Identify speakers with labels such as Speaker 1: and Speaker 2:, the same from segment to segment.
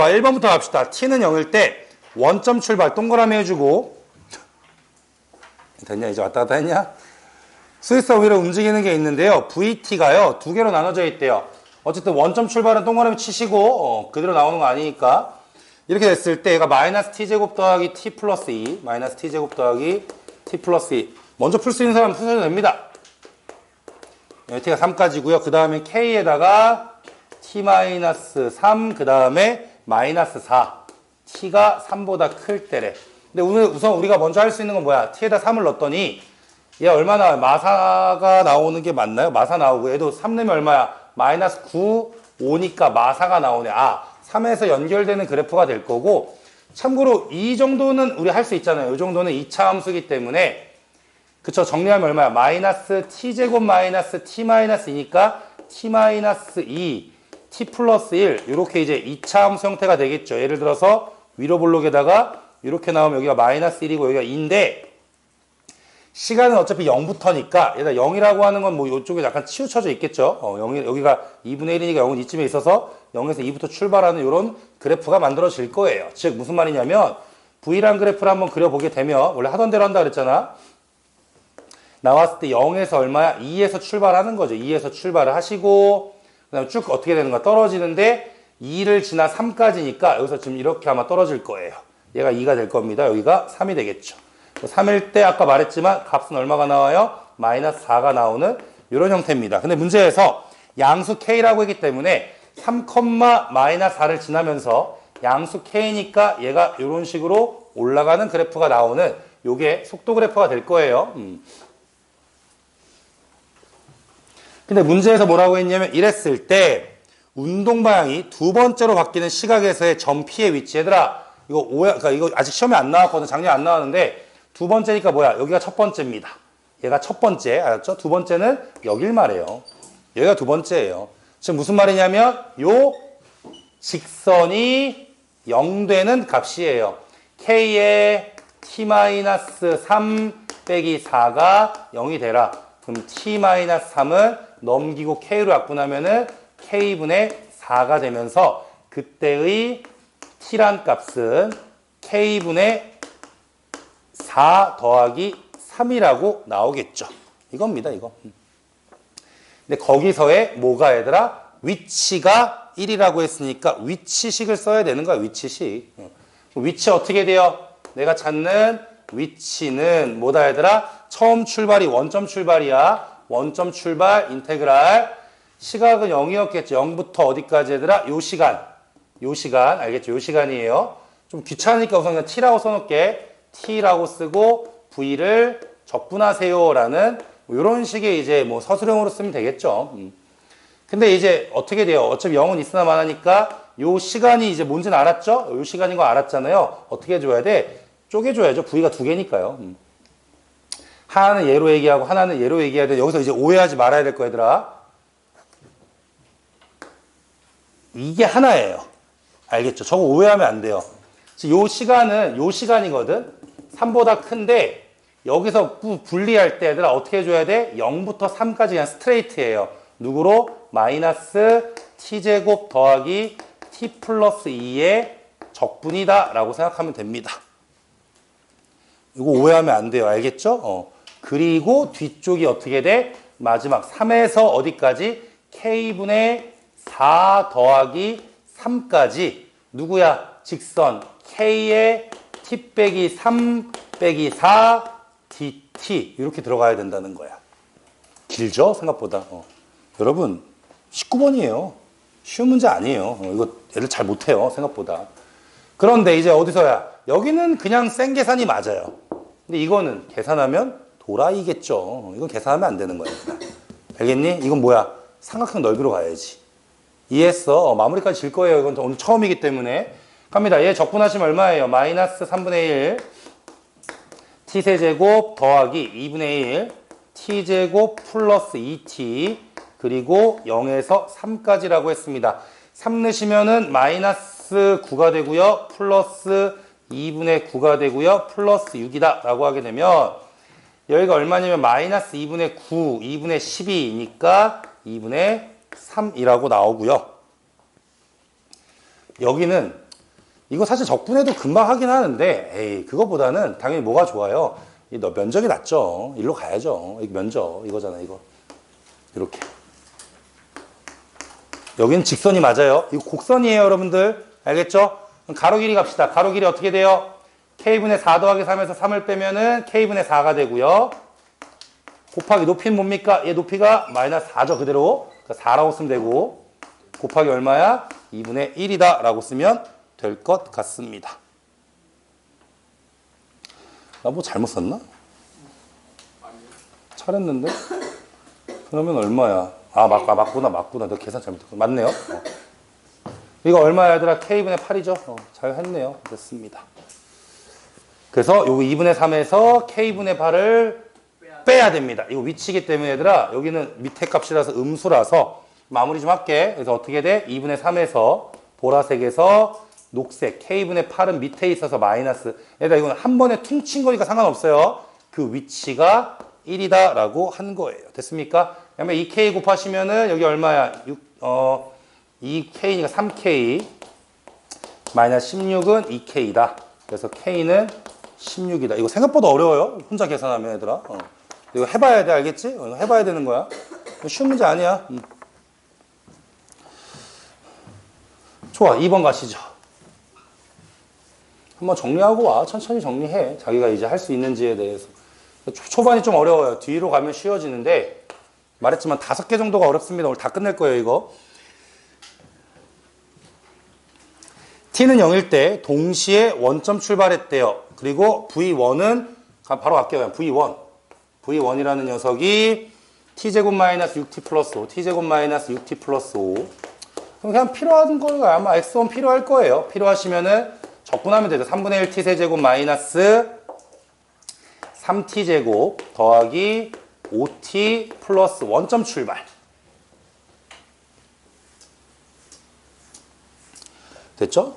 Speaker 1: 자, 1번부터 갑시다. t는 0일 때 원점 출발 동그라미 해주고 됐냐? 이제 왔다 갔다 했냐? 스위스 위로 움직이는 게 있는데요. VT가요. 두 개로 나눠져 있대요. 어쨌든 원점 출발은 동그라미 치시고 그대로 나오는 거 아니니까 이렇게 됐을 때 얘가 마이너스 t제곱 더하기 t 플러스 2 마이너스 t제곱 더하기 t 플러스 2 먼저 풀 수 있는 사람은 푸셔도 됩니다. t가 3까지고요. 그 다음에 k에다가 t-3 그 다음에 마이너스 4 t가 3보다 클 때래. 근데 우선 우리가 먼저 할 수 있는 건 뭐야? t에다 3을 넣었더니 얘 얼마 나와요? 마사가 나오는 게 맞나요? 마사 나오고 얘도 3 내면 얼마야? 마이너스 9, 5니까 마사가 나오네. 3에서 연결되는 그래프가 될 거고 참고로 이 정도는 우리 할 수 있잖아요. 이 정도는 2차 함수이기 때문에 그쵸? 정리하면 얼마야? 마이너스 t제곱 마이너스 t 마이너스 2니까 t 마이너스 2, t 플러스 1 이렇게 이제 2차 함수 형태가 되겠죠. 예를 들어서 위로 볼록에다가 이렇게 나오면 여기가 마이너스 1이고 여기가 2인데 시간은 어차피 0부터니까 얘가 0이라고 하는 건 뭐 이쪽에 약간 치우쳐져 있겠죠. 0이, 여기가 2분의 1이니까 0은 이쯤에 있어서 0에서 2부터 출발하는 이런 그래프가 만들어질 거예요. 즉 무슨 말이냐면 V란 그래프를 한번 그려보게 되면 원래 하던 대로 한다 그랬잖아. 나왔을 때 0에서 얼마야? 2에서 출발하는 거죠. 2에서 출발을 하시고 그 다음에 쭉 어떻게 되는 거야? 떨어지는데 2를 지나 3까지니까 여기서 지금 이렇게 아마 떨어질 거예요. 얘가 2가 될 겁니다. 여기가 3이 되겠죠. 3일 때 아까 말했지만 값은 얼마가 나와요? 마이너스 4가 나오는 이런 형태입니다. 근데 문제에서 양수 K라고 했기 때문에 3, 마이너스 4를 지나면서 양수 K니까 얘가 이런 식으로 올라가는 그래프가 나오는 요게 속도 그래프가 될 거예요. 근데 문제에서 뭐라고 했냐면 이랬을 때 운동 방향이 두 번째로 바뀌는 시각에서의 점 P의 위치. 얘들아 이거 그러니까 이거 아직 시험에 안 나왔거든. 작년에 안 나왔는데 두 번째니까 뭐야? 여기가 첫 번째입니다. 얘가 첫 번째, 알았죠? 두 번째는 여길 말해요. 여기가 두 번째예요. 지금 무슨 말이냐면 요 직선이 0 되는 값이에요. k의 t-3 빼기 4가 0이 되라. 그럼 t-3은 넘기고 k로 약분하면은 k분의 4가 되면서 그때의 t란 값은 k분의 4 더하기 3이라고 나오겠죠. 이겁니다, 이거. 근데 거기서의 뭐가 얘들아? 위치가 1이라고 했으니까 위치식을 써야 되는 거야, 위치식. 위치 어떻게 돼요? 내가 찾는 위치는 뭐다 얘들아? 처음 출발이 원점 출발이야. 원점 출발, 인테그랄. 시각은 0이었겠죠. 0부터 어디까지 얘들아? 요 시간. 알겠죠? 요 시간이에요. 좀 귀찮으니까 우선 그냥 t라고 써놓을게. t라고 쓰고 v를 적분하세요라는 이런 식의 이제 뭐 서술형으로 쓰면 되겠죠. 근데 이제 어떻게 돼요? 어차피 0은 있으나 마나니까 요 시간이 이제 뭔지는 알았죠? 요 시간인 거 알았잖아요. 어떻게 해줘야 돼? 쪼개줘야죠. v가 두 개니까요. 하나는 얘로 얘기하고 하나는 얘로 얘기해야 돼. 여기서 이제 오해하지 말아야 될 거 얘들아. 이게 하나예요. 알겠죠? 저거 오해하면 안 돼요. 요 시간은 요 시간이거든. 3보다 큰데 여기서 분리할 때 얘들아 어떻게 해줘야 돼? 0부터 3까지 그냥 스트레이트예요. 누구로? 마이너스 t제곱 더하기 t 플러스 2의 적분이다 라고 생각하면 됩니다. 이거 오해하면 안 돼요. 알겠죠? 그리고 뒤쪽이 어떻게 돼? 마지막 3에서 어디까지? k분의 4 더하기 3까지 누구야? 직선 k의 t 빼기 3 빼기 4 dt 이렇게 들어가야 된다는 거야. 길죠? 생각보다. 여러분 19번이에요. 쉬운 문제 아니에요. 이거 애들 잘 못해요. 생각보다. 그런데 이제 어디서야? 여기는 그냥 센 계산이 맞아요. 근데 이거는 계산하면 도라이겠죠. 이건 계산하면 안 되는 거야. 알겠니? 이건 뭐야? 삼각형 넓이로 가야지. 이해했어? 마무리까지 질 거예요. 이건 오늘 처음이기 때문에. 갑니다. 얘 적분하시면 얼마예요? 마이너스 3분의 1 t세제곱 더하기 2분의 1 t제곱 플러스 2t 그리고 0에서 3까지라고 했습니다. 3 넣으시면은 마이너스 9가 되고요. 플러스 2분의 9가 되고요. 플러스 6이다 라고 하게 되면 여기가 얼마냐면 마이너스 2분의 9, 2분의 12니까 2분의 3이라고 나오고요. 여기는 이거 사실 적분해도 금방 하긴 하는데 에이 그거보다는 당연히 뭐가 좋아요? 너 면적이 낫죠. 일로 가야죠. 이거 면적 이거잖아 이거. 이렇게. 여기는 직선이 맞아요. 이거 곡선이에요 여러분들. 알겠죠? 그럼 가로 길이 갑시다. 가로 길이 어떻게 돼요? K분의 4 더하기 3에서 3을 빼면은 K분의 4가 되고요. 곱하기 높이는 뭡니까? 얘 높이가 마이너스 4죠 그대로. 그러니까 4라고 쓰면 되고 곱하기 얼마야? 2분의 1이다 라고 쓰면 될 것 같습니다. 나 뭐 잘못 썼나? 잘했는데? 그러면 얼마야? 아, 맞구나. 너 계산 잘못했구나. 맞네요. 이거 얼마야, 얘들아? K분의 8이죠? 잘 했네요. 됐습니다. 그래서 요거 2분의 3에서 K분의 8을 빼야 됩니다. 이거 위치이기 때문에 얘들아, 여기는 밑에 값이라서 음수라서 마무리 좀 할게. 그래서 어떻게 돼? 2분의 3에서 보라색에서 녹색 K분의 8은 밑에 있어서 마이너스. 얘들아, 이거는 한 번에 퉁친 거니까 상관없어요. 그 위치가 1이다 라고 한 거예요. 됐습니까? 그다음에 2K 곱하시면은 여기 얼마야? 2K니까 3K 마이너스 16은 2K다. 그래서 K는 16이다. 이거 생각보다 어려워요. 혼자 계산하면 얘들아. 이거 해봐야 돼. 알겠지? 해봐야 되는 거야. 쉬운 문제 아니야. 좋아. 2번 가시죠. 한번 정리하고 와. 천천히 정리해. 자기가 이제 할 수 있는지에 대해서. 초반이 좀 어려워요. 뒤로 가면 쉬워지는데 말했지만 5개 정도가 어렵습니다. 오늘 다 끝낼 거예요, 이거. t는 0일 때 동시에 원점 출발했대요. 그리고 v1은 바로 갈게요. v1. v1이라는 녀석이 t제곱 마이너스 6t 플러스 5, t제곱 마이너스 6t 플러스 5. 그럼 그냥 필요한 거예요. 아마 x1 필요할 거예요. 필요하시면은 적분하면 되죠. 3분의 1 t 세제곱 마이너스 3t제곱 더하기 5t 플러스 원점 출발. 됐죠?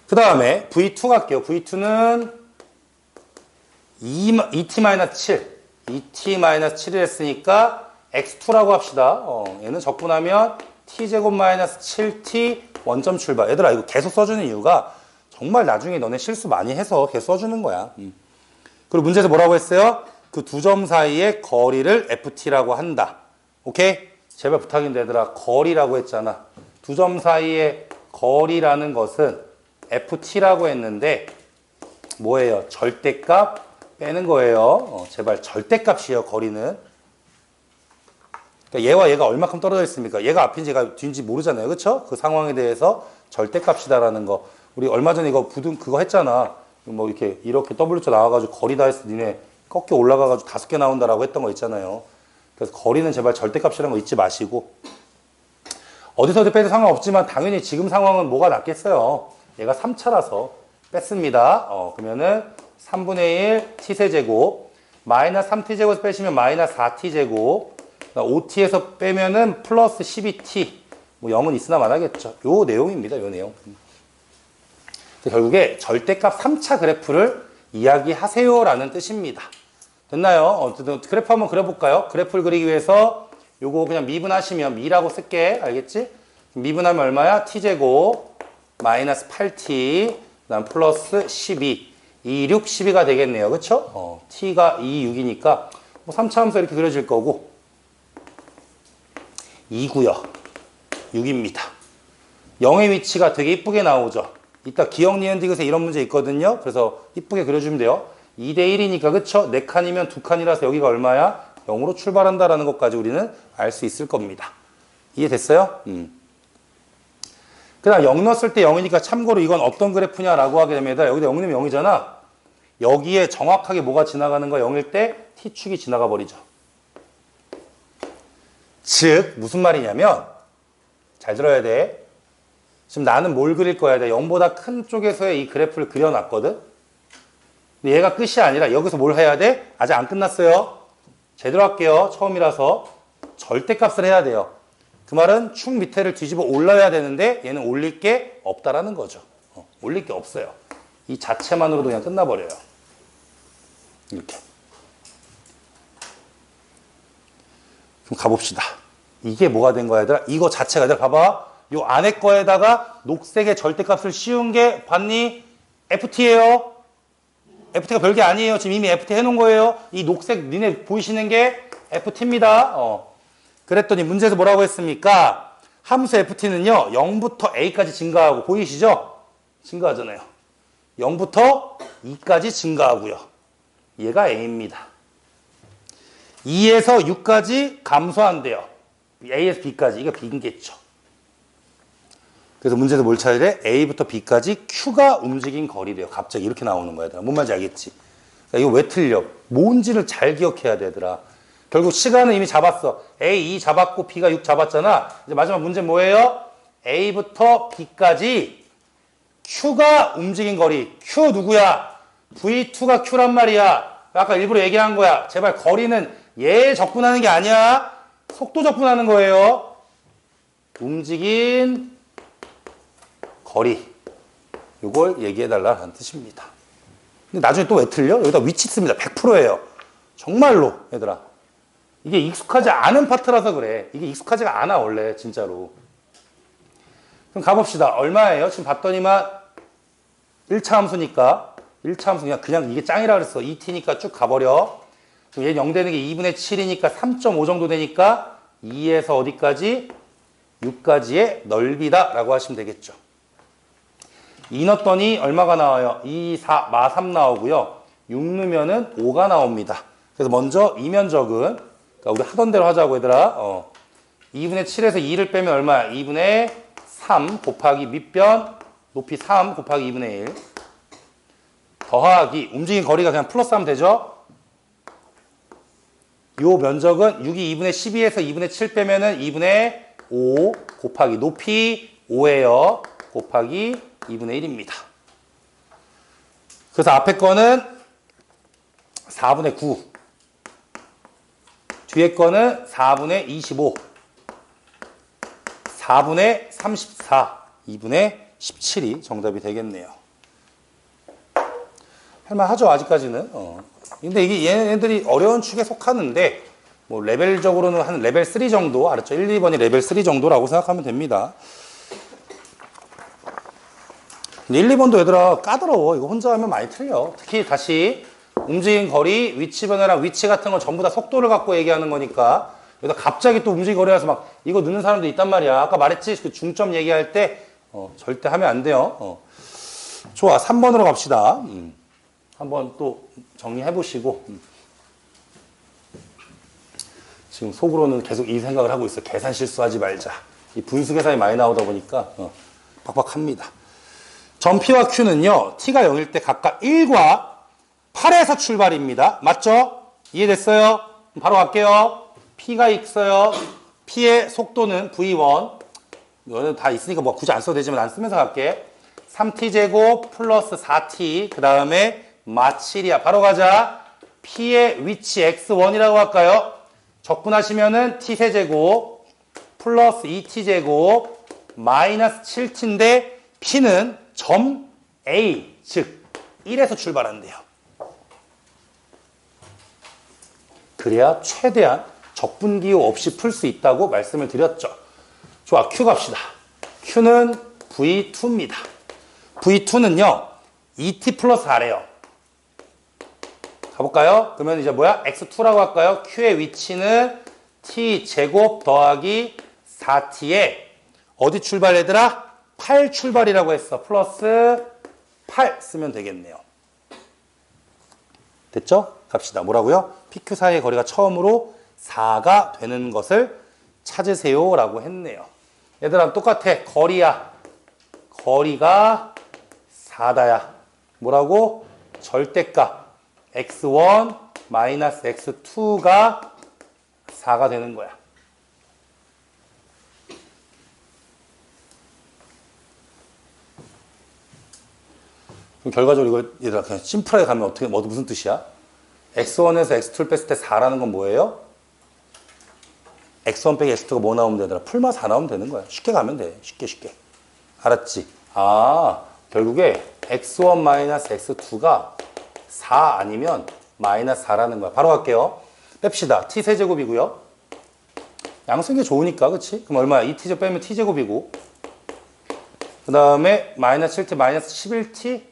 Speaker 1: 그 다음에 v2 갈게요. v2는 2t-7. 2t-7을 했으니까 x2라고 합시다. 얘는 적분하면 t제곱 마이너스 7t 원점 출발. 얘들아 이거 계속 써주는 이유가 정말 나중에 너네 실수 많이 해서 계속 써주는 거야. 그리고 문제에서 뭐라고 했어요? 그 두 점 사이의 거리를 ft라고 한다. 오케이? 제발 부탁인데 얘들아 거리라고 했잖아. 두 점 사이의 거리라는 것은 ft라고 했는데 뭐예요? 절대값 빼는 거예요. 제발 절대값이에요. 거리는. 그러니까 얘와 얘가 얼마큼 떨어져 있습니까? 얘가 앞인지 얘가 뒤인지 모르잖아요. 그렇죠? 그 상황에 대해서 절대값이다라는 거. 우리 얼마 전에 이거 부등 그거 했잖아. 뭐 이렇게 W자 나와가지고 거리다 해서 니네 꺾여 올라가가지고 5개 나온다라고 했던 거 있잖아요. 그래서 거리는 제발 절대값이라는 거 잊지 마시고 어디서 빼도 상관없지만 당연히 지금 상황은 뭐가 낫겠어요. 얘가 3차라서 뺐습니다. 그러면은 3분의 1 t세제곱 마이너스 3t제곱 빼시면 마이너스 4t제곱 5t에서 빼면은 플러스 12t 뭐 0은 있으나 마나겠죠. 요 내용입니다. 요 내용. 결국에 절대값 3차 그래프를 이야기하세요라는 뜻입니다. 됐나요? 그래프 한번 그려볼까요? 그래프를 그리기 위해서 요거 그냥 미분하시면 미라고 쓸게. 알겠지? 미분하면 얼마야? t제곱 마이너스 8t 그다음 플러스 12 2, 6, 12가 되겠네요. 그쵸? t가 2, 6이니까 뭐 3차 함수 이렇게 그려질 거고 2구요. 6입니다. 0의 위치가 되게 이쁘게 나오죠. 이따 기억, 니은, 디귿에 이런 문제 있거든요. 그래서 이쁘게 그려주면 돼요. 2대 1이니까 그쵸? 4칸이면 2칸이라서 여기가 얼마야? 0으로 출발한다라는 것까지 우리는 알 수 있을 겁니다. 이해됐어요? 그 다음 0 넣었을 때 0이니까 참고로 이건 어떤 그래프냐라고 하게 됩니다. 여기다 0 넣으면 0이잖아. 여기에 정확하게 뭐가 지나가는 거 0일 때 t축이 지나가 버리죠. 즉 무슨 말이냐면 잘 들어야 돼. 지금 나는 뭘 그릴 거야? 내가 0보다 큰 쪽에서의 이 그래프를 그려놨거든? 근데 얘가 끝이 아니라 여기서 뭘 해야 돼? 아직 안 끝났어요. 제대로 할게요. 처음이라서. 절대값을 해야 돼요. 그 말은 축 밑에를 뒤집어 올려야 되는데 얘는 올릴 게 없다라는 거죠. 올릴 게 없어요. 이 자체만으로도 그냥 끝나버려요. 이렇게. 그럼 가봅시다. 이게 뭐가 된 거야, 얘들아? 이거 자체가, 얘들아, 봐봐. 요 안에 거에다가 녹색의 절대값을 씌운 게 봤니? FT예요. FT가 별게 아니에요. 지금 이미 FT 해놓은 거예요. 이 녹색 니네 보이시는 게 FT입니다. 그랬더니 문제에서 뭐라고 했습니까? 함수 FT는요. 0부터 A까지 증가하고 보이시죠? 증가하잖아요. 0부터 2까지 증가하고요. 얘가 A입니다. 2에서 6까지 감소한대요. A에서 B까지. 이게 B겠죠. 그래서 문제에서 뭘 찾으래? A부터 B까지 Q가 움직인 거리래요. 갑자기 이렇게 나오는 거야. 얘들아. 뭔 말인지 알겠지? 이거 왜 틀려? 뭔지를 잘 기억해야 되더라. 결국 시간은 이미 잡았어. A 2 잡았고 B가 6 잡았잖아. 이제 마지막 문제 뭐예요? A부터 B까지 Q가 움직인 거리. Q 누구야? V2가 Q란 말이야. 아까 일부러 얘기한 거야. 제발 거리는 얘 접근하는 게 아니야. 속도 접근하는 거예요. 움직인 거리. 이걸 얘기해달라는 뜻입니다. 근데 나중에 또 왜 틀려? 여기다 위치 씁니다. 100%예요. 정말로 얘들아. 이게 익숙하지 않은 파트라서 그래. 이게 익숙하지가 않아 원래 진짜로. 그럼 가봅시다. 얼마예요? 지금 봤더니만 1차 함수니까 1차 함수 그냥 이게 짱이라 그랬어. 2t니까 쭉 가버려. 그럼 얘 0 되는 게 2분의 7이니까 3.5 정도 되니까 2에서 어디까지? 6까지의 넓이다 라고 하시면 되겠죠. 2 넣었더니 얼마가 나와요? 2, 4, 마 3 나오고요. 6 넣으면은 5가 나옵니다. 그래서 먼저 이면적은 그러니까 우리 하던 대로 하자고 얘들아. 2분의 7에서 2를 빼면 얼마야? 2분의 3 곱하기 밑변 높이 3 곱하기 2분의 1 더하기 움직인 거리가 그냥 플러스 하면 되죠? 요 면적은 6이 2분의 12에서 2분의 7 빼면은 2분의 5 곱하기 높이 5예요. 곱하기 2분의 1입니다. 그래서 앞에 거는 4분의 9 뒤에 거는 4분의 25 4분의 34 2분의 17이 정답이 되겠네요. 할만하죠 아직까지는. 근데 이게 얘네들이 어려운 축에 속하는데 뭐 레벨적으로는 한 레벨 3 정도 알았죠? 1, 2번이 레벨 3 정도라고 생각하면 됩니다. 1, 2번도 얘들아 까다로워. 이거 혼자 하면 많이 틀려. 특히 다시 움직인 거리, 위치 변화랑 위치 같은 건 전부 다 속도를 갖고 얘기하는 거니까 여기다 갑자기 또 움직인 거리라서 막 이거 넣는 사람도 있단 말이야. 아까 말했지? 그 중점 얘기할 때 절대 하면 안 돼요. 좋아. 3번으로 갑시다. 한번 또 정리해 보시고 지금 속으로는 계속 이 생각을 하고 있어. 계산 실수하지 말자. 이 분수 계산이 많이 나오다 보니까 빡빡합니다. 점 P와 Q는요. T가 0일 때 각각 1과 8에서 출발입니다. 맞죠? 이해됐어요? 바로 갈게요. P가 있어요. P의 속도는 V1. 이거는 다 있으니까 뭐 굳이 안 써도 되지만 안 쓰면서 갈게. 3t제곱 플러스 4t 그 다음에 마 7이야. 바로 가자. P의 위치 x1이라고 할까요? 접근하시면은 t세제곱 플러스 2t제곱 마이너스 7t인데 P는 점 A 즉 1에서 출발한대요. 그래야 최대한 적분기호 없이 풀 수 있다고 말씀을 드렸죠. 좋아, Q 갑시다. Q는 V2입니다. V2는요, 2t 플러스 R래요. 가볼까요? 그러면 이제 뭐야? X2라고 할까요? Q의 위치는 t 제곱 더하기 4t에 어디 출발 얘들아? 8 출발이라고 했어. 플러스 8 쓰면 되겠네요. 됐죠? 갑시다. 뭐라고요? PQ 사이의 거리가 처음으로 4가 되는 것을 찾으세요 라고 했네요. 얘들아 똑같아. 거리야. 거리가 4다야. 뭐라고? 절대값 x1 마이너스 x2가 4가 되는 거야. 그럼 결과적으로 이걸 얘들아 그냥 심플하게 가면 어떻게 무슨 뜻이야? x1에서 x2를 뺐을 때 4라는 건 뭐예요? x1 빼기 x2가 뭐 나오면 되더라? 풀마 4 나오면 되는 거야. 쉽게 가면 돼. 쉽게. 알았지? 아, 결국에 x1 마이너스 x2가 4 아니면 마이너스 4라는 거야. 바로 갈게요. 뺍시다. t 세제곱이고요. 양수인 게 좋으니까, 그치? 그럼 얼마야? 2t제곱 빼면 t제곱이고 그 다음에 마이너스 7t, 마이너스 11t.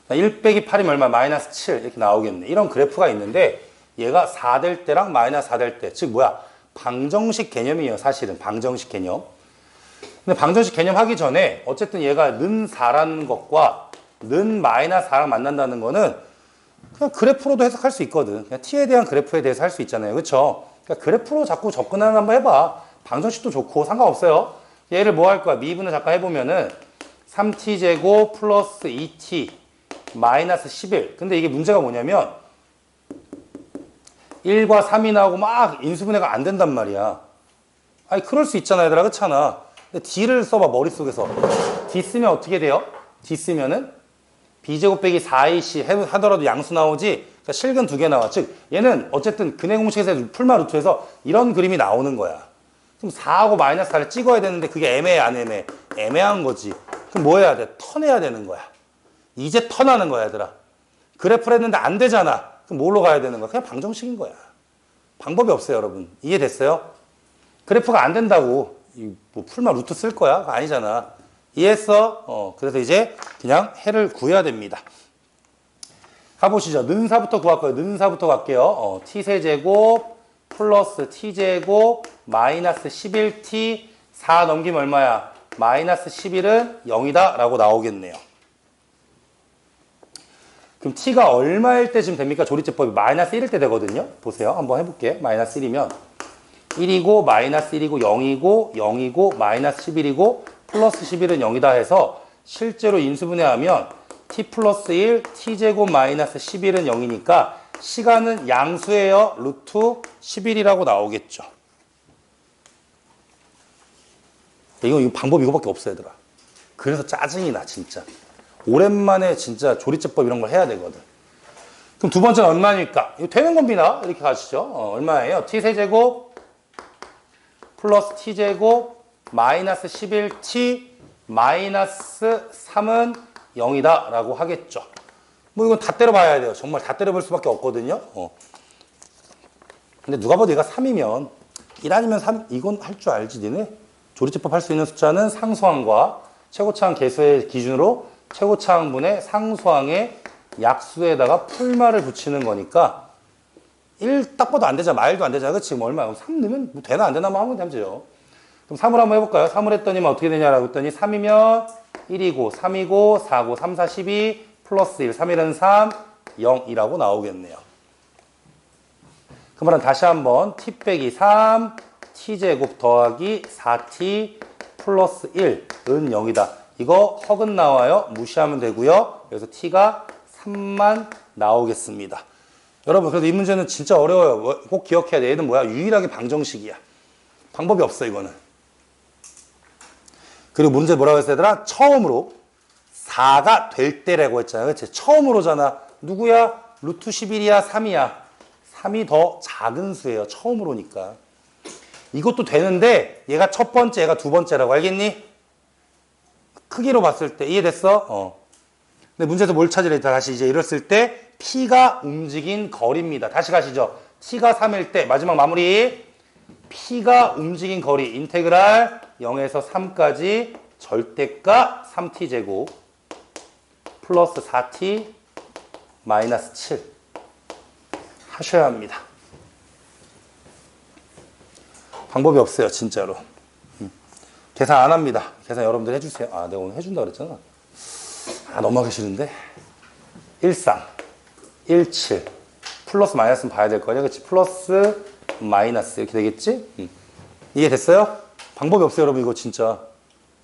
Speaker 1: 1 빼기 8이면 얼마? 마이너스 7 이렇게 나오겠네. 이런 그래프가 있는데 얘가 4 될 때랑 마이너스 4 될 때, 즉 뭐야? 방정식 개념이에요. 사실은 방정식 개념. 근데 방정식 개념 하기 전에 어쨌든 얘가 는 4라는 것과 는 마이너스 4랑 만난다는 거는 그냥 그래프로도 해석할 수 있거든. 그냥 t에 대한 그래프에 대해서 할 수 있잖아요. 그렇죠? 그러니까 그래프로 자꾸 접근하는 거 한번 해봐. 방정식도 좋고 상관없어요. 얘를 뭐 할 거야? 미분을 잠깐 해보면은 3t제곱 플러스 2t 마이너스 11. 근데 이게 문제가 뭐냐면 1과 3이 나오고 막 인수분해가 안 된단 말이야. 아니 그럴 수 있잖아 얘들아. 그렇잖아. 근데 d를 써봐 머릿속에서. d 쓰면 어떻게 돼요? d 쓰면은 b제곱 빼기 4ac 하더라도 양수 나오지. 그러니까 실근 2개 나와. 즉 얘는 어쨌든 근해 공식에서 풀마 루트에서 이런 그림이 나오는 거야. 그럼 4하고 마이너스 4를 찍어야 되는데 그게 애매해 안 애매해? 애매한 거지. 그럼 뭐 해야 돼? 턴해야 되는 거야. 이제 턴하는 거야 얘들아. 그래프를 했는데 안 되잖아. 그럼 뭘로 가야 되는 거야? 그냥 방정식인 거야. 방법이 없어요 여러분. 이해됐어요? 그래프가 안 된다고 뭐 풀마 루트 쓸 거야? 그거 아니잖아. 이해했어? 그래서 이제 그냥 해를 구해야 됩니다. 가보시죠. 는사부터 구할 거예요. 는사부터 갈게요. t세제곱 플러스 t제곱 마이너스 11t 4 넘기면 얼마야? 마이너스 11은 0이다 라고 나오겠네요. 그럼 t가 얼마일 때쯤 됩니까? 조리제법이 마이너스 1일 때 되거든요. 보세요. 한번 해볼게. 마이너스 1이면 1이고 마이너스 1이고 0이고 0이고 마이너스 11이고 플러스 11은 0이다 해서 실제로 인수분해하면 t 플러스 1 t제곱 마이너스 11은 0이니까 시간은 양수예요. 루트 11이라고 나오겠죠. 이거 방법 이거밖에 없어 얘들아. 그래서 짜증이 나 진짜. 오랜만에 진짜 조리제법 이런 걸 해야 되거든. 그럼 두 번째는 얼마니까? 이거 되는 겁니다. 이렇게 가시죠. 얼마예요? t세제곱 플러스 t제곱 마이너스 11t 마이너스 3은 0이다 라고 하겠죠. 뭐 이건 다 때려봐야 돼요. 정말 다 때려볼 수밖에 없거든요. 근데 누가 봐도 얘가 3이면 1 아니면 3 이건 할 줄 알지 니네? 조리제법 할 수 있는 숫자는 상수항과 최고차항 개수의 기준으로 최고차항분의 상수항의 약수에다가 풀마를 붙이는 거니까 1 딱 봐도 안 되잖아. 마일도 안 되잖아. 그치? 뭐 얼마야? 3 넣으면 뭐 되나 안 되나 하면 되죠. 그럼 3을 한번 해볼까요? 3을 했더니만 어떻게 되냐라고 했더니 3이면 1이고 3이고 4고 3, 4, 12 플러스 1, 3, 1은 3, 0이라고 나오겠네요. 그러면 다시 한번 t 빼기 3 t제곱 더하기 4t 플러스 1은 0이다. 이거 허근 나와요. 무시하면 되고요. 그래서 t가 3만 나오겠습니다. 여러분 그래도 이 문제는 진짜 어려워요. 꼭 기억해야 돼. 얘는 뭐야? 유일하게 방정식이야. 방법이 없어 이거는. 그리고 문제 뭐라고 했어야 되나? 처음으로 4가 될 때라고 했잖아요. 그치? 처음으로잖아. 누구야? 루트 11이야? 3이야? 3이 더 작은 수예요. 처음으로니까. 이것도 되는데 얘가 첫 번째, 얘가 두 번째라고 알겠니? 크기로 봤을 때 이해됐어? 근데 문제에서 뭘 찾으래? 다시 이제 이랬을 때 P가 움직인 거리입니다. 다시 가시죠. T가 3일 때 마지막 마무리. P가 움직인 거리 인테그랄 0에서 3까지 절대가 3t제곱 플러스 4t 마이너스 7 하셔야 합니다. 방법이 없어요 진짜로. 계산 안 합니다. 계산 여러분들 해주세요. 아 내가 오늘 해준다 그랬잖아. 넘어가기 싫은데 13 17 플러스 마이너스는 봐야 될 거냐. 그치? 플러스 마이너스 이렇게 되겠지? 이해됐어요? 방법이 없어요 여러분 이거 진짜.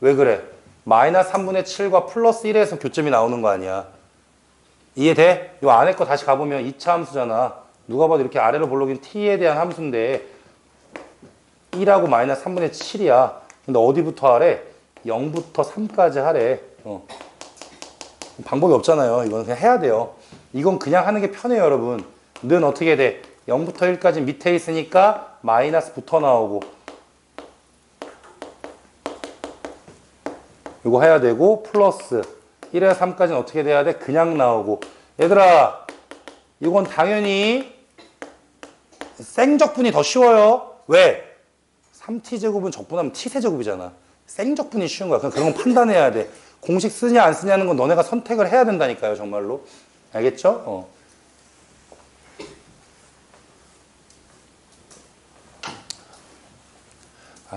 Speaker 1: 왜 그래? 마이너스 3분의 7과 플러스 1에서 교점이 나오는 거 아니야. 이해돼? 요 안에 거 다시 가보면 2차 함수잖아. 누가 봐도 이렇게 아래로 볼록인 t에 대한 함수인데 1하고 마이너스 3분의 7이야. 근데 어디부터 하래? 0부터 3까지 하래. 방법이 없잖아요. 이건 그냥 해야 돼요. 이건 그냥 하는 게 편해요 여러분. 는 어떻게 돼? 0부터 1까지 밑에 있으니까 마이너스 붙어 나오고 이거 해야 되고 플러스 1에서 3까지는 어떻게 돼야 돼? 그냥 나오고. 얘들아 이건 당연히 생적분이 더 쉬워요. 왜? 3t제곱은 적분하면 t세제곱이잖아. 생적분이 쉬운 거야. 그런 건 판단해야 돼. 공식 쓰냐 안 쓰냐는 건 너네가 선택을 해야 된다니까요, 정말로. 알겠죠?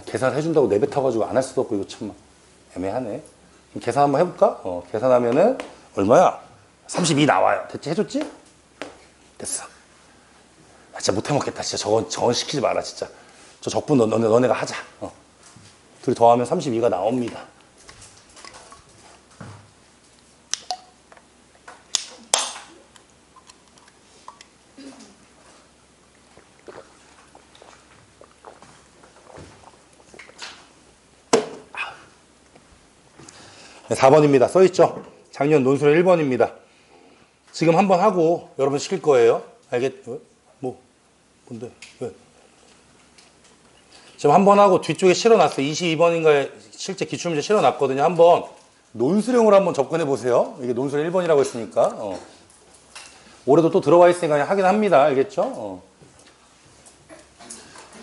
Speaker 1: 계산을 해준다고 내뱉어가지고 안 할 수도 없고, 이거 참 애매하네. 그럼 계산 한번 해볼까? 계산하면은 얼마야? 32 나와요. 됐지? 해줬지? 됐어. 진짜 못해먹겠다. 진짜 저건 시키지 마라, 진짜. 저 적분 너네가 하자. 둘이 더하면 32가 나옵니다. 네, 4번입니다. 써있죠? 작년 논술의 1번입니다. 지금 한번 하고 여러분 시킬 거예요. 뭔데? 왜? 지금 한번 하고 뒤쪽에 실어놨어요. 22번인가에 실제 기출문제 실어놨거든요. 한번 논술형으로 한번 접근해 보세요. 이게 논술 1번이라고 했으니까. 올해도 또 들어와 있으니까 그냥 하긴 합니다. 알겠죠?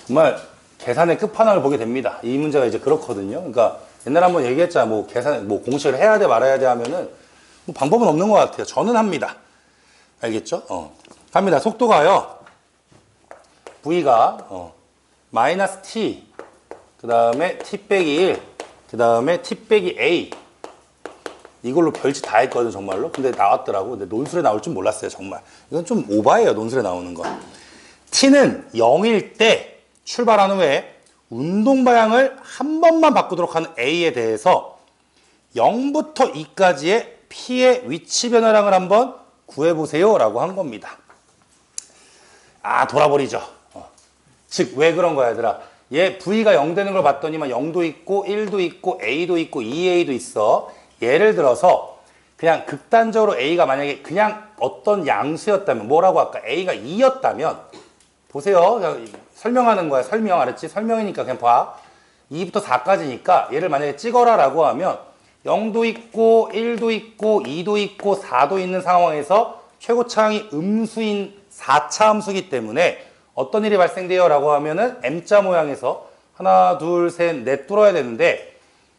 Speaker 1: 정말 계산의 끝판왕을 보게 됩니다. 이 문제가 이제 그렇거든요. 그러니까 옛날에 한번 얘기했잖아. 뭐 계산, 뭐 공식을 해야 돼 말아야 돼 하면은 뭐 방법은 없는 것 같아요. 저는 합니다. 알겠죠? 갑니다. 속도가요. V가 마이너스 T, 그 다음에 T 빼기 1, 그 다음에 T 빼기 A. 이걸로 별짓 다 했거든, 정말로. 근데 나왔더라고. 근데 논술에 나올 줄 몰랐어요, 정말. 이건 좀 오바예요, 논술에 나오는 거. T는 0일 때 출발한 후에 운동 방향을 한 번만 바꾸도록 하는 A에 대해서 0부터 2까지의 P의 위치 변화량을 한번 구해보세요 라고 한 겁니다. 돌아버리죠. 즉, 왜 그런 거야, 얘들아? 얘 V가 0 되는 걸 봤더니만 0도 있고 1도 있고 A도 있고 2A도 있어. 예를 들어서 그냥 극단적으로 A가 만약에 그냥 어떤 양수였다면, 뭐라고 할까? A가 2였다면 보세요. 그냥 설명하는 거야. 설명, 알았지? 설명이니까 그냥 봐. 2부터 4까지니까 얘를 만약에 찍어라 라고 하면 0도 있고 1도 있고 2도 있고 4도 있는 상황에서 최고차항이 음수인 4차 함수이기 때문에 어떤 일이 발생돼요 라고 하면은 M자 모양에서 하나, 둘, 셋, 넷 뚫어야 되는데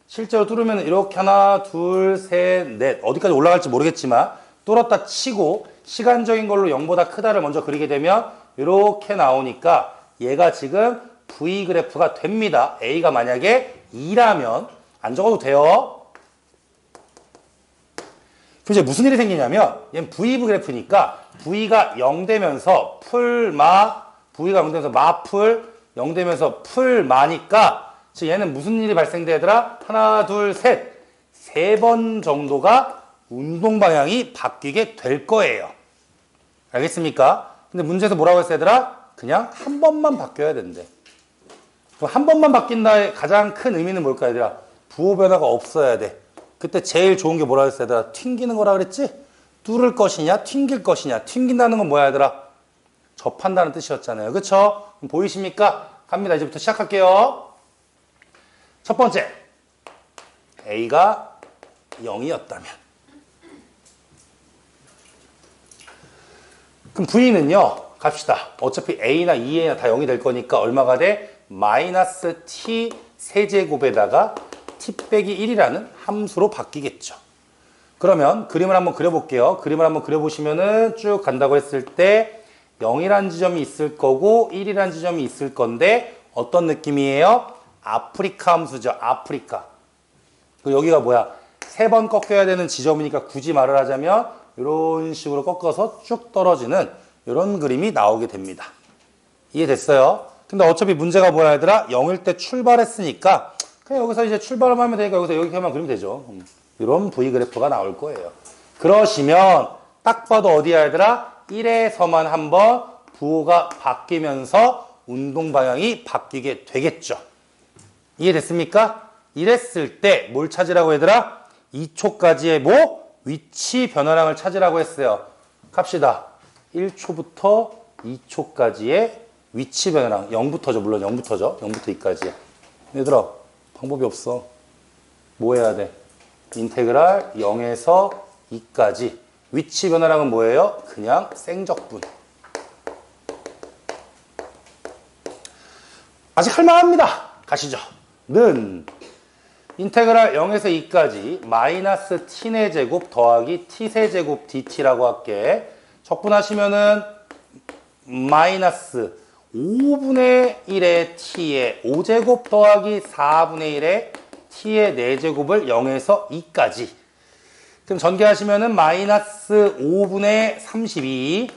Speaker 1: 실제로 뚫으면 이렇게 하나, 둘, 셋, 넷 어디까지 올라갈지 모르겠지만 뚫었다 치고 시간적인 걸로 0보다 크다를 먼저 그리게 되면 이렇게 나오니까 얘가 지금 V 그래프가 됩니다. A가 만약에 2라면 안 적어도 돼요. 그럼 이제 무슨 일이 생기냐면 얘는 V 그래프니까 V가 0 되면서 V가 0 되면서 마풀 0 되면서 풀마니까 즉 얘는 무슨 일이 발생되더라? 하나, 둘, 셋. 3번 정도가 운동 방향이 바뀌게 될 거예요. 알겠습니까? 근데 문제에서 뭐라고 했어 얘들아? 그냥 한 번만 바뀌어야 된대. 그럼 한 번만 바뀐다의 가장 큰 의미는 뭘까 얘들아? 부호 변화가 없어야 돼. 그때 제일 좋은 게 뭐라 했어 얘들아? 튕기는 거라 그랬지? 뚫을 것이냐 튕길 것이냐. 튕긴다는 건 뭐야 얘들아? 접한다는 뜻이었잖아요. 그쵸? 그럼 보이십니까? 갑니다. 이제부터 시작할게요. 첫 번째, A가 0이었다면 그럼 V는요, 갑시다. 어차피 A나 2A나 다 0이 될 거니까 얼마가 돼? 마이너스 T 세제곱에다가 T 빼기 1이라는 함수로 바뀌겠죠. 그러면 그림을 한번 그려볼게요. 그림을 한번 그려보시면은 쭉 간다고 했을 때 0이라는 지점이 있을 거고 1이라는 지점이 있을 건데 어떤 느낌이에요? 아프리카 함수죠. 아프리카. 그리고 여기가 뭐야? 3번 꺾여야 되는 지점이니까 굳이 말을 하자면 이런 식으로 꺾어서 쭉 떨어지는 이런 그림이 나오게 됩니다. 이해됐어요? 근데 어차피 문제가 뭐야 얘들아? 0일 때 출발했으니까 그냥 여기서 이제 출발을 하면 되니까 여기서 이렇게만 그리면 되죠. 이런 V 그래프가 나올 거예요. 그러시면 딱 봐도 어디야 얘들아? 1에서만 한번 부호가 바뀌면서 운동 방향이 바뀌게 되겠죠. 이해됐습니까? 이랬을 때 뭘 찾으라고 얘들아? 2초까지의 뭐? 위치 변화량을 찾으라고 했어요. 갑시다. 1초부터 2초까지의 위치 변화량. 0부터죠. 물론 0부터죠. 0부터 2까지. 얘들아, 방법이 없어. 뭐 해야 돼? 인테그랄 0에서 2까지. 위치 변화량은 뭐예요? 그냥 생적분. 아직 할만합니다. 가시죠. 는 인테그랄 0에서 2까지 마이너스 t의 제곱 더하기 t의 제곱 dt라고 할게. 적분하시면은 마이너스 5분의 1의 t의 5제곱 더하기 4분의 1의 t의 4제곱을 0에서 2까지. 그럼 전개하시면은 마이너스 5분의 32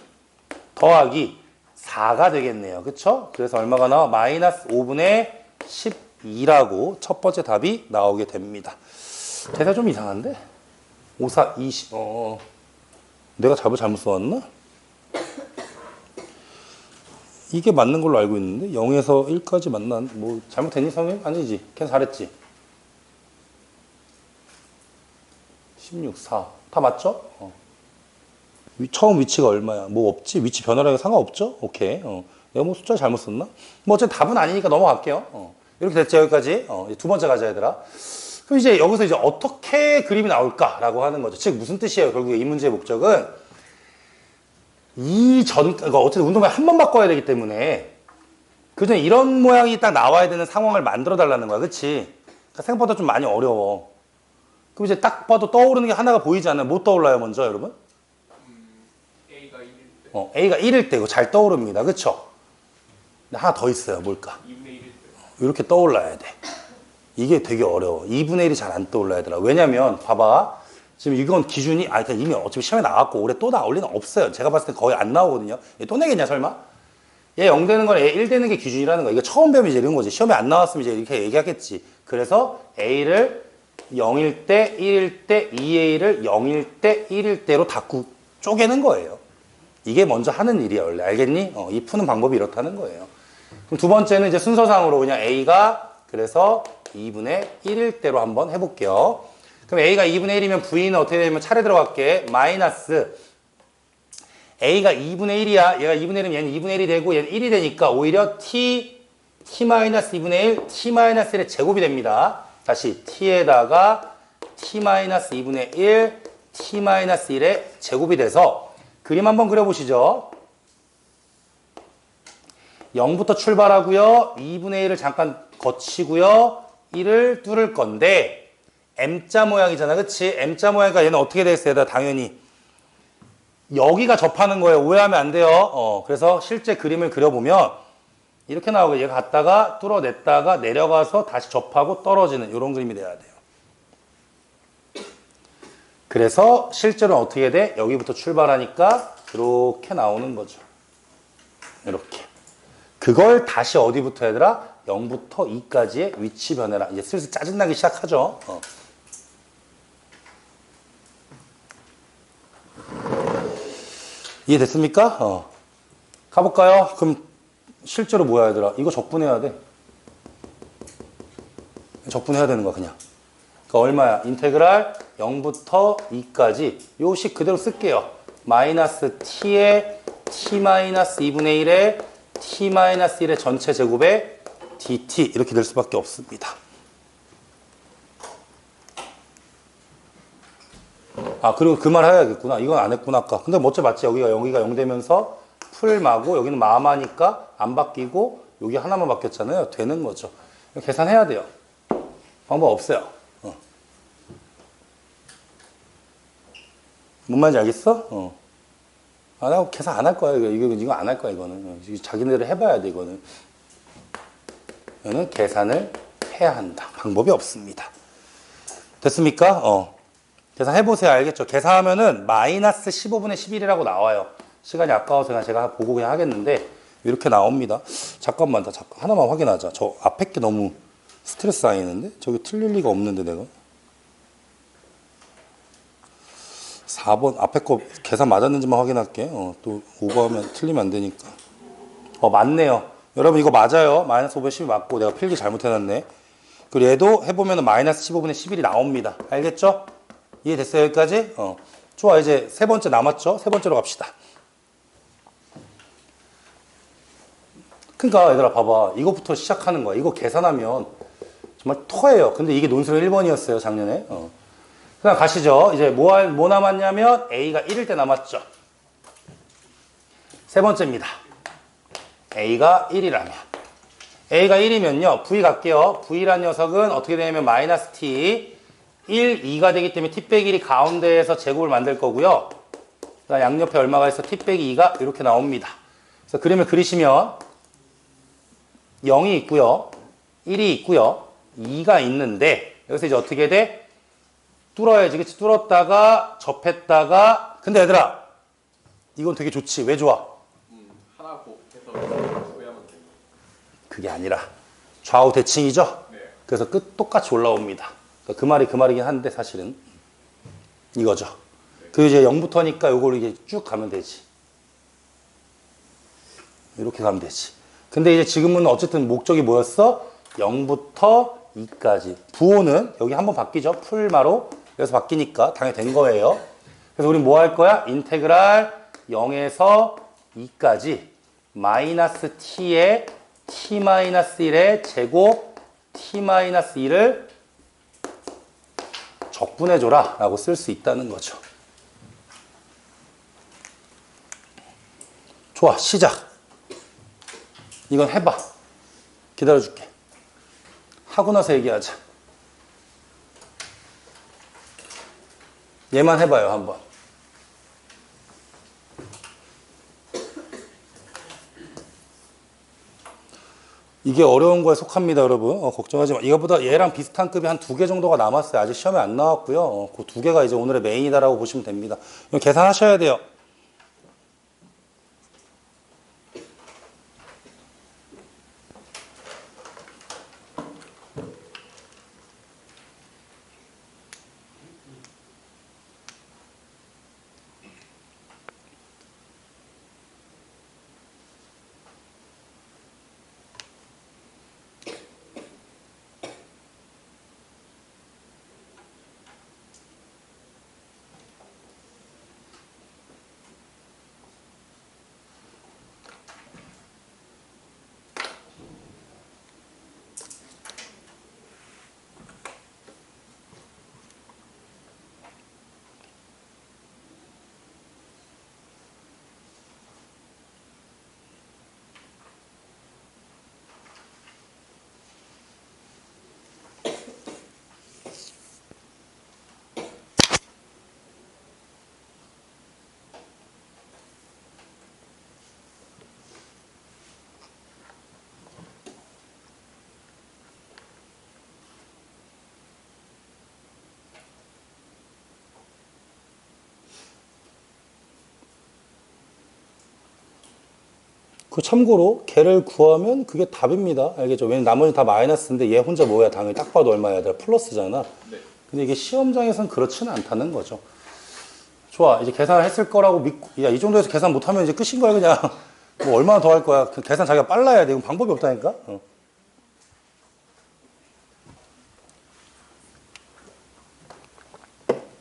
Speaker 1: 더하기 4가 되겠네요. 그쵸? 그래서 얼마가 나와? 마이너스 5분의 12라고 첫 번째 답이 나오게 됩니다. 대사 좀 이상한데? 5, 4, 20. 내가 답을 잘못 써왔나? 이게 맞는 걸로 알고 있는데 0에서 1까지 맞나? 뭐 잘못했니 성님? 아니지. 걔는 잘했지. 16, 4. 다 맞죠? 처음 위치가 얼마야? 뭐 없지? 위치 변화량에 상관없죠? 오케이. 내가 뭐 숫자 잘못 썼나? 뭐 어쨌든 답은 아니니까 넘어갈게요. 이렇게 됐죠, 여기까지. 이제 두 번째 가자, 얘들아. 그럼 이제 여기서 이제 어떻게 그림이 나올까라고 하는 거죠. 즉, 무슨 뜻이에요? 결국에 이 문제의 목적은 그러니까 어쨌든 운동을 한 번 바꿔야 되기 때문에 그전에 이런 모양이 딱 나와야 되는 상황을 만들어 달라는 거야. 그치? 그러니까 생각보다 좀 많이 어려워. 그럼 이제 딱 봐도 떠오르는 게 하나가 보이지 않나요? 뭐 떠올라요, 먼저, 여러분?
Speaker 2: A가 1일 때.
Speaker 1: A가 1일 때, 이거 잘 떠오릅니다. 그쵸? 근데 하나 더 있어요. 뭘까?
Speaker 2: 2분의 1일 때.
Speaker 1: 이렇게 떠올라야 돼. 이게 되게 어려워. 2분의 1이 잘 안 떠올라야 되더라. 왜냐면, 봐봐. 지금 이건 기준이, 그러니까 이미 어차피 시험에 나왔고, 올해 또 나올 리는 없어요. 제가 봤을 때 거의 안 나오거든요. 얘 또 내겠냐, 설마? 얘 0 되는 건 얘 1 되는 게 기준이라는 거야. 이거 처음 배우면 이제 이런 거지. 시험에 안 나왔으면 이제 이렇게 얘기하겠지. 그래서 A를 0일 때, 1일 때, 2A를 0일 때, 1일 때로 다 쪼개는 거예요. 이게 먼저 하는 일이야, 원래. 알겠니? 이 푸는 방법이 이렇다는 거예요. 그럼 두 번째는 이제 순서상으로 그냥 A가 그래서 2분의 1일 때로 한번 해볼게요. 그럼 A가 2분의 1이면 V는 어떻게 되냐면 차례 들어갈게. 마이너스 A가 2분의 1이야. 얘가 2분의 1이면 얘는 2분의 1이 되고 얘는 1이 되니까 오히려 T-2분의 1, T-1의 제곱이 됩니다. 다시 T에다가 T-2분의 1, T-1의 제곱이 돼서 그림 한번 그려보시죠. 0부터 출발하고요. 2분의 1을 잠깐 거치고요. 1을 뚫을 건데 M자 모양이잖아. 그치? M자 모양이니까 얘는 어떻게 되겠어요? 당연히 여기가 접하는 거예요. 오해하면 안 돼요. 그래서 실제 그림을 그려보면 이렇게 나오고 얘가 갔다가 뚫어냈다가 내려가서 다시 접하고 떨어지는 이런 그림이 돼야 돼요. 그래서 실제로는 어떻게 돼? 여기부터 출발하니까 이렇게 나오는 거죠. 이렇게. 그걸 다시 어디부터 얘들아? 0부터 2까지의 위치 변해라. 이제 슬슬 짜증나기 시작하죠. 이해됐습니까? 가볼까요? 그럼 실제로 뭐야 얘들아? 이거 적분해야 돼. 적분해야 되는 거야 그냥. 그러니까 얼마야? 인테그랄 0부터 2까지 요 식 그대로 쓸게요. 마이너스 t의 t-2분의 1의 t-1의 전체 제곱에 dt 이렇게 될 수밖에 없습니다. 그리고 그 말 해야겠구나. 이건 안 했구나 아까. 근데 뭐 어째 맞지? 여기가 0 되면서 풀마고 여기는 마마니까 안 바뀌고 여기 하나만 바뀌었잖아요. 되는 거죠. 계산해야 돼요. 방법 없어요. 뭔 말인지 알겠어? 나 계산 안 할 거야. 이거 안 할 거야. 이거는 자기네들 해봐야 돼. 이거는 계산을 해야 한다. 방법이 없습니다. 됐습니까? 계산해보세요. 알겠죠? 계산하면은 마이너스 15분의 11이라고 나와요. 시간이 아까워서 제가 보고 그냥 하겠는데 이렇게 나옵니다. 잠깐만 하나만 확인하자. 저 앞에 게 너무 스트레스 쌓이는데? 저기 틀릴 리가 없는데 내가 4번 앞에 거 계산 맞았는지만 확인할게. 또 오버하면 틀리면 안 되니까. 맞네요. 여러분 이거 맞아요. 마이너스 5분의 10이 맞고 내가 필기 잘못해놨네. 그리고 얘도 해보면 마이너스 15분의 11이 나옵니다. 알겠죠? 이해됐어요? 여기까지? 좋아. 이제 세 번째 남았죠? 세 번째로 갑시다. 그러니까 얘들아 봐봐. 이거부터 시작하는 거야. 이거 계산하면 정말 토해요. 근데 이게 논술은 1번이었어요. 작년에. 그냥 가시죠. 이제 뭐 남았냐면 A가 1일 때 남았죠. 세 번째입니다. A가 1이라면 A가 1이면요. V 갈게요. V란 녀석은 어떻게 되냐면 마이너스 T 1, 2가 되기 때문에 T 빼기 1이 가운데에서 제곱을 만들 거고요. 그다음 양옆에 얼마가 있어? T 빼기 2가 이렇게 나옵니다. 그래서 그림을 그리시면 0이 있고요. 1이 있고요. 2가 있는데 여기서 이제 어떻게 돼? 뚫어야지. 그치? 뚫었다가 접했다가 근데 얘들아 이건 되게 좋지. 왜 좋아?
Speaker 2: 하나 곱해서 구하면 돼.
Speaker 1: 그게 아니라 좌우 대칭이죠?
Speaker 2: 네.
Speaker 1: 그래서 끝 똑같이 올라옵니다. 그러니까 그 말이 그 말이긴 한데 사실은 이거죠. 그 이제 0부터니까 요걸 이제 쭉 가면 되지. 이렇게 가면 되지. 근데 이제 지금은 어쨌든 목적이 뭐였어? 0부터 2까지. 부호는 여기 한번 바뀌죠. 풀마로. 여기서 바뀌니까 당연히 된 거예요. 그래서 우리 뭐 할 거야? 인테그랄 0에서 2까지 마이너스 t에 t-1의 제곱 t-1을 적분해줘라 라고 쓸 수 있다는 거죠. 좋아, 시작. 이건 해봐. 기다려줄게. 하고 나서 얘기하자. 얘만 해봐요, 한번. 이게 어려운 거에 속합니다, 여러분. 걱정하지 마. 이거보다 얘랑 비슷한 급이 한 2개 정도가 남았어요. 아직 시험에 안 나왔고요. 그 2개가 이제 오늘의 메인이다라고 보시면 됩니다. 이거 계산하셔야 돼요. 그 참고로 걔를 구하면 그게 답입니다. 알겠죠? 왜냐면 나머지 다 마이너스인데 얘 혼자 뭐야? 당연히 딱 봐도 얼마야? 플러스잖아.
Speaker 2: 네.
Speaker 1: 근데 이게 시험장에서는 그렇지는 않다는 거죠. 좋아. 이제 계산을 했을 거라고 믿고, 야, 이 정도에서 계산 못하면 이제 끝인 거야, 그냥. 뭐 얼마나 더 할 거야. 그 계산 자기가 빨라야 돼. 이건 방법이 없다니까?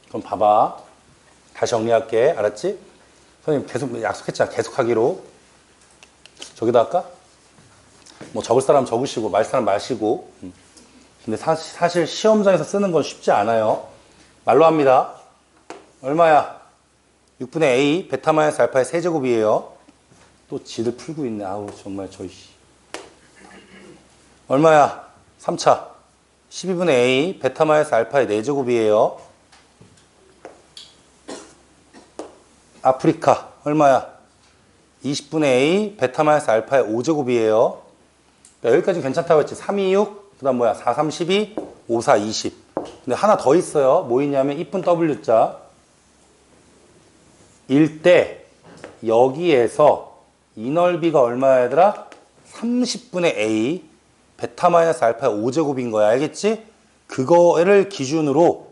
Speaker 1: 그럼 봐봐. 다시 정리할게. 알았지? 선생님 계속 약속했잖아. 계속 하기로. 저기다 할까? 뭐 적을 사람 적으시고 말 사람 마시고. 근데 사실 시험장에서 쓰는 건 쉽지 않아요. 말로 합니다. 얼마야? 6분의 a 베타 마이너스 알파의 세제곱이에요. 또 지들 풀고 있네. 아우 정말 저희. 얼마야? 3차. 12분의 a 베타 마이너스 알파의 4제곱이에요. 아프리카 얼마야? 20분의 a 베타 마이너스 알파의 5제곱이에요. 여기까지는 괜찮다고 했지. 3, 2, 6, 그 다음 뭐야? 4, 3, 12, 5, 4, 20. 근데 하나 더 있어요. 뭐 있냐면 이쁜 W자. 일 때 여기에서 이 넓이가 얼마야 얘들아? 30분의 a 베타 마이너스 알파의 5제곱인 거야. 알겠지? 그거를 기준으로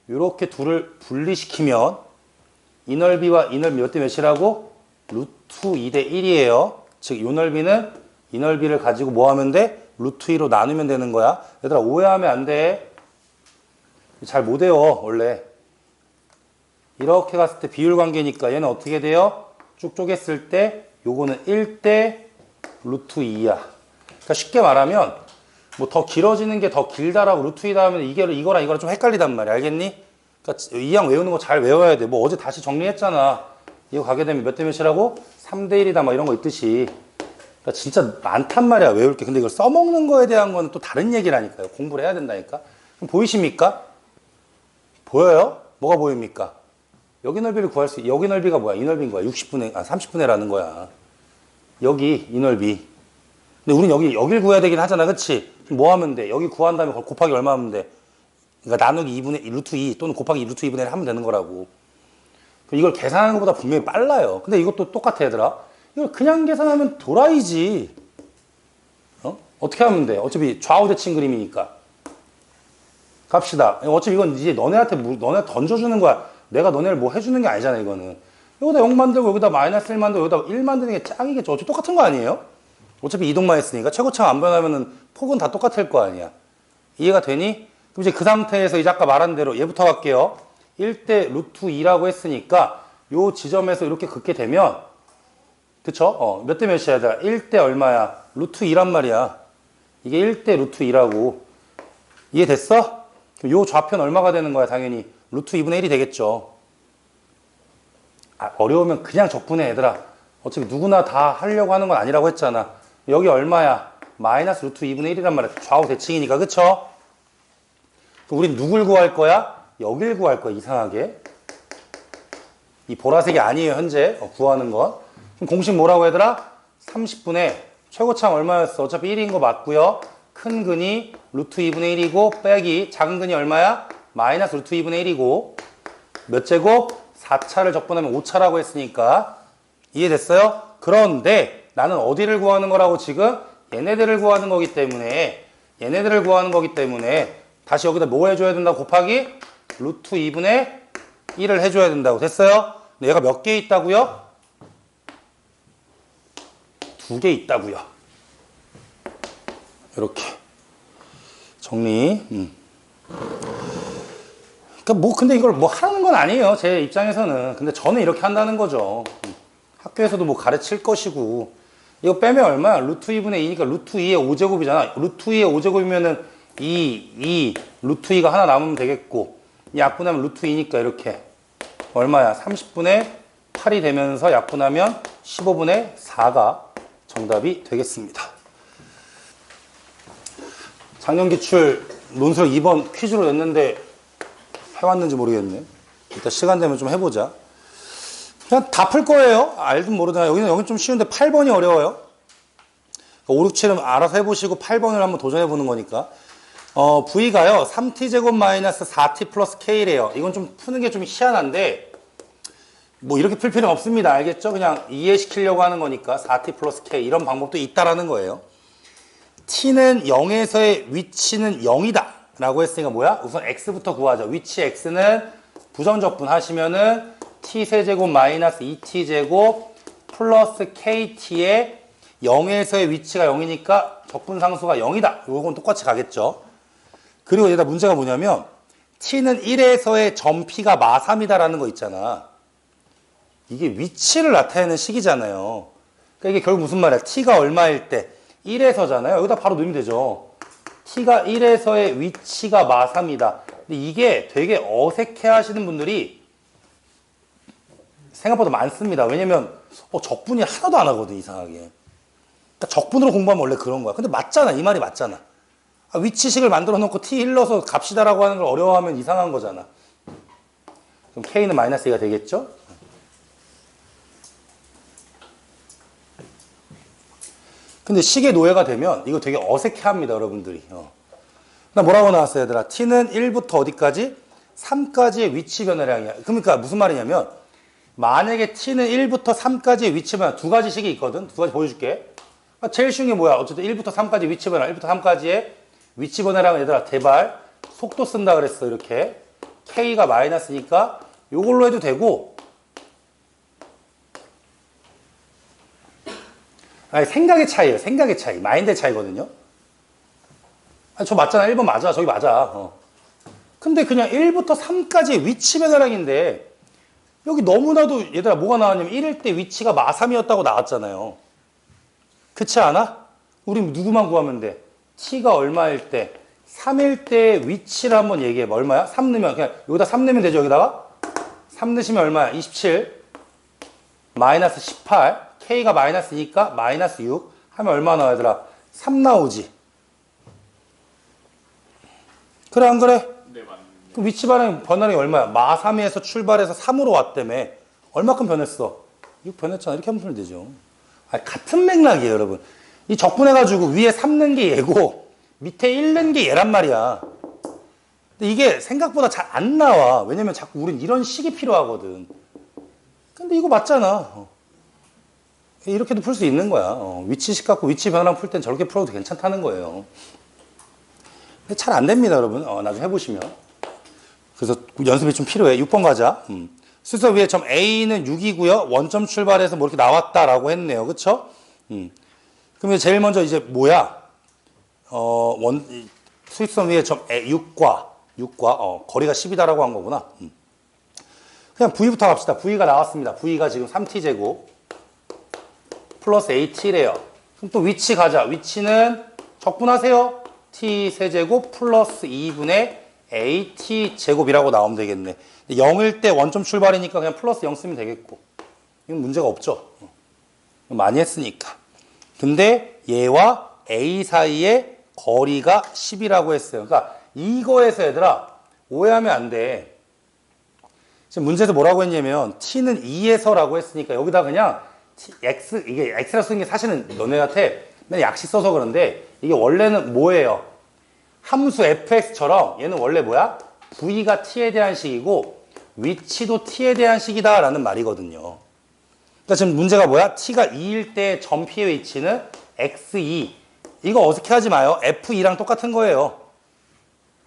Speaker 1: 이렇게 둘을 분리시키면 이 넓이와 이 넓이 몇 대 몇이라고? 루트 2대 1이에요. 즉, 이 넓이는 이 넓이를 가지고 뭐 하면 돼? 루트 2로 나누면 되는 거야. 얘들아, 오해하면 안 돼. 잘 못 외워, 원래. 이렇게 갔을 때 비율 관계니까 얘는 어떻게 돼요? 쭉 쪼갰을 때 요거는 1대 루트 2야. 그러니까 쉽게 말하면 뭐 더 길어지는 게 더 길다라고 루트 2다 하면 이거랑 좀 헷갈리단 말이야. 알겠니? 그러니까 이 양 외우는 거 잘 외워야 돼. 뭐 어제 다시 정리했잖아. 이거 가게 되면 몇 대 몇이라고? 3대 1이다 막 이런 거 있듯이. 그러니까 진짜 많단 말이야, 외울 게. 근데 이걸 써먹는 거에 대한 건 또 다른 얘기라니까요. 공부를 해야 된다니까. 그럼 보이십니까? 보여요? 뭐가 보입니까? 여기 넓이를 구할 수, 여기 넓이가 뭐야? 이 넓이인 거야. 30분의 라는 거야. 여기, 이 넓이. 근데 우린 여기를 구해야 되긴 하잖아. 그치? 뭐 하면 돼? 여기 구한 다음에 곱하기 얼마 하면 돼? 그러니까 나누기 2분의 루트 2 또는 곱하기 루트 2분의 1 하면 되는 거라고. 이걸 계산하는 것보다 분명히 빨라요. 근데 이것도 똑같아, 얘들아. 이걸 그냥 계산하면 도라이지. 어떻게 하면 돼? 어차피 좌우대칭 그림이니까. 갑시다. 어차피 이건 이제 너네 던져주는 거야. 내가 너네를 뭐 해주는 게 아니잖아, 이거는. 여기다 0 만들고, 여기다 마이너스 1 만들고, 여기다 1 만드는 게 짱이겠죠. 어차피 똑같은 거 아니에요? 어차피 이동만 했으니까. 최고차가 안 변하면은 폭은 다 똑같을 거 아니야. 이해가 되니? 그럼 이제 그 상태에서 이제 아까 말한 대로 얘부터 갈게요. 1대 루트 2라고 했으니까 요 지점에서 이렇게 긋게 되면 그쵸? 몇 대 몇이야? 1대 얼마야? 루트 2란 말이야. 이게 1대 루트 2라고. 이해됐어? 그럼 요 좌표는 얼마가 되는 거야? 당연히 루트 2분의 1이 되겠죠. 어려우면 그냥 적분해, 얘들아. 어차피 누구나 다 하려고 하는 건 아니라고 했잖아. 여기 얼마야? 마이너스 루트 2분의 1이란 말이야. 좌우 대칭이니까. 그쵸? 그럼 우린 누굴 구할 거야? 여길 구할 거야, 이상하게. 이 보라색이 아니에요, 현재. 구하는 건. 그럼 공식 뭐라고 얘들아? 30분의 최고차는 얼마였어? 어차피 1인 거 맞고요. 큰 근이 루트 2분의 1이고 빼기 작은 근이 얼마야? 마이너스 루트 2분의 1이고 몇 제곱? 4차를 적분하면 5차라고 했으니까 이해됐어요? 그런데 나는 어디를 구하는 거라고 지금? 얘네들을 구하는 거기 때문에 다시 여기다 뭐 해줘야 된다? 곱하기 루트 2분의 1을 해줘야 된다고. 됐어요? 근데 얘가 몇 개 있다고요? 2개 있다고요. 이렇게 정리. 그러니까 뭐 근데 이걸 뭐 하라는 건 아니에요, 제 입장에서는. 근데 저는 이렇게 한다는 거죠. 학교에서도 뭐 가르칠 것이고. 이거 빼면 얼마야? 루트 2분의 2니까 루트 2의 5제곱이잖아. 루트 2의 5제곱이면은 2 루트 2가 하나 남으면 되겠고, 이 약분하면 루트 2니까 이렇게 얼마야? 30분의 8이 되면서 약분하면 15분의 4가 정답이 되겠습니다. 작년 기출 논술 2번 퀴즈로 냈는데 해왔는지 모르겠네. 일단 시간 되면 좀 해보자. 그냥 다 풀 거예요. 알든 모르든. 여기는 좀 쉬운데 8번이 어려워요. 5, 6, 7은 알아서 해보시고 8번을 한번 도전해보는 거니까. V가요, 3t제곱 마이너스 4t 플러스 k래요. 이건 좀 푸는 게 좀 희한한데, 뭐 이렇게 풀 필요는 없습니다. 알겠죠? 그냥 이해시키려고 하는 거니까 4t 플러스 k 이런 방법도 있다라는 거예요. t는 0에서의 위치는 0이다 라고 했으니까 뭐야? 우선 x부터 구하죠. 위치 x는 부정적분 하시면은 t세제곱 마이너스 2t제곱 플러스 kt의 0에서의 위치가 0이니까 적분상수가 0이다. 이건 똑같이 가겠죠. 그리고 여기다 문제가 뭐냐면 t는 1에서의 점 p가 마3이다라는 거 있잖아. 이게 위치를 나타내는 식이잖아요. 그러니까 이게 결국 무슨 말이야? t가 얼마일 때 1에서잖아요. 여기다 바로 넣으면 되죠. t가 1에서의 위치가 마3이다. 근데 이게 되게 어색해 하시는 분들이 생각보다 많습니다. 왜냐면 적분이 하나도 안 하거든, 이상하게. 그러니까 적분으로 공부하면 원래 그런 거야. 근데 맞잖아. 이 말이 맞잖아. 위치식을 만들어 놓고 t 일러서 값이다라고 하는 걸 어려워하면 이상한 거잖아. 그럼 k는 마이너스 2가 되겠죠? 근데 식의 노예가 되면 이거 되게 어색해합니다, 여러분들이. 나 뭐라고 나왔어요, 얘들아? t는 1부터 어디까지? 3까지의 위치 변화량이야. 그러니까 무슨 말이냐면 만약에 t는 1부터 3까지의 위치 변화, 두 가지 식이 있거든. 두 가지 보여줄게. 제일 쉬운 게 뭐야? 어쨌든 1부터 3까지 위치 변화, 1부터 3까지의 위치 변화량은 얘들아, 제발 속도 쓴다 그랬어. 이렇게 k가 마이너스니까 이걸로 해도 되고, 아니, 생각의 차이예요. 생각의 차이. 마인드의 차이거든요. 아니, 저 맞잖아. 1번 맞아. 저기 맞아. 근데 그냥 1부터 3까지의 위치 변화량인데 여기 너무나도 얘들아 뭐가 나왔냐면 1일 때 위치가 마3이었다고 나왔잖아요. 그렇지 않아? 우리 누구만 구하면 돼? t가 얼마일 때? 3일 때 위치를 한번 얘기해봐. 얼마야? 3 넣으면 그냥 여기다 3 넣으면 되죠. 여기다가 3 넣으시면 얼마야? 27 마이너스 18 k가 마이너스니까 마이너스 6 하면 얼마 나와 얘들아? 3 나오지. 그래 안 그래?
Speaker 2: 네, 맞네.
Speaker 1: 그 위치 변화량이 얼마야? 마3에서 출발해서 3으로 왔다며. 얼마큼 변했어? 6 변했잖아. 이렇게 하면 되죠. 아니, 같은 맥락이에요, 여러분. 이 적분해가지고 위에 3 넣은 게 얘고 밑에 1 넣은 게 얘란 말이야. 근데 이게 생각보다 잘 안 나와. 왜냐면 자꾸 우린 이런 식이 필요하거든. 근데 이거 맞잖아. 이렇게도 풀 수 있는 거야. 위치식 갖고 위치 변화랑 풀 땐 저렇게 풀어도 괜찮다는 거예요. 근데 잘 안 됩니다, 여러분. 나중에 해보시면. 그래서 연습이 좀 필요해. 6번 가자. 수서 위에 점 A는 6이고요. 원점 출발해서 뭐 이렇게 나왔다라고 했네요. 그쵸? 그럼 제일 먼저 이제 뭐야? 수익선 위에 점 6과 거리가 10이다라고 한 거구나. 그냥 V부터 갑시다. V가 나왔습니다. V가 지금 3t제곱 플러스 AT래요. 그럼 또 위치 가자. 위치는 적분하세요. T 세제곱 플러스 2분의 AT제곱이라고 나오면 되겠네. 0일 때 원점 출발이니까 그냥 플러스 0 쓰면 되겠고. 이건 문제가 없죠. 많이 했으니까. 근데 얘와 A 사이의 거리가 10이라고 했어요. 그러니까 이거에서 얘들아 오해하면 안 돼. 지금 문제에서 뭐라고 했냐면 t는 2에서라고 했으니까 여기다 그냥 x 이게 x라 쓰는 게 사실은 너네한테 맨날 약식 써서 그런데 이게 원래는 뭐예요? 함수 fx처럼 얘는 원래 뭐야? v가 t에 대한 식이고 위치도 t에 대한 식이다 라는 말이거든요. 그러니까 지금 문제가 뭐야? t가 2일 때 점 p의 위치는 x2. 이거 어색해 하지 마요. f2랑 똑같은 거예요.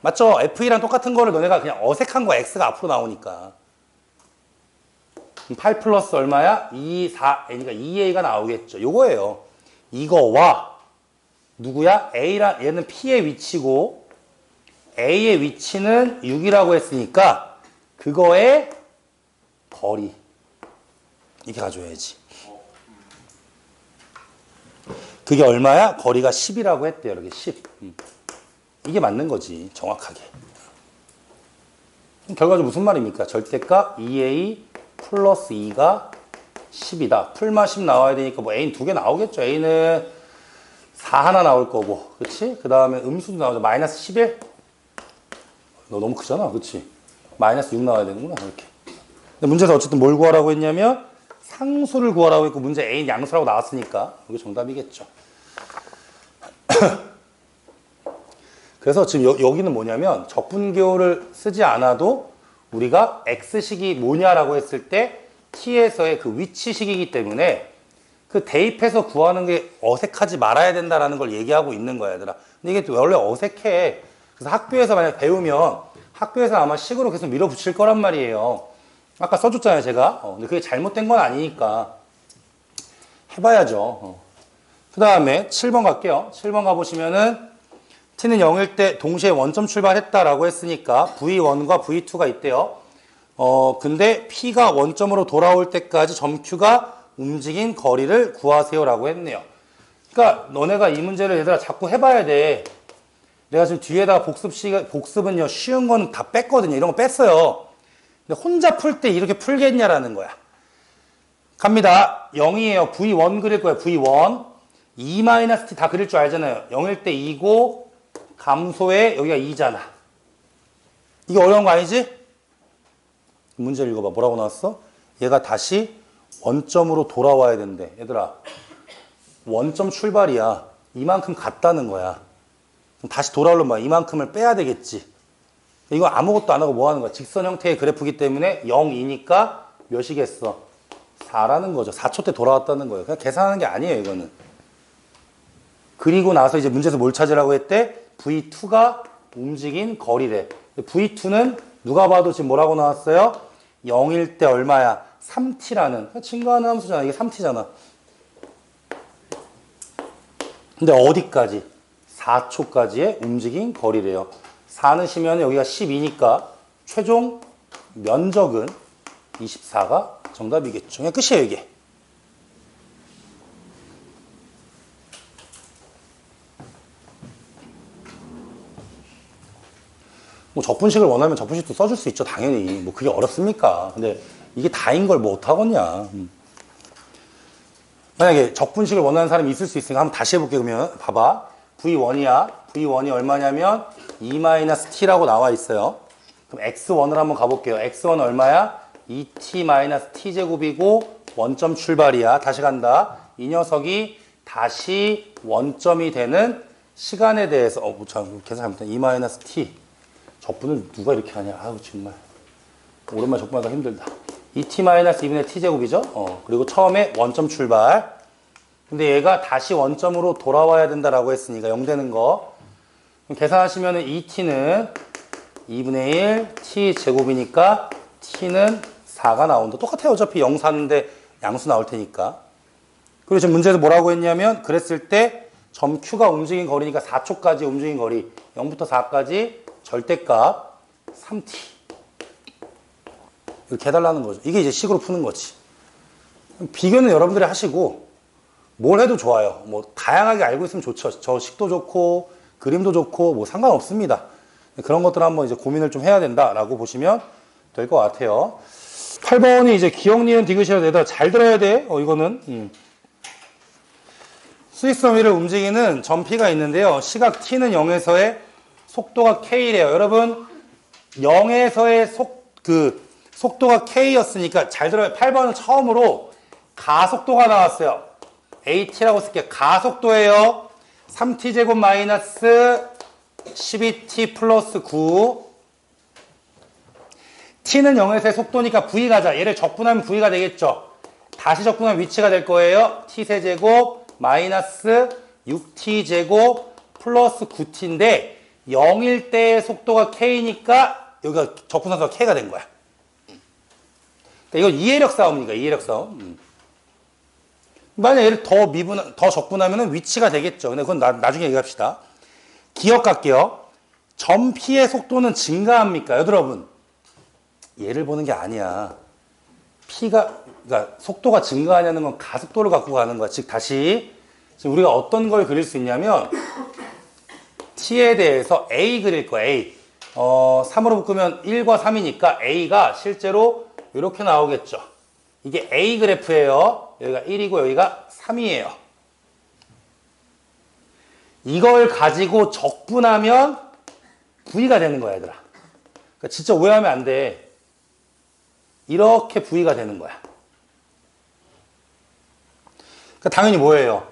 Speaker 1: 맞죠? f2랑 똑같은 거를 너네가 그냥 어색한 거 x가 앞으로 나오니까. 8 플러스 얼마야? 2, 4, 그러니까 2a가 나오겠죠. 요거예요. 이거와 누구야? a랑 얘는 p의 위치고 a의 위치는 6이라고 했으니까 그거의 거리 이렇게 가져야지. 그게 얼마야? 거리가 10이라고 했대요. 이렇게 10. 이게 맞는 거지. 정확하게. 결과적으로 무슨 말입니까? 절대값 2a 플러스 2가 10이다. 풀마 10 나와야 되니까 뭐 a는 2개 나오겠죠. a는 4 하나 나올 거고. 그치? 그 다음에 음수도 나오죠. 마이너스 11? 너 너무 크잖아. 그치? 마이너스 6 나와야 되는구나. 이렇게. 근데 문제에서 어쨌든 뭘 구하라고 했냐면 상수를 구하라고 했고 문제 a는 양수라고 나왔으니까 이게 정답이겠죠. 그래서 지금 여기는 뭐냐면 적분교를 쓰지 않아도 우리가 x식이 뭐냐라고 했을 때 t에서의 그 위치식이기 때문에 그 대입해서 구하는 게 어색하지 말아야 된다라는 걸 얘기하고 있는 거야, 얘들아. 근데 이게 원래 어색해. 그래서 학교에서 만약 배우면 학교에서 아마 식으로 계속 밀어붙일 거란 말이에요. 아까 써줬잖아요, 제가. 근데 그게 잘못된 건 아니니까 해봐야죠. 그 다음에 7번 갈게요. 7번 가보시면은 t는 0일 때 동시에 원점 출발했다라고 했으니까 v1과 v2가 있대요. 근데 p가 원점으로 돌아올 때까지 점 q가 움직인 거리를 구하세요라고 했네요. 그러니까 너네가 이 문제를 얘들아 자꾸 해봐야 돼. 내가 지금 뒤에다가 복습은요 쉬운 거는 다 뺐거든요. 이런 거 뺐어요. 근데 혼자 풀 때 이렇게 풀겠냐라는 거야. 갑니다. 0이에요. v1 그릴 거예요. v1. 2-t 다 그릴 줄 알잖아요. 0일 때 2고 감소에 여기가 2잖아. 이게 어려운 거 아니지? 문제 읽어봐. 뭐라고 나왔어? 얘가 다시 원점으로 돌아와야 된대. 얘들아, 원점 출발이야. 이만큼 갔다는 거야. 그럼 다시 돌아오려면 이만큼을 빼야 되겠지. 이거 아무것도 안 하고 뭐 하는 거야? 직선 형태의 그래프이기 때문에 0, 2니까 몇이겠어? 4라는 거죠. 4초 때 돌아왔다는 거예요. 그냥 계산하는 게 아니에요, 이거는. 그리고 나서 이제 문제에서 뭘 찾으라고 했대? V2가 움직인 거리래. V2는 누가 봐도 지금 뭐라고 나왔어요? 0일 때 얼마야? 3t라는 증가하는 함수잖아. 이게 3t잖아. 근데 어디까지? 4초까지의 움직인 거리래요. 4는 시면 여기가 12니까 최종 면적은 24가 정답이겠죠. 그냥 끝이에요, 이게. 뭐 적분식을 원하면 적분식도 써줄 수 있죠. 당연히. 뭐 그게 어렵습니까? 근데 이게 다인 걸 뭐 어떡하겠냐. 만약에 적분식을 원하는 사람이 있을 수 있으니까 한번 다시 해볼게요. 그러면 봐봐. V1이야. V1이 얼마냐면 2-t라고 나와 있어요. 그럼 x1을 한번 가볼게요. x1 얼마야? 2t-t제곱이고 원점 출발이야. 다시 간다. 이 녀석이 다시 원점이 되는 시간에 대해서 참 계산 잘못했네. 2-t 적분을 누가 이렇게 하냐. 아우 정말 오랜만에 적분하기가 힘들다. 2t-2분의 t제곱이죠. 그리고 처음에 원점 출발. 근데 얘가 다시 원점으로 돌아와야 된다라고 했으니까 0 되는 거. 그럼 계산하시면은 2t는 2분의 1 t제곱이니까 t는 4가 나온다. 똑같아요. 어차피 0 사는데 양수 나올 테니까. 그리고 지금 문제에서 뭐라고 했냐면 그랬을 때 점 Q가 움직인 거리니까 4초까지 움직인 거리 0부터 4까지 절대값 3t 이렇게 해달라는 거죠. 이게 이제 식으로 푸는 거지. 비교는 여러분들이 하시고 뭘 해도 좋아요. 뭐 다양하게 알고 있으면 좋죠. 저 식도 좋고 그림도 좋고 뭐 상관없습니다. 그런 것들 한번 이제 고민을 좀 해야 된다라고 보시면 될 것 같아요. 8번이 이제 기억, 니은, 디귿이라 되다. 잘 들어야 돼. 이거는. 수익성 위를 움직이는 점 P가 있는데요. 시각 T는 0에서의 속도가 K래요. 여러분, 0에서의 속도가 K였으니까 잘 들어요. 8번은 처음으로 가속도가 나왔어요. AT라고 쓸게요. 가속도예요. 3T제곱 마이너스 12T 플러스 9. T는 0에서의 속도니까 V 가자. 얘를 적분하면 V가 되겠죠. 다시 적분하면 위치가 될 거예요. T세제곱 마이너스 6T제곱 플러스 9T인데 0일 때의 속도가 K니까 여기가 적분산수가 K가 된 거야. 그러니까 이건 이해력 싸움이니까 이해력 싸움. 만약 얘를 더 적분하면 위치가 되겠죠. 근데 그건 나중에 얘기합시다. 기억할게요. 점 P의 속도는 증가합니까? 여러분, 얘를 보는 게 아니야. 그러니까 속도가 증가하냐는 건 가속도를 갖고 가는 거야. 즉, 다시, 지금 우리가 어떤 걸 그릴 수 있냐면, T에 대해서 A 그릴 거야, A. 3으로 묶으면 1과 3이니까 A가 실제로 이렇게 나오겠죠. 이게 A 그래프예요. 여기가 1이고 여기가 3이에요. 이걸 가지고 적분하면 V가 되는 거야, 얘들아. 그러니까 진짜 오해하면 안 돼. 이렇게 V가 되는 거야. 그러니까 당연히 뭐예요?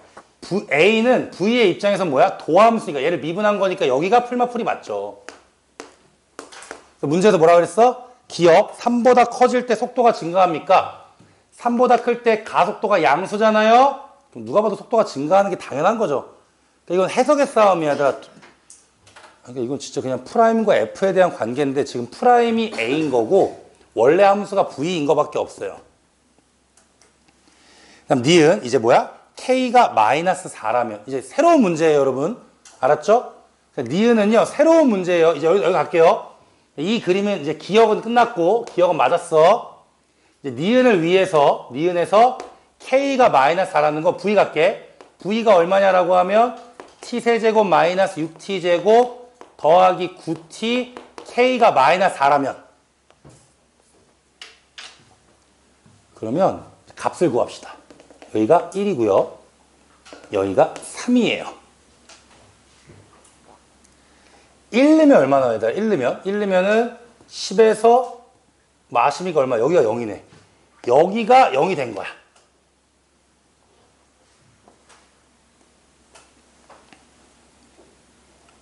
Speaker 1: A는 V의 입장에서 뭐야? 도함수니까 얘를 미분한 거니까 여기가 풀마풀이 맞죠. 문제에서 뭐라 그랬어? 기억, 3보다 커질 때 속도가 증가합니까? 3보다 클 때 가속도가 양수잖아요? 그럼 누가 봐도 속도가 증가하는 게 당연한 거죠. 그러니까 이건 해석의 싸움이야. 그러니까 이건 진짜 그냥 프라임과 F에 대한 관계인데 지금 프라임이 A인 거고 원래 함수가 V인 거밖에 없어요. 그럼 니은 이제 뭐야? K가 마이너스 4라면 이제 새로운 문제예요, 여러분. 알았죠? 니은은요 새로운 문제예요. 이제 여기 갈게요. 이 그림은 이제 기억은 끝났고 기억은 맞았어. 이제 니은에서 K가 마이너스 4라는 거 V 갈게. V가 얼마냐라고 하면 T세제곱 마이너스 6T제곱 더하기 9T K가 마이너스 4라면 그러면 값을 구합시다. 여기가 1이고요. 여기가 3이에요. 1 넣으면 얼마 나와야 돼? 1 넣으면은 10에서 마심이가 얼마? 여기가 0이네. 여기가 0이 된 거야.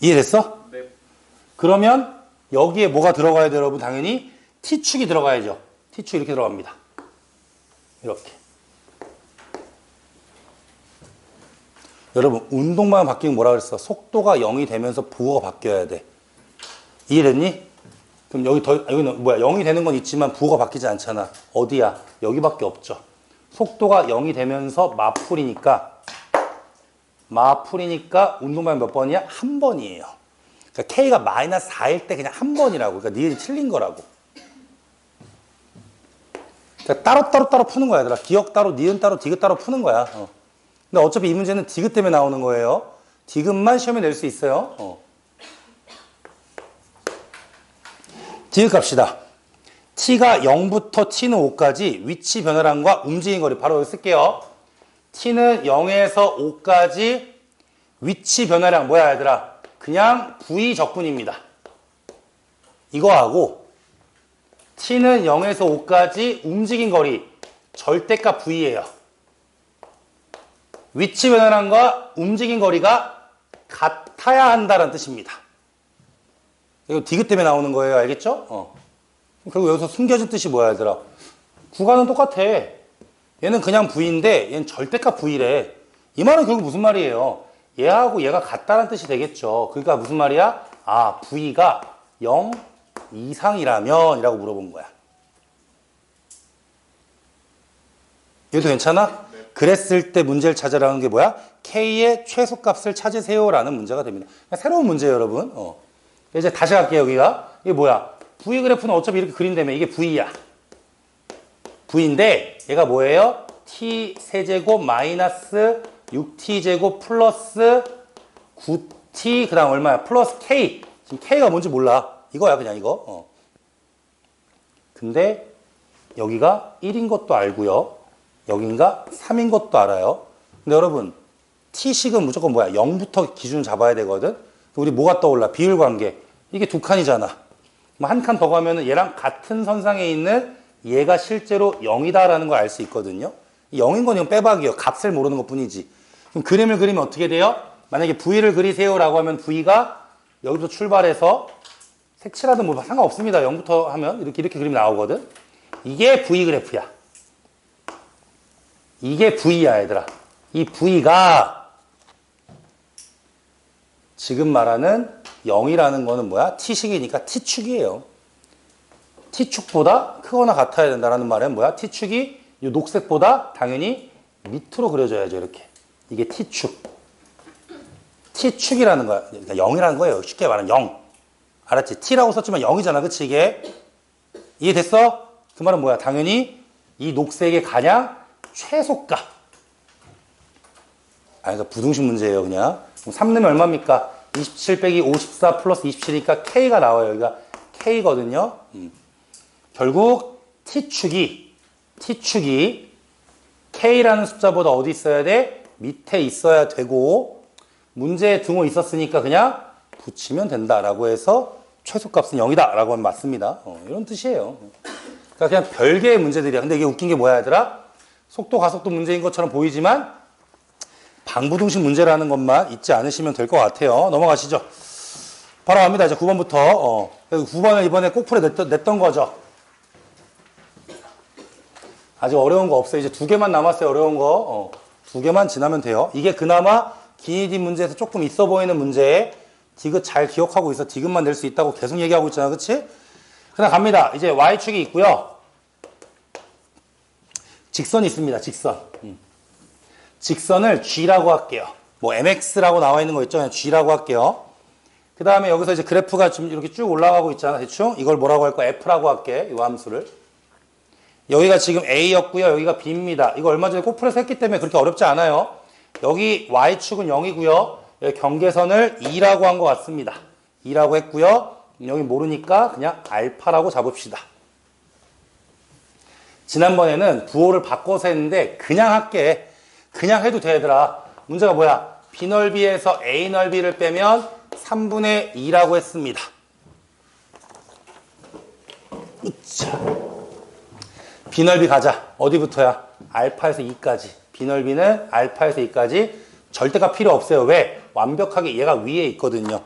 Speaker 1: 이해됐어?
Speaker 2: 네.
Speaker 1: 그러면 여기에 뭐가 들어가야 돼요, 여러분? 당연히 T축이 들어가야죠. T축 이렇게 들어갑니다. 이렇게. 여러분, 운동만 바뀌면 뭐라 그랬어? 속도가 0이 되면서 부호가 바뀌어야 돼. 이해됐니? 그럼 여기는 뭐야? 0이 되는 건 있지만 부호가 바뀌지 않잖아. 어디야? 여기밖에 없죠. 속도가 0이 되면서 마풀이니까 운동만 몇 번이야? 한 번이에요. 그러니까 K가 마이너스 4일 때 그냥 한 번이라고. 그러니까 니은이 틀린 거라고. 그러니까 따로 푸는 거야, 얘들아. 기억 따로, 니은 따로, 디귿 따로 푸는 거야. 근데 어차피 이 문제는 디귿 때문에 나오는 거예요. 디귿만 시험에 낼 수 있어요. 디귿 갑시다. T가 0부터 T는 5까지 위치 변화량과 움직인 거리 바로 여기 쓸게요. t는 0에서 5까지 위치 변화량 뭐야 얘들아? 그냥 v 적분입니다. 이거하고 t는 0에서 5까지 움직인 거리 절대값 v예요. 위치 변화량과 움직인 거리가 같아야 한다는 뜻입니다. 이거 디귿 때문에 나오는 거예요. 알겠죠? 그리고 여기서 숨겨진 뜻이 뭐야 얘들아? 구간은 똑같아. 얘는 그냥 v인데 얘는 절대값 v래. 이 말은 결국 무슨 말이에요? 얘하고 얘가 같다는 뜻이 되겠죠. 그러니까 무슨 말이야? 아, v가 0 이상이라면 이라고 물어본 거야. 얘도 괜찮아?
Speaker 2: 네.
Speaker 1: 그랬을 때 문제를 찾으라는 게 뭐야? K의 최소값을 찾으세요라는 문제가 됩니다. 그러니까 새로운 문제예요, 여러분. 이제 다시 갈게요, 여기가. 이게 뭐야? V 그래프는 어차피 이렇게 그린다며. 이게 V야. V인데 얘가 뭐예요? T 세제곱 마이너스 6T제곱 플러스 9T 그 다음 얼마야? 플러스 K. 지금 K가 뭔지 몰라. 이거야, 그냥 이거. 근데 여기가 1인 것도 알고요. 여긴가 3인 것도 알아요. 근데 여러분 T식은 무조건 뭐야? 0부터 기준 잡아야 되거든. 우리 뭐가 떠올라? 비율관계. 이게 두 칸이잖아. 한 칸 더 가면은 얘랑 같은 선상에 있는 얘가 실제로 0이다라는 걸 알 수 있거든요. 0인 건 이건 빼박이에요. 값을 모르는 것 뿐이지. 그럼 그림을 그리면 어떻게 돼요? 만약에 V를 그리세요라고 하면 V가 여기서 출발해서 색칠하든 뭐 상관없습니다. 0부터 하면 이렇게 그림이 나오거든. 이게 V 그래프야. 이게 V야, 얘들아. 이 V가 지금 말하는 0이라는 거는 뭐야? T식이니까 T축이에요. T축보다 크거나 같아야 된다는 말은 뭐야? T축이 이 녹색보다 당연히 밑으로 그려져야죠, 이렇게. 이게 T축. T축이라는 거야. 그러니까 0이라는 거예요. 쉽게 말하면 0. 알았지? T라고 썼지만 0이잖아, 그치, 이게? 이해됐어? 그 말은 뭐야? 당연히 이 녹색의 가량 최소값. 그러니까 부등식 문제예요, 그냥. 그럼 3 넣으면 얼마입니까? 27 빼기 54 플러스 27이니까 K가 나와요. 여기가 K거든요. 결국 T축이 K라는 숫자보다 어디 있어야 돼? 밑에 있어야 되고, 문제에 등호 있었으니까 그냥 붙이면 된다라고 해서 최소값은 0이다 라고 하면 맞습니다. 이런 뜻이에요. 그러니까 그냥 별개의 문제들이야. 근데 이게 웃긴 게 뭐야, 얘들아? 속도, 가속도 문제인 것처럼 보이지만 방부등식 문제라는 것만 잊지 않으시면 될 것 같아요. 넘어가시죠. 바로 갑니다. 이제 9번부터. 9번을 이번에 꼭 풀어 냈던 거죠. 아직 어려운 거 없어요. 이제 2개만 남았어요. 어려운 거. 2개만 지나면 돼요. 이게 그나마 기니디 문제에서 조금 있어 보이는 문제에 디귿 잘 기억하고 있어. 디귿만 낼 수 있다고 계속 얘기하고 있잖아. 그치? 그 다음 갑니다. 이제 Y축이 있고요. 직선이 있습니다. 직선. 직선을 G라고 할게요. 뭐 MX라고 나와 있는 거 있죠? 그냥 G라고 할게요. 그 다음에 여기서 이제 그래프가 좀 이렇게 쭉 올라가고 있잖아. 대충. 이걸 뭐라고 할 거야? F라고 할게. 이 함수를. 여기가 지금 A였고요. 여기가 B입니다. 이거 얼마 전에 코프레스 했기 때문에 그렇게 어렵지 않아요. 여기 Y축은 0이고요. 여기 경계선을 2라고 한 것 같습니다. 2라고 했고요. 여기 모르니까 그냥 알파라고 잡읍시다. 지난번에는 부호를 바꿔서 했는데 그냥 할게. 그냥 해도 돼, 얘들아. 문제가 뭐야? B 넓이에서 A 넓이를 빼면 3분의 2라고 했습니다. 으차. B 넓이 가자. 어디부터야? 알파에서 2까지. B 넓이는 알파에서 2까지. 절대가 필요 없어요. 왜? 완벽하게 얘가 위에 있거든요.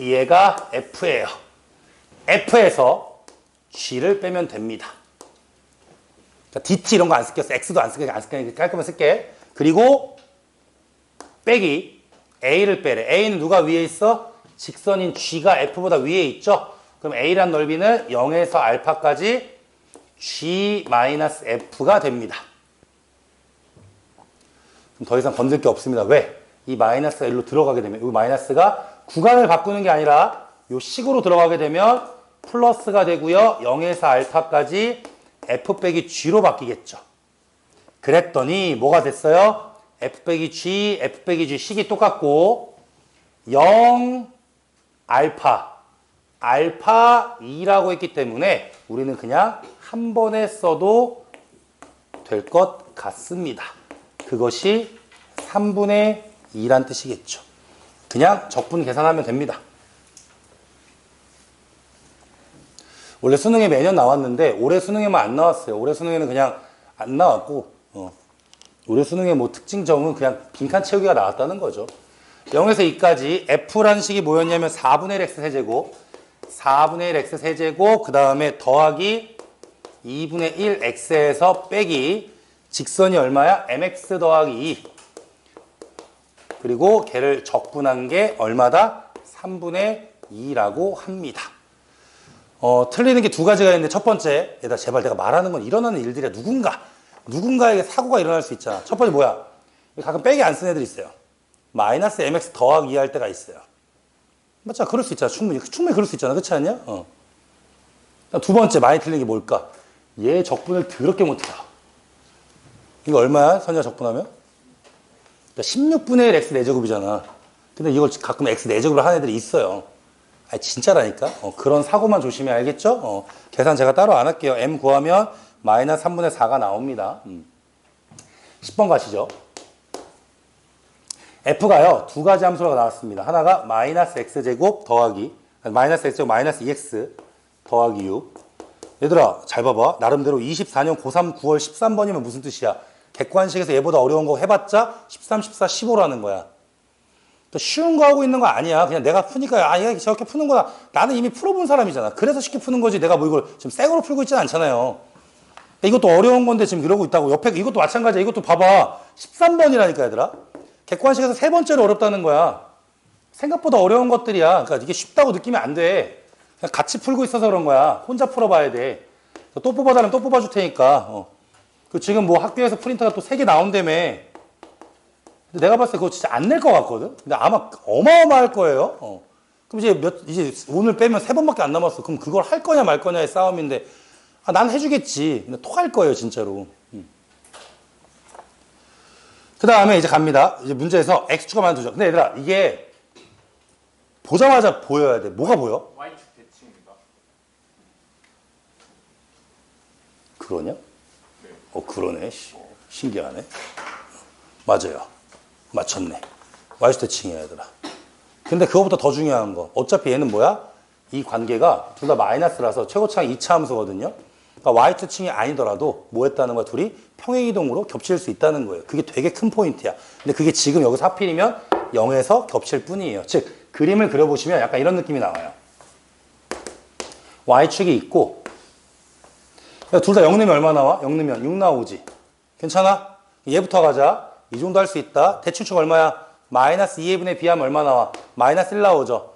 Speaker 1: 얘가 F예요. F에서 G를 빼면 됩니다. DT 이런 거 안 쓸게. X도 안 쓸게. 깔끔하게 쓸게. 그리고 빼기 A를 빼래. A는 누가 위에 있어? 직선인 G가 F보다 위에 있죠? 그럼 A란 넓이는 0에서 알파까지 G-F가 됩니다. 그럼 더 이상 건들 게 없습니다. 왜? 이 마이너스가 일로 들어가게 되면, 이 마이너스가 구간을 바꾸는 게 아니라 이 식으로 들어가게 되면 플러스가 되고요. 0에서 알파까지 F 빼기 G로 바뀌겠죠. 그랬더니 뭐가 됐어요? F 빼기 G, F 빼기 G 식이 똑같고 0 알파, 알파 2라고 했기 때문에 우리는 그냥 한 번에 써도 될 것 같습니다. 그것이 3분의 2란 뜻이겠죠. 그냥 적분 계산하면 됩니다. 원래 수능에 매년 나왔는데 올해 수능에만 안 나왔어요. 올해 수능에는 그냥 안 나왔고 올해 수능의 뭐 특징점은 그냥 빈칸 채우기가 나왔다는 거죠. 0에서 2까지 F라는 식이 뭐였냐면 4분의 1 X 세제곱 4분의 1 X 세제곱 그 다음에 더하기 2분의 1 X에서 빼기 직선이 얼마야? MX 더하기 2 그리고 걔를 적분한 게 얼마다? 3분의 2라고 합니다. 틀리는 게 두 가지가 있는데 첫 번째, 얘들아 제발 내가 말하는 건 일어나는 일들이야. 누군가에게 사고가 일어날 수 있잖아. 첫 번째 뭐야? 가끔 빼기 안 쓴 애들 있어요. 마이너스 mx 더하기 2 할 때가 있어요. 맞잖아. 그럴 수 있잖아. 충분히 그럴 수 있잖아. 그렇지 않냐? 두 번째 많이 틀린 게 뭘까? 얘 적분을 더럽게 못해요. 이거 얼마야? 선이야 적분하면? 그러니까 16분의 1 x 4제곱이잖아. 근데 이걸 가끔 x 4제곱을 하는 애들이 있어요. 아니 진짜라니까. 그런 사고만 조심해. 알겠죠? 계산 제가 따로 안 할게요. m 구하면 마이너스 3분의 4가 나옵니다. 10번 가시죠. f가요 두 가지 함수가 나왔습니다. 하나가 마이너스 x제곱 더하기 마이너스 x제곱 마이너스 2x 더하기 6. 얘들아 잘 봐봐. 나름대로 24년 고3 9월 13번이면 무슨 뜻이야? 객관식에서 얘보다 어려운 거 해봤자 13, 14, 15라는 거야. 쉬운 거 하고 있는 거 아니야. 그냥 내가 푸니까 얘가 저렇게 푸는 거다. 나는 이미 풀어본 사람이잖아. 그래서 쉽게 푸는 거지. 내가 뭐 이걸 지금 새 거로 풀고 있지는 않잖아요. 이것도 어려운 건데 지금 이러고 있다고. 옆에 이것도 마찬가지야. 이것도 봐봐. 13번이라니까 얘들아. 객관식에서 세 번째로 어렵다는 거야. 생각보다 어려운 것들이야. 그러니까 이게 쉽다고 느끼면 안 돼. 그냥 같이 풀고 있어서 그런 거야. 혼자 풀어봐야 돼. 또 뽑아달라면 또 뽑아줄 테니까. 그 지금 뭐 학교에서 프린터가 또 3개 나온다며. 내가 봤을 때 그거 진짜 안 낼 것 같거든? 근데 아마 어마어마할 거예요. 그럼 이제 오늘 빼면 3번밖에 안 남았어. 그럼 그걸 할 거냐 말 거냐의 싸움인데, 난 해주겠지. 근데 토할 거예요, 진짜로. 그 다음에 이제 갑니다. 이제 문제에서 X축가 만두죠. 근데 얘들아, 이게 보자마자 보여야 돼. 뭐가 보여?
Speaker 2: Y축 대칭입니다.
Speaker 1: 그러냐?
Speaker 2: 네.
Speaker 1: 그러네. 신기하네. 맞아요. 맞췄네. Y축 대칭이야, 얘들아. 근데 그거보다 더 중요한 거. 어차피 얘는 뭐야? 이 관계가 둘 다 마이너스라서 최고차항 2차 함수거든요. 그러니까 Y축 대칭이 아니더라도 뭐 했다는 거야? 둘이 평행이동으로 겹칠 수 있다는 거예요. 그게 되게 큰 포인트야. 근데 그게 지금 여기서 하필이면 0에서 겹칠 뿐이에요. 즉, 그림을 그려보시면 약간 이런 느낌이 나와요. Y축이 있고, 둘 다 0 넣으면 얼마 나와? 0 넣으면 6 나오지. 괜찮아? 얘부터 가자. 이 정도 할 수 있다. 대칭축 얼마야? 마이너스 2분의 b 하면 얼마 나와? 마이너스 1 나오죠.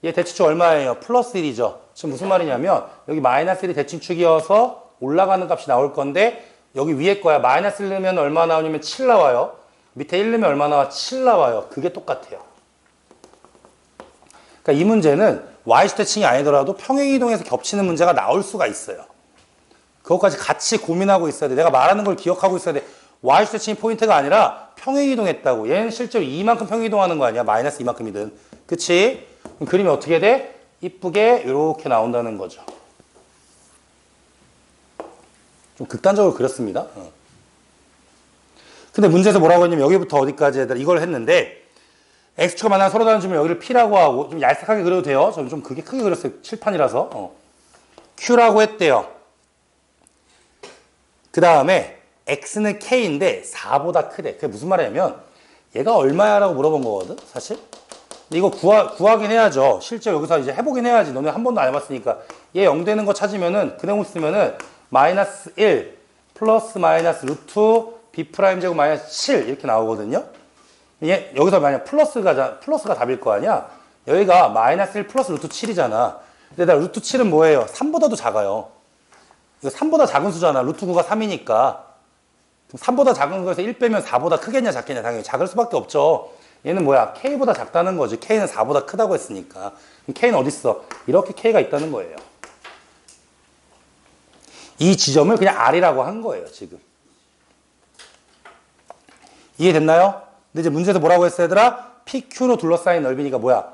Speaker 1: 얘 대칭축 얼마예요? 플러스 1이죠. 지금 무슨 말이냐면 여기 마이너스 1이 대칭축이어서 올라가는 값이 나올 건데 여기 위에 거야. 마이너스 1 넣으면 얼마 나오냐면 7 나와요. 밑에 1 넣으면 얼마 나와? 7 나와요. 그게 똑같아요. 그러니까 이 문제는 Y축 대칭이 아니더라도 평행이동에서 겹치는 문제가 나올 수가 있어요. 그것까지 같이 고민하고 있어야 돼. 내가 말하는 걸 기억하고 있어야 돼. Y축 대칭이 포인트가 아니라 평행이동했다고. 얘는 실제로 이만큼 평행이동하는 거 아니야. 마이너스 이만큼이든. 그치? 그럼 그림이 어떻게 돼? 이쁘게 이렇게 나온다는 거죠. 좀 극단적으로 그렸습니다. 근데 문제에서 뭐라고 했냐면 여기부터 어디까지 이걸 했는데 X축과 만나는 서로 다른 점을 여기를 P라고 하고 좀 얄쌍하게 그려도 돼요. 저는 좀 그게 크게 그렸어요. 칠판이라서. Q라고 했대요. 그 다음에 X는 K인데 4보다 크대. 그게 무슨 말이냐면 얘가 얼마야 라고 물어본 거거든 사실. 근데 이거 구하긴 해야죠. 실제 여기서 이제 해보긴 해야지. 너네 한 번도 안 해봤으니까. 얘 0 되는 거 찾으면은 그대로 쓰면은 마이너스 1 플러스 마이너스 루트 B 프라임 제곱 마이너스 7 이렇게 나오거든요. 얘 여기서 만약 플러스가 답일 거 아니야. 여기가 마이너스 1 플러스 루트 7이잖아. 근데 나 루트 7은 뭐예요? 3보다도 작아요. 이거 3보다 작은 수잖아. 루트 9가 3이니까. 3보다 작은 거에서 1 빼면 4보다 크겠냐 작겠냐. 당연히 작을 수밖에 없죠. 얘는 뭐야? K보다 작다는 거지. K는 4보다 크다고 했으니까. 그럼 K는 어디 있어? 이렇게 K가 있다는 거예요. 이 지점을 그냥 R이라고 한 거예요. 지금. 이해됐나요? 근데 이제 문제에서 뭐라고 했어 얘들아? PQ로 둘러싸인 넓이니까 뭐야?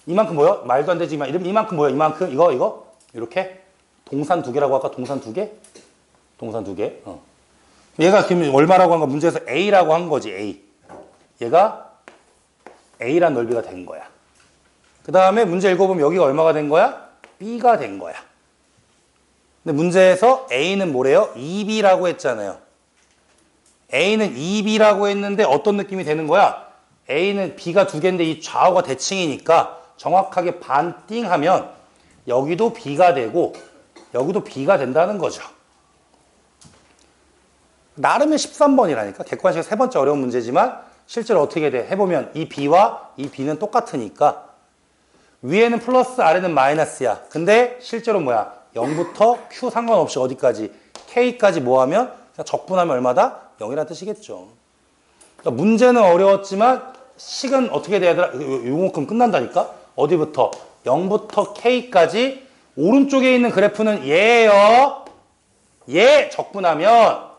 Speaker 1: 이만큼 뭐야? 말도 안 되지만 이만큼 뭐야? 이만큼? 이거? 이렇게? 동산 두 개라고 할까? 동산 두 개? 동산 두 개? 얘가 지금 얼마라고 한 거 문제에서 A라고 한 거지, A. 얘가 A란 넓이가 된 거야. 그 다음에 문제 읽어보면 여기가 얼마가 된 거야? B가 된 거야. 근데 문제에서 A는 뭐래요? 2B라고 했잖아요. A는 2B라고 했는데 어떤 느낌이 되는 거야? A는 B가 두 개인데 이 좌우가 대칭이니까 정확하게 반띵하면 여기도 B가 되고 여기도 B가 된다는 거죠. 나름의 13번이라니까. 객관식 세 번째 어려운 문제지만 실제로 어떻게 돼? 해보면 이 B와 이 B는 똑같으니까 위에는 플러스 아래는 마이너스야. 근데 실제로 뭐야? 0부터 Q 상관없이 어디까지? K까지 뭐하면? 그냥 적분하면 얼마다? 0이라는 뜻이겠죠. 그러니까 문제는 어려웠지만 식은 어떻게 돼야 되나? 요만큼 끝난다니까? 어디부터? 0부터 K까지 오른쪽에 있는 그래프는 얘예요. 얘 적분하면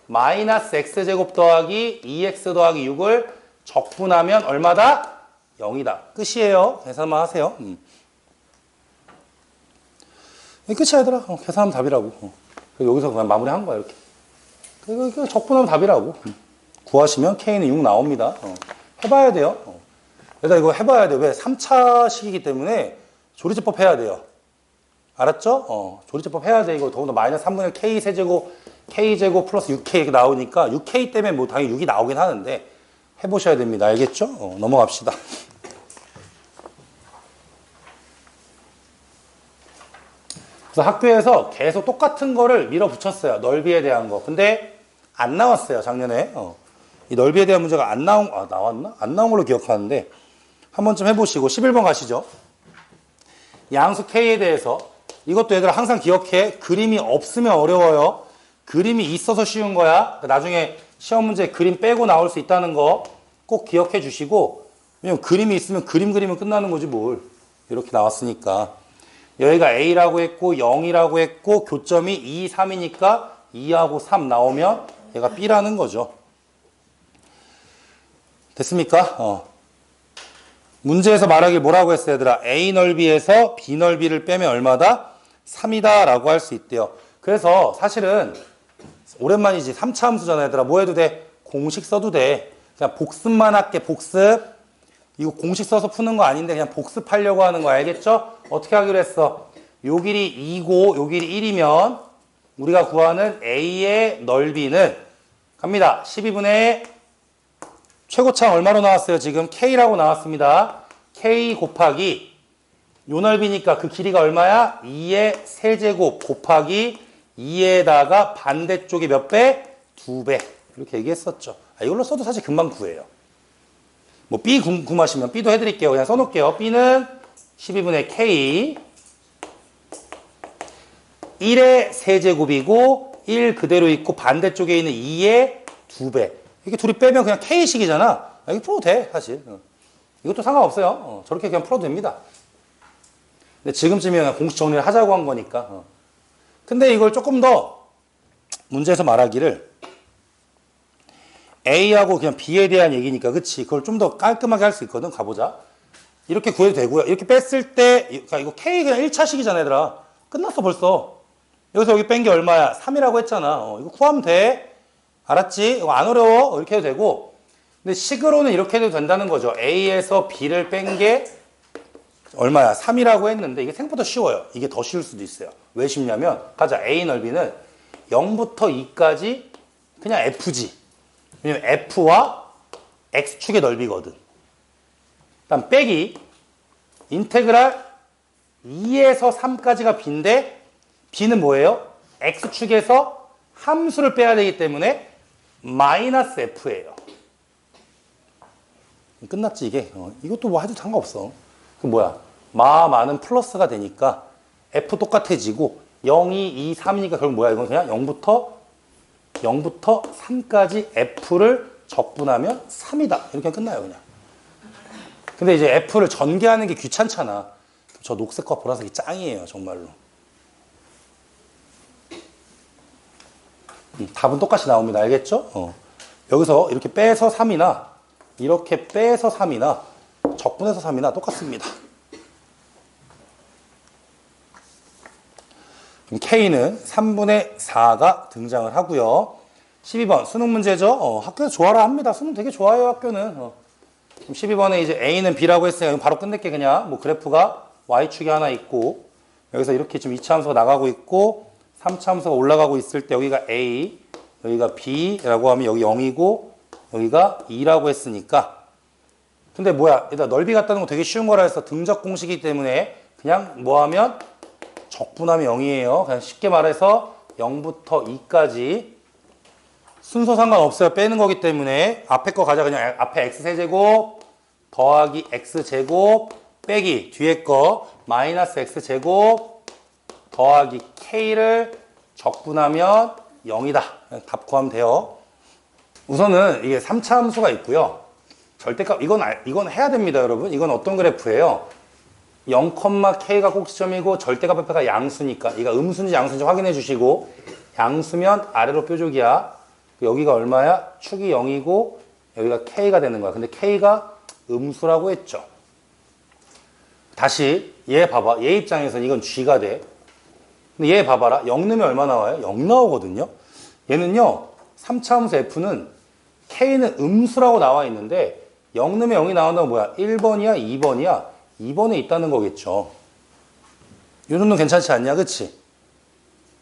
Speaker 1: 마이너스 X제곱 더하기 2X 더하기 6을 적분하면 얼마다? 0이다. 끝이에요. 계산만 하세요. 끝이야 얘들아. 계산하면 답이라고. 여기서 그냥 마무리한 거야 이렇게. 이거 적분하면 답이라고. 구하시면 K는 6 나옵니다. 해봐야 돼요. 얘들아 이거 해봐야 돼. 왜? 3차식이기 때문에 조리제법 해야 돼요. 알았죠? 조리제법 해야 돼. 이거 더군다나 마이너스 3분의 K 세제곱 K제곱 플러스 6K 이렇게 나오니까 6K 때문에 뭐 당연히 6이 나오긴 하는데 해보셔야 됩니다. 알겠죠? 넘어갑시다. 그래서 학교에서 계속 똑같은 거를 밀어붙였어요. 넓이에 대한 거. 근데 안 나왔어요. 작년에. 이 넓이에 대한 문제가 안 나온, 나왔나? 안 나온 걸로 기억하는데 한 번쯤 해보시고 11번 가시죠. 양수 K에 대해서 이것도 얘들아 항상 기억해. 그림이 없으면 어려워요. 그림이 있어서 쉬운 거야. 나중에 시험 문제 그림 빼고 나올 수 있다는 거 꼭 기억해 주시고 왜냐면 그림이 있으면 그림 그리면 끝나는 거지 뭘. 이렇게 나왔으니까. 여기가 A라고 했고 0이라고 했고 교점이 2, 3이니까 2하고 3 나오면 얘가 B라는 거죠. 됐습니까? 문제에서 말하길 뭐라고 했어요 얘들아? A 넓이에서 B 넓이를 빼면 얼마다? 3이다 라고 할 수 있대요. 그래서 사실은 오랜만이지 3차 함수잖아 얘들아. 뭐 해도 돼? 공식 써도 돼. 그냥 복습만 할게. 복습. 이거 공식 써서 푸는 거 아닌데 그냥 복습하려고 하는 거 알겠죠? 어떻게 하기로 했어? 요 길이 2고 요 길이 1이면 우리가 구하는 A의 넓이는 갑니다. 12분의 최고창 얼마로 나왔어요? 지금 K라고 나왔습니다. K 곱하기 요 넓이니까 그 길이가 얼마야? 2의 세제곱 곱하기 2에다가 반대쪽이 몇 배? 2배. 이렇게 얘기했었죠. 이걸로 써도 사실 금방 구해요. 뭐 B 궁금하시면 B도 해드릴게요. 그냥 써놓을게요. B는 12분의 K 1의 세제곱이고 1 그대로 있고 반대쪽에 있는 2의 2배. 이렇게 둘이 빼면 그냥 K식이잖아. 이거 풀어도 돼 사실. 이것도 상관없어요. 저렇게 그냥 풀어도 됩니다. 근데 지금쯤이면 공식 정리를 하자고 한 거니까. 근데 이걸 조금 더 문제에서 말하기를 A하고 그냥 B에 대한 얘기니까 그치? 그걸 좀 더 깔끔하게 할 수 있거든. 가보자. 이렇게 구해도 되고요. 이렇게 뺐을 때 그러니까 이거 K 그냥 1차식이잖아 얘들아. 끝났어 벌써. 여기서 여기 뺀 게 얼마야? 3이라고 했잖아. 이거 구하면 돼. 알았지? 이거 안 어려워. 이렇게 해도 되고. 근데 식으로는 이렇게 해도 된다는 거죠. A에서 B를 뺀 게 얼마야? 3이라고 했는데 이게 생각보다 쉬워요. 이게 더 쉬울 수도 있어요. 왜 쉽냐면 가자. A 넓이는 0부터 2까지 그냥 F지. 왜냐면 F와 X축의 넓이거든. 다음 빼기 인테그랄 2에서 3까지가 B인데 B는 뭐예요? X축에서 함수를 빼야 되기 때문에 마이너스 F예요. 끝났지 이게. 이것도 뭐 해도 상관없어. 그 뭐야? 마는 플러스가 되니까 F 똑같아지고 0, 2, 2, 3이니까 결국 뭐야? 이건 그냥 0부터 3까지 F를 적분하면 3이다. 이렇게 끝나요 그냥. 근데 이제 F를 전개하는 게 귀찮잖아. 저 녹색과 보라색이 짱이에요 정말로. 답은 똑같이 나옵니다. 알겠죠? 여기서 이렇게 빼서 3이나 이렇게 빼서 3이나 적분해서 3이나 똑같습니다. 그럼 K는 3분의 4가 등장을 하고요. 12번 수능 문제죠. 학교에서 좋아라 합니다. 수능 되게 좋아요 학교는. 그럼 12번에 이제 A는 B라고 했으니까 바로 끝낼게 그냥. 뭐 그래프가 Y축이 하나 있고 여기서 이렇게 지금 2차 함수가 나가고 있고 3차 함수가 올라가고 있을 때 여기가 A, 여기가 B라고 하면 여기 0이고 여기가 2라고 했으니까 근데 뭐야 얘들아 넓이 같다는 거 되게 쉬운 거라 해서 등적 공식이기 때문에 그냥 뭐 하면 적분하면 0이에요. 그냥 쉽게 말해서 0부터 2까지 순서 상관없어요. 빼는 거기 때문에 앞에 거 가자. 그냥 앞에 x세제곱 더하기 x제곱 빼기 뒤에 거 마이너스 x제곱 더하기 k를 적분하면 0이다. 답 구하면 돼요. 우선은 이게 3차 함수가 있고요. 절대값 이건 해야 됩니다, 여러분. 이건 어떤 그래프예요? 0,k가 꼭지점이고 절대값 앞에가 양수니까 이가 음수인지 양수인지 확인해 주시고 양수면 아래로 뾰족이야. 여기가 얼마야? 축이 0이고 여기가 k가 되는 거야. 근데 k가 음수라고 했죠. 다시 얘 봐봐. 얘 입장에서는 이건 g가 돼. 근데 얘 봐봐라. 0 넣으면 얼마 나와요? 0 나오거든요. 얘는요. 3차 함수 f는 k는 음수라고 나와 있는데 0 넣으면 0이 나온다면 뭐야? 1번이야? 2번이야? 2번에 있다는 거겠죠. 이 정도는 괜찮지 않냐? 그치?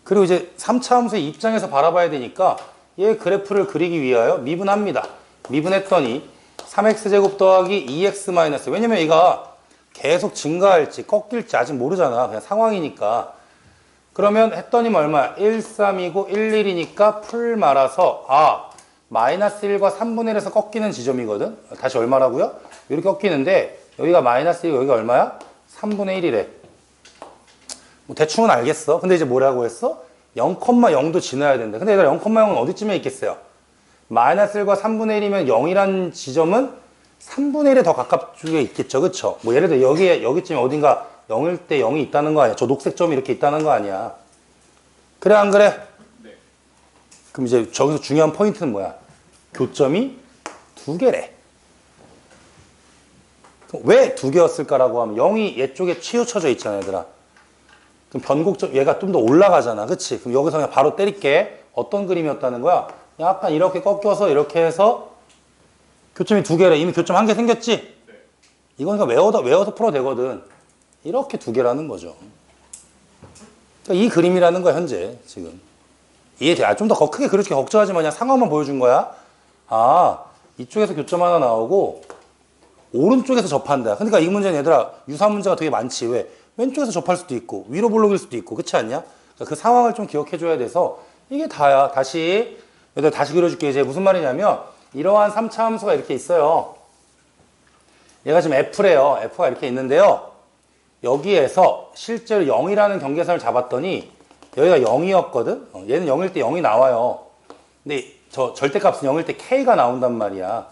Speaker 1: 그리고 이제 3차 함수의 입장에서 바라봐야 되니까 얘 그래프를 그리기 위하여 미분합니다. 미분했더니 3x제곱 더하기 2x 마이너스 왜냐면 얘가 계속 증가할지 꺾일지 아직 모르잖아. 그냥 상황이니까. 그러면 했더니 얼마야? 1, 3이고 1, 1이니까 풀 말아서 마이너스 1과 3분의 1에서 꺾이는 지점이거든. 다시 얼마라고요? 이렇게 꺾이는데 여기가 마이너스 1이고 여기가 얼마야? 3분의 1이래. 뭐 대충은 알겠어. 근데 이제 뭐라고 했어? 0,0도 지나야 된다. 근데 얘들아 0,0은 어디쯤에 있겠어요? 마이너스 1과 3분의 1이면 0이란 지점은 3분의 1에 더 가깝게 있겠죠. 그쵸? 뭐 예를 들어 여기쯤에 어딘가 0일 때 0이 있다는 거 아니야? 저 녹색 점이 이렇게 있다는 거 아니야? 그래 안 그래?
Speaker 2: 네.
Speaker 1: 그럼 이제 저기서 중요한 포인트는 뭐야? 교점이 2개래. 왜 2개였을까라고 하면 0이 얘 쪽에 치우쳐져 있잖아 얘들아. 그럼 변곡점 얘가 좀 더 올라가잖아. 그치? 그럼 여기서 그냥 바로 때릴게. 어떤 그림이었다는 거야? 약간 이렇게 꺾여서 이렇게 해서 교점이 2개래. 이미 교점 1개 생겼지?
Speaker 2: 네.
Speaker 1: 이건 그러니까 외워서 풀어도 되거든. 이렇게 2개라는 거죠. 그러니까 이 그림이라는 거야 현재 지금. 이해돼? 좀 더 크게 그렇게 걱정하지 마. 그냥 상황만 보여준 거야. 이쪽에서 교점 하나 나오고 오른쪽에서 접한다. 그러니까 이 문제는 얘들아 유사 문제가 되게 많지. 왜? 왼쪽에서 접할 수도 있고 위로 볼록일 수도 있고 그렇지 않냐? 그러니까 그 상황을 좀 기억해 줘야 돼서 이게 다야. 다시 얘들아 다시 그려줄게. 이제 무슨 말이냐면 이러한 3차 함수가 이렇게 있어요. 얘가 지금 F래요. F가 이렇게 있는데요. 여기에서 실제로 0이라는 경계선을 잡았더니 여기가 0이었거든. 얘는 0일 때 0이 나와요. 근데 저 절대값은 0일 때 K가 나온단 말이야.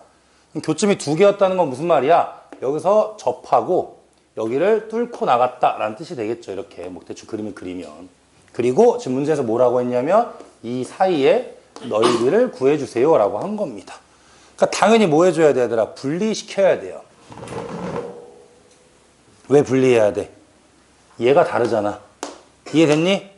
Speaker 1: 교점이 2개였다는 건 무슨 말이야? 여기서 접하고 여기를 뚫고 나갔다라는 뜻이 되겠죠. 이렇게 뭐 대충 그림을 그리면. 그리고 지금 문제에서 뭐라고 했냐면 이 사이에 넓이를 구해주세요 라고 한 겁니다. 그러니까 당연히 뭐 해줘야 돼 얘들아? 분리시켜야 돼요. 왜 분리해야 돼? 얘가 다르잖아. 이해됐니?
Speaker 2: 네.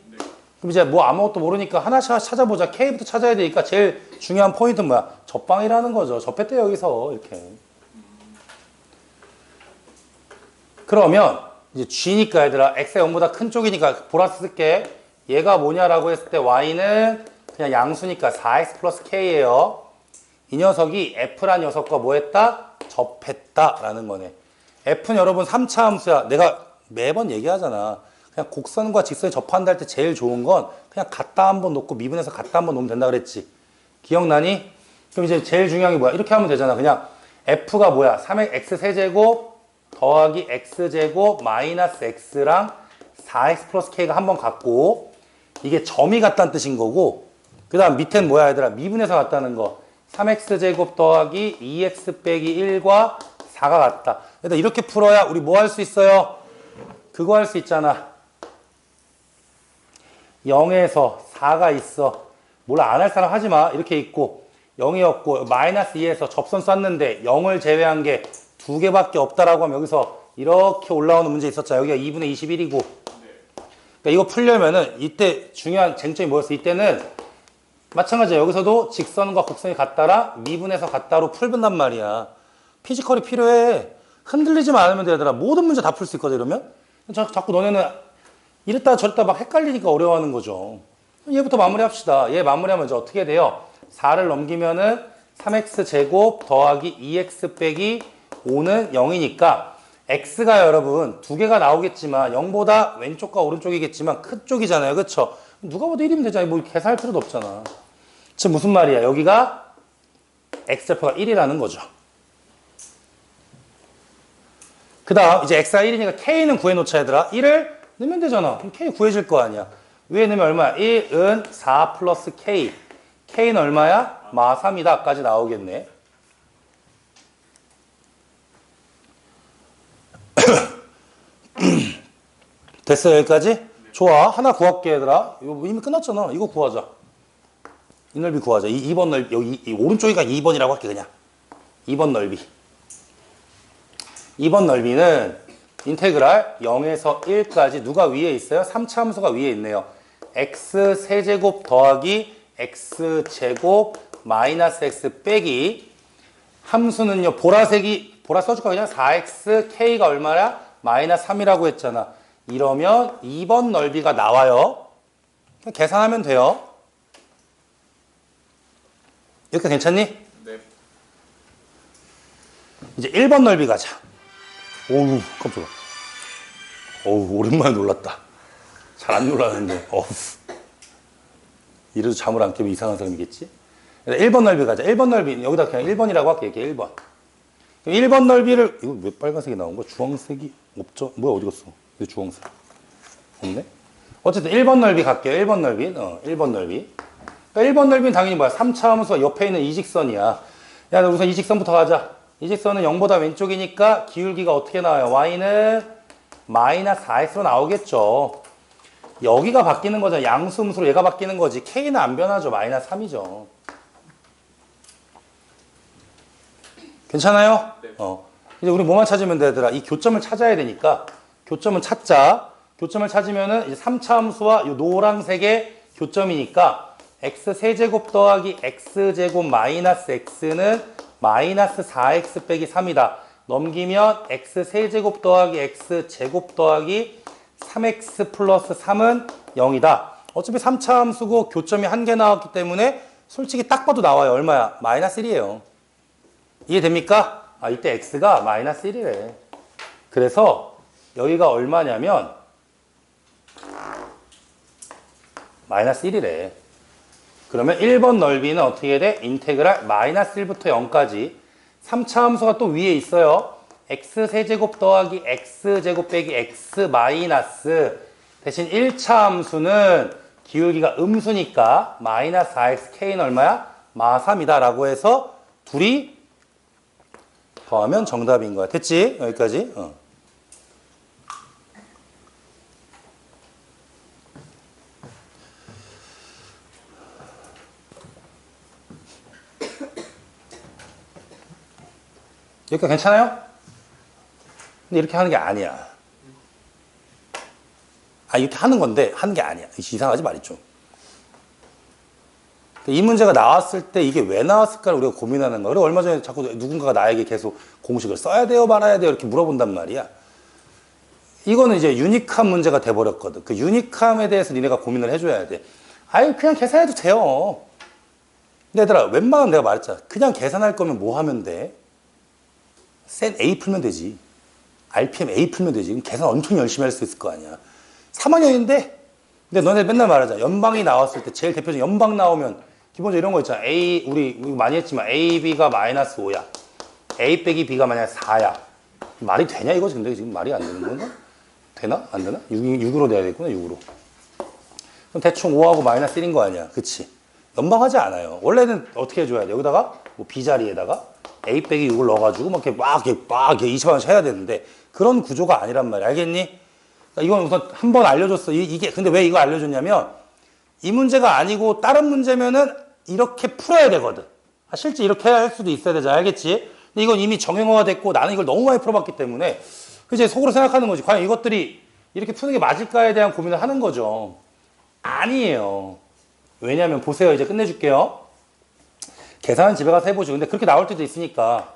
Speaker 1: 그럼 이제 뭐 아무것도 모르니까 하나씩 찾아보자. K부터 찾아야 되니까 제일 중요한 포인트는 뭐야? 접방이라는 거죠. 접했대 여기서 이렇게. 그러면 이제 G니까 얘들아 X가 0보다 큰 쪽이니까 보라색 쓸게. 얘가 뭐냐라고 했을 때 Y는 그냥 양수니까 4X 플러스 K예요. 이 녀석이 F란 녀석과 뭐 했다? 접했다라는 거네. F는 여러분 3차 함수야. 내가 매번 얘기하잖아. 그냥 곡선과 직선이 접한다 할 때 제일 좋은 건 그냥 갖다 한번 놓고 미분해서 갖다 한번 놓으면 된다 그랬지. 기억나니? 그럼 이제 제일 중요한 게 뭐야? 이렇게 하면 되잖아. 그냥 F가 뭐야? 3의 X 세제곱 더하기 X제곱 마이너스 X랑 4X 플러스 K가 한번 같고 이게 점이 같다는 뜻인 거고 그 다음 밑에는 뭐야 얘들아? 미분해서 같다는 거. 3X제곱 더하기 2X 빼기 1과 4가 같다. 일단 이렇게 풀어야 우리 뭐 할 수 있어요? 그거 할 수 있잖아. 0에서 4가 있어. 몰라 안 할 사람 하지 마. 이렇게 있고 0이었고 마이너스 2에서 접선 쐈는데 0을 제외한 게 2개밖에 없다라고 하면 여기서 이렇게 올라오는 문제 있었잖아. 여기가 2분의 21이고. 그러니까 이거 풀려면은 이때 중요한 쟁점이 뭐였어? 이때는 마찬가지야. 여기서도 직선과 곡선이 같다라 미분해서 같다로 풀분단 말이야. 피지컬이 필요해. 흔들리지만 않으면 돼, 얘들아. 모든 문제 다 풀 수 있거든, 이러면. 자꾸 너네는 이랬다 저랬다 막 헷갈리니까 어려워하는 거죠. 얘부터 마무리합시다. 얘 마무리하면 이제 어떻게 돼요? 4를 넘기면은 3x제곱 더하기 2x 빼기 5는 0이니까 x가 여러분 두 개가 나오겠지만 0보다 왼쪽과 오른쪽이겠지만 큰 쪽이잖아요. 그쵸? 누가 봐도 1이면 되잖아요. 뭐 계산할 필요도 없잖아. 지금 무슨 말이야? 여기가 x좌표가 1이라는 거죠. 그 다음 이제 x가 1이니까 k는 구해놓자 얘들아. 1을 넣으면 되잖아. 그럼 k 구해질 거 아니야. 위에 넣으면 얼마야? 1은 4 플러스 k. k는 얼마야? 마 3이다. 까지 나오겠네. 됐어 여기까지? 좋아. 하나 구할게 얘들아. 이거 이미 끝났잖아. 이거 구하자. 이 넓이 구하자. 2번 넓이. 여기 이 오른쪽이가 2번이라고 할게 그냥. 2번 넓이. 2번 넓이는 인테그랄 0에서 1까지 누가 위에 있어요? 3차 함수가 위에 있네요. x 세제곱 더하기 x 제곱 마이너스 x 빼기 함수는요. 보라색이 보라 써줄까 그냥 4x k가 얼마야? 마이너스 3이라고 했잖아. 이러면 2번 넓이가 나와요. 그냥 계산하면 돼요. 이렇게 괜찮니?
Speaker 2: 네.
Speaker 1: 이제 1번 넓이 가자. 오우 깜짝이야. 어우 오랜만에 놀랐다. 잘 안 놀랐는데 어우 이래도 잠을 안 깨면 이상한 사람이겠지? 1번 넓이 가자. 1번 넓이 여기다 그냥 1번이라고 할게. 이렇게 1번. 1번 넓이를 이거 왜 빨간색이 나온 거야? 주황색이 없죠? 뭐야 어디 갔어? 왜 주황색? 없네? 어쨌든 1번 넓이 갈게요. 1번 넓이. 1번 넓이. 그러니까 1번 넓이는 당연히 뭐야? 3차 함수가 옆에 있는 이 직선이야. 야, 우선 이 직선부터 가자. 이 직선은 0보다 왼쪽이니까 기울기가 어떻게 나와요? y는 마이너스 4x로 나오겠죠. 여기가 바뀌는 거죠. 양수음수로 얘가 바뀌는 거지. k는 안 변하죠. 마이너스 3이죠. 괜찮아요?
Speaker 2: 네.
Speaker 1: 이제 우리 뭐만 찾으면 되더라. 이 교점을 찾아야 되니까 교점을 찾자. 교점을 찾으면은 이제 3차 함수와 이 노란색의 교점이니까 x 세제곱 더하기 x 제곱 마이너스 x는 마이너스 4x 빼기 3이다. 넘기면 x 세제곱 더하기 x 제곱 더하기 3x 플러스 3은 0이다. 어차피 3차 함수고 교점이 한 개 나왔기 때문에 솔직히 딱 봐도 나와요. 얼마야? 마이너스 1이에요. 이해됩니까? 아, 이때 x가 마이너스 1이래. 그래서 여기가 얼마냐면 마이너스 1이래. 그러면 1번 넓이는 어떻게 돼? 인테그랄 마이너스 1부터 0까지 3차 함수가 또 위에 있어요. x 세제곱 더하기 x 제곱 빼기 x 마이너스 대신 1차 함수는 기울기가 음수니까 마이너스 4x k는 얼마야? 마 3이다 라고 해서 둘이 더하면 정답인 거야. 됐지? 여기까지? 여기까지 괜찮아요? 근데 이렇게 하는 게 아니야. 이렇게 하는 건데 하는 게 아니야. 이상하지 말이죠. 이 문제가 나왔을 때 이게 왜 나왔을까를 우리가 고민하는 거야. 그리고 얼마 전에 자꾸 누군가가 나에게 계속 공식을 써야 돼요, 말아야 돼요 이렇게 물어본단 말이야. 이거는 이제 유니크한 문제가 돼버렸거든. 그 유니크함에 대해서 니네가 고민을 해줘야 돼. 그냥 계산해도 돼요. 근데 얘들아 웬만하면 내가 말했잖아. 그냥 계산할 거면 뭐 하면 돼? 센 A 풀면 되지. RPM A 풀면 되지. 그럼 계산 엄청 열심히 할 수 있을 거 아니야. 3학년인데 근데 너네 맨날 말하잖아. 연방이 나왔을 때 제일 대표적인 연방 나오면 기본적으로 이런 거 있잖아. 우리 많이 했지만 A, B가 마이너스 5야. A 빼기 B가 만약 4야. 말이 되냐 이거지. 근데 지금 말이 안 되는 건가? 되나? 안 되나? 6으로 돼야 되겠구나. 6으로. 그럼 대충 5하고 마이너스 1인 거 아니야. 그치? 연방하지 않아요. 원래는 어떻게 해줘야 돼? 여기다가 뭐 B 자리에다가 A 빼기 6을 넣어가지고 막 이렇게 20원씩 해야 되는데 그런 구조가 아니란 말이야. 알겠니? 그러니까 이건 우선 한 번 알려줬어. 이게 근데 왜 이거 알려줬냐면 이 문제가 아니고 다른 문제면은 이렇게 풀어야 되거든. 실제 이렇게 할 수도 있어야 되잖아. 알겠지? 근데 이건 이미 정형화가 됐고 나는 이걸 너무 많이 풀어봤기 때문에 이제 속으로 생각하는 거지. 과연 이것들이 이렇게 푸는 게 맞을까에 대한 고민을 하는 거죠. 아니에요. 왜냐면 보세요. 이제 끝내줄게요. 계산은 집에 가서 해보죠. 근데 그렇게 나올 때도 있으니까.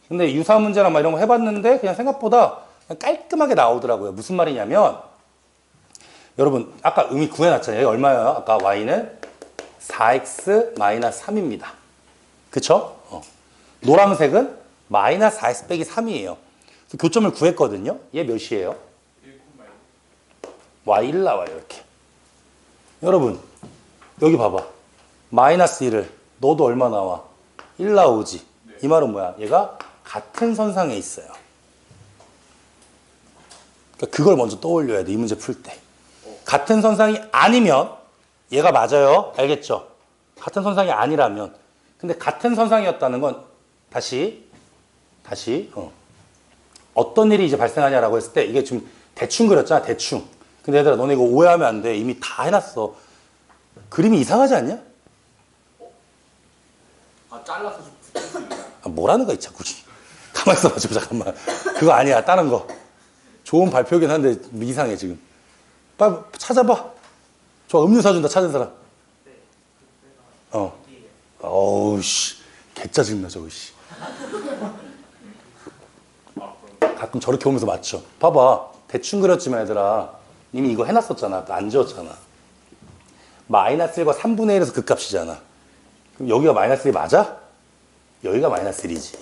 Speaker 1: 근데 유사 문제랑 막 이런 거 해봤는데 그냥 생각보다 그냥 깔끔하게 나오더라고요. 무슨 말이냐면 여러분 아까 의미 구해놨잖아요. 여기 얼마예요? 아까 y는 4x-3입니다. 그쵸? 노란색은 마이너스 4x 빼기 3이에요. 교점을 구했거든요. 얘 몇이에요? y 1 나와요. 이렇게. 여러분 여기 봐봐. 마이너스 1을 너도 얼마 나와? 1 나오지. 이 말은 뭐야? 얘가 같은 선상에 있어요. 그러니까 그걸 먼저 떠올려야 돼. 이 문제 풀 때. 같은 선상이 아니면 얘가 맞아요. 알겠죠? 같은 선상이 아니라면. 근데 같은 선상이었다는 건 다시 어떤 일이 이제 발생하냐라고 했을 때 이게 지금 대충 그렸잖아. 대충. 근데 얘들아 너네 이거 오해하면 안 돼. 이미 다 해놨어. 그림이 이상하지 않냐?
Speaker 2: 아, 잘라서 좀 붙일 수 있나요?
Speaker 1: 뭐라는 거야, 이 자꾸. 가만 있어봐, 좀 잠깐만. 그거 아니야, 다른 거. 좋은 발표긴 한데 이상해, 지금. 빨리 찾아봐. 저 음료 사준다, 찾은 사람. 어우, 씨. 개짜증나, 저거, 씨. 가끔 저렇게 오면서 맞죠. 봐봐. 대충 그렸지만, 얘들아. 이미 이거 해놨었잖아. 안 지웠잖아. 마이너스 1과 3분의 1에서 극값이잖아. 그럼 여기가 마이너스 1이 맞아? 여기가 마이너스 1이지.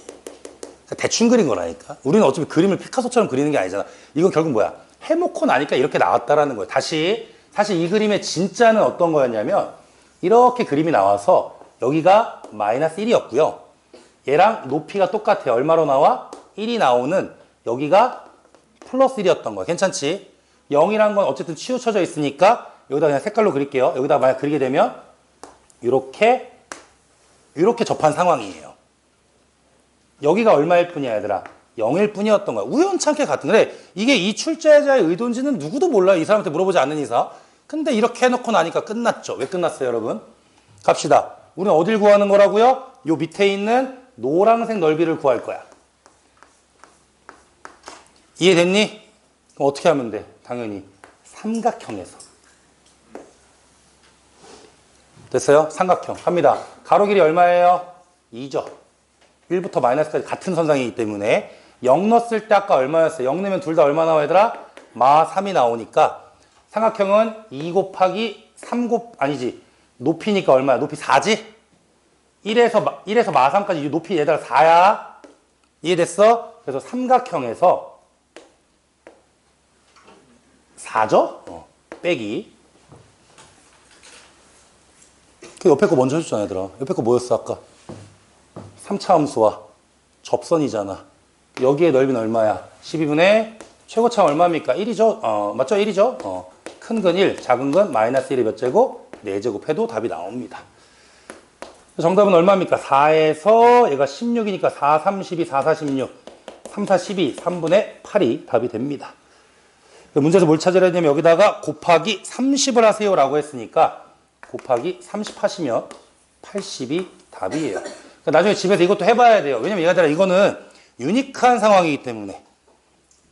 Speaker 1: 대충 그린 거라니까. 우리는 어차피 그림을 피카소처럼 그리는 게 아니잖아. 이건 결국 뭐야? 해놓고 나니까 이렇게 나왔다라는 거야. 다시 사실 이 그림의 진짜는 어떤 거였냐면 이렇게 그림이 나와서 여기가 마이너스 1이었고요. 얘랑 높이가 똑같아. 얼마로 나와? 1이 나오는 여기가 플러스 1이었던 거야. 괜찮지? 0이란 건 어쨌든 치우쳐져 있으니까 여기다 그냥 색깔로 그릴게요. 여기다 만약 그리게 되면 이렇게 접한 상황이에요. 여기가 얼마일 뿐이야, 얘들아? 0일 뿐이었던 거야. 우연찮게 같은. 그래, 이게 이 출제자의 의도인지는 누구도 몰라요. 이 사람한테 물어보지 않는 이상. 근데 이렇게 해놓고 나니까 끝났죠. 왜 끝났어요, 여러분? 갑시다. 우리는 어딜 구하는 거라고요? 요 밑에 있는 노란색 넓이를 구할 거야. 이해됐니? 그럼 어떻게 하면 돼? 당연히 삼각형에서. 됐어요? 삼각형. 갑니다. 가로 길이 얼마예요? 2죠. 1부터 마이너스까지 같은 선상이기 때문에 0 넣었을 때 아까 얼마였어요? 0 넣으면 둘 다 얼마 나와 얘들아? 마 3이 나오니까 삼각형은 2 곱하기 3 아니지. 높이니까 얼마야? 높이 4지? 1에서 마 3까지 높이 얘들아 4야. 이해됐어? 그래서 삼각형에서 4죠? 빼기. 그 옆에 거 먼저 해줬잖아, 얘들아. 옆에 거 뭐였어, 아까? 3차 함수와 접선이잖아. 여기에 넓이는 얼마야? 12분의 최고차는 얼마입니까? 1이죠? 맞죠? 1이죠? 큰 근 1, 작은 근 마이너스 1이 몇 제곱? 4제곱 해도 답이 나옵니다. 정답은 얼마입니까? 4에서 얘가 16이니까 4, 32, 4, 46, 3, 4, 12, 3분의 8이 답이 됩니다. 문제에서 뭘 찾으려 했냐면 여기다가 곱하기 30을 하세요 라고 했으니까 곱하기 30 하시면 80이 답이에요. 그러니까 나중에 집에서 이것도 해봐야 돼요. 왜냐면 얘들아 이거는 유니크한 상황이기 때문에.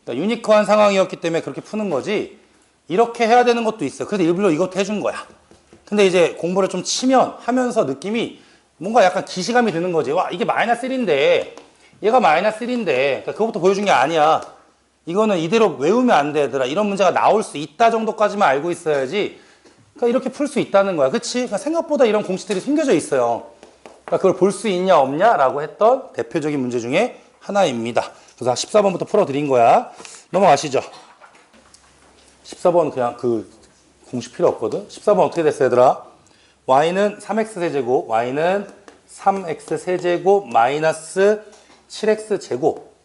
Speaker 1: 그러니까 유니크한 상황이었기 때문에 그렇게 푸는 거지 이렇게 해야 되는 것도 있어요. 그래서 일부러 이것도 해준 거야. 근데 이제 공부를 좀 치면 하면서 느낌이 뭔가 약간 기시감이 드는 거지. 와 이게 마이너스 1인데 얘가 마이너스 1인데 그러니까 그것부터 보여준 게 아니야. 이거는 이대로 외우면 안 돼, 얘들아. 이런 문제가 나올 수 있다 정도까지만 알고 있어야지. 그러니까 이렇게 풀 수 있다는 거야. 그치? 그러니까 생각보다 이런 공식들이 숨겨져 있어요. 그러니까 그걸 볼 수 있냐, 없냐? 라고 했던 대표적인 문제 중에 하나입니다. 그래서 14번부터 풀어드린 거야. 넘어가시죠. 14번 그냥 그 공식 필요 없거든? 14번 어떻게 됐어, 얘들아? y는 3x 세제곱, y는 3x 세제곱 마이너스 7x 제곱.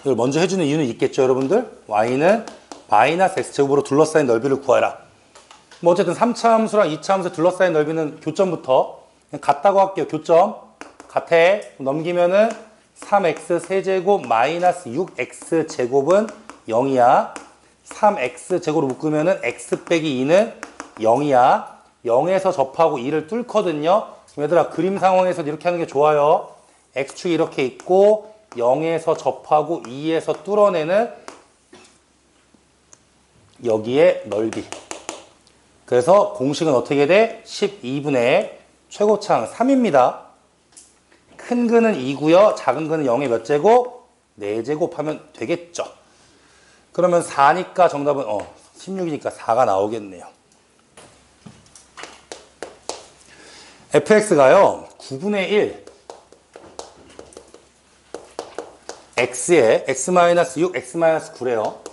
Speaker 1: 이걸 먼저 해주는 이유는 있겠죠, 여러분들? y는 마이너스 x제곱으로 둘러싸인 넓이를 구하라. 뭐 어쨌든 3차 함수랑 2차 함수 둘러싸인 넓이는 교점부터 그냥 같다고 할게요. 교점 같아. 넘기면은 3x 세제곱 마이너스 6x 제곱은 0이야. 3x 제곱으로 묶으면은 x 빼기 2는 0이야. 0에서 접하고 2를 뚫거든요. 얘들아 그림 상황에서 이렇게 하는 게 좋아요. x축이 이렇게 있고 0에서 접하고 2에서 뚫어내는 여기에 넓이. 그래서 공식은 어떻게 돼? 12분의 최고창 3입니다. 큰 근은 2고요. 작은 근은 0의 몇 제곱? 4제곱 하면 되겠죠. 그러면 4니까 정답은 16이니까 4가 나오겠네요. fx가요. 9분의 1 x에 x-6, x-9래요.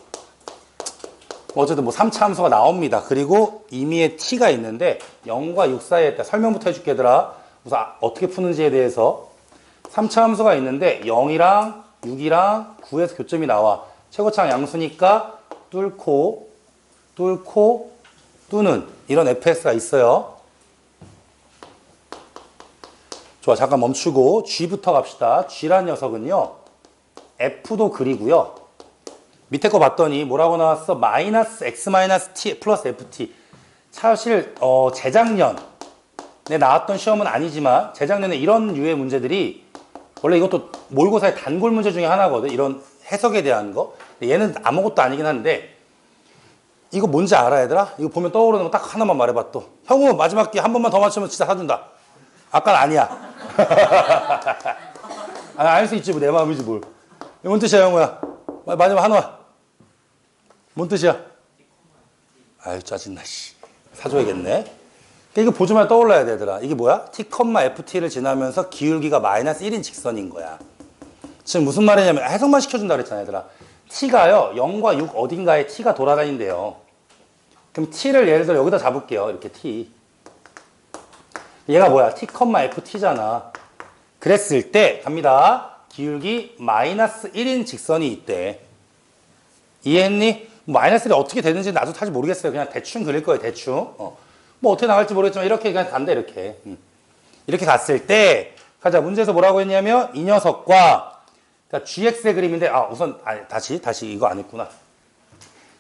Speaker 1: 어쨌든 뭐 3차 함수가 나옵니다. 그리고 임의의 t가 있는데 0과 6 사이에 있다. 설명부터 해줄게 얘들아. 우선 어떻게 푸는지에 대해서 3차 함수가 있는데 0이랑 6이랑 9에서 교점이 나와. 최고창 양수니까 뚫고 뚫는 이런 fx가 있어요. 좋아, 잠깐 멈추고 g부터 갑시다. g란 녀석은요. f도 그리고요. 밑에 거 봤더니 뭐라고 나왔어? 마이너스 x 마이너스 t 플러스 ft. 사실 재작년에 나왔던 시험은 아니지만 재작년에 이런 유의 문제들이 원래 이것도 모의고사의 단골 문제 중에 하나거든. 이런 해석에 대한 거. 얘는 아무것도 아니긴 한데 이거 뭔지 알아 얘들아? 이거 보면 떠오르는 거 딱 하나만 말해봐 또. 형우 마지막 기회 한 번만 더 맞추면 진짜 사준다. 아까는 아니야. 알 수 있지 뭐 내 마음이지 뭘. 뭔 뜻이야 형우야? 마지막 하나. 뭔 뜻이야? 아유 짜증나 씨. 사줘야겠네. 이거 보자마자 떠올라야 되더라. 이게 뭐야? t, ft를 지나면서 기울기가 마이너스 1인 직선인 거야. 지금 무슨 말이냐면 해석만 시켜준다 그랬잖아 얘들아. t가요 0과 6 어딘가에 t가 돌아다닌대요. 그럼 t를 예를 들어 여기다 잡을게요. 이렇게 t. 얘가 뭐야? t, ft잖아. 그랬을 때 갑니다. 기울기 마이너스 1인 직선이 있대. 이해했니? 마이너스 1이 어떻게 되는지 나도 사실 모르겠어요. 그냥 대충 그릴 거예요. 대충. 뭐 어떻게 나갈지 모르겠지만 이렇게 그냥 간다 이렇게. 이렇게 갔을 때 가자. 문제에서 뭐라고 했냐면 이 녀석과 그러니까 gx의 그림인데 우선 다시 이거 안 했구나.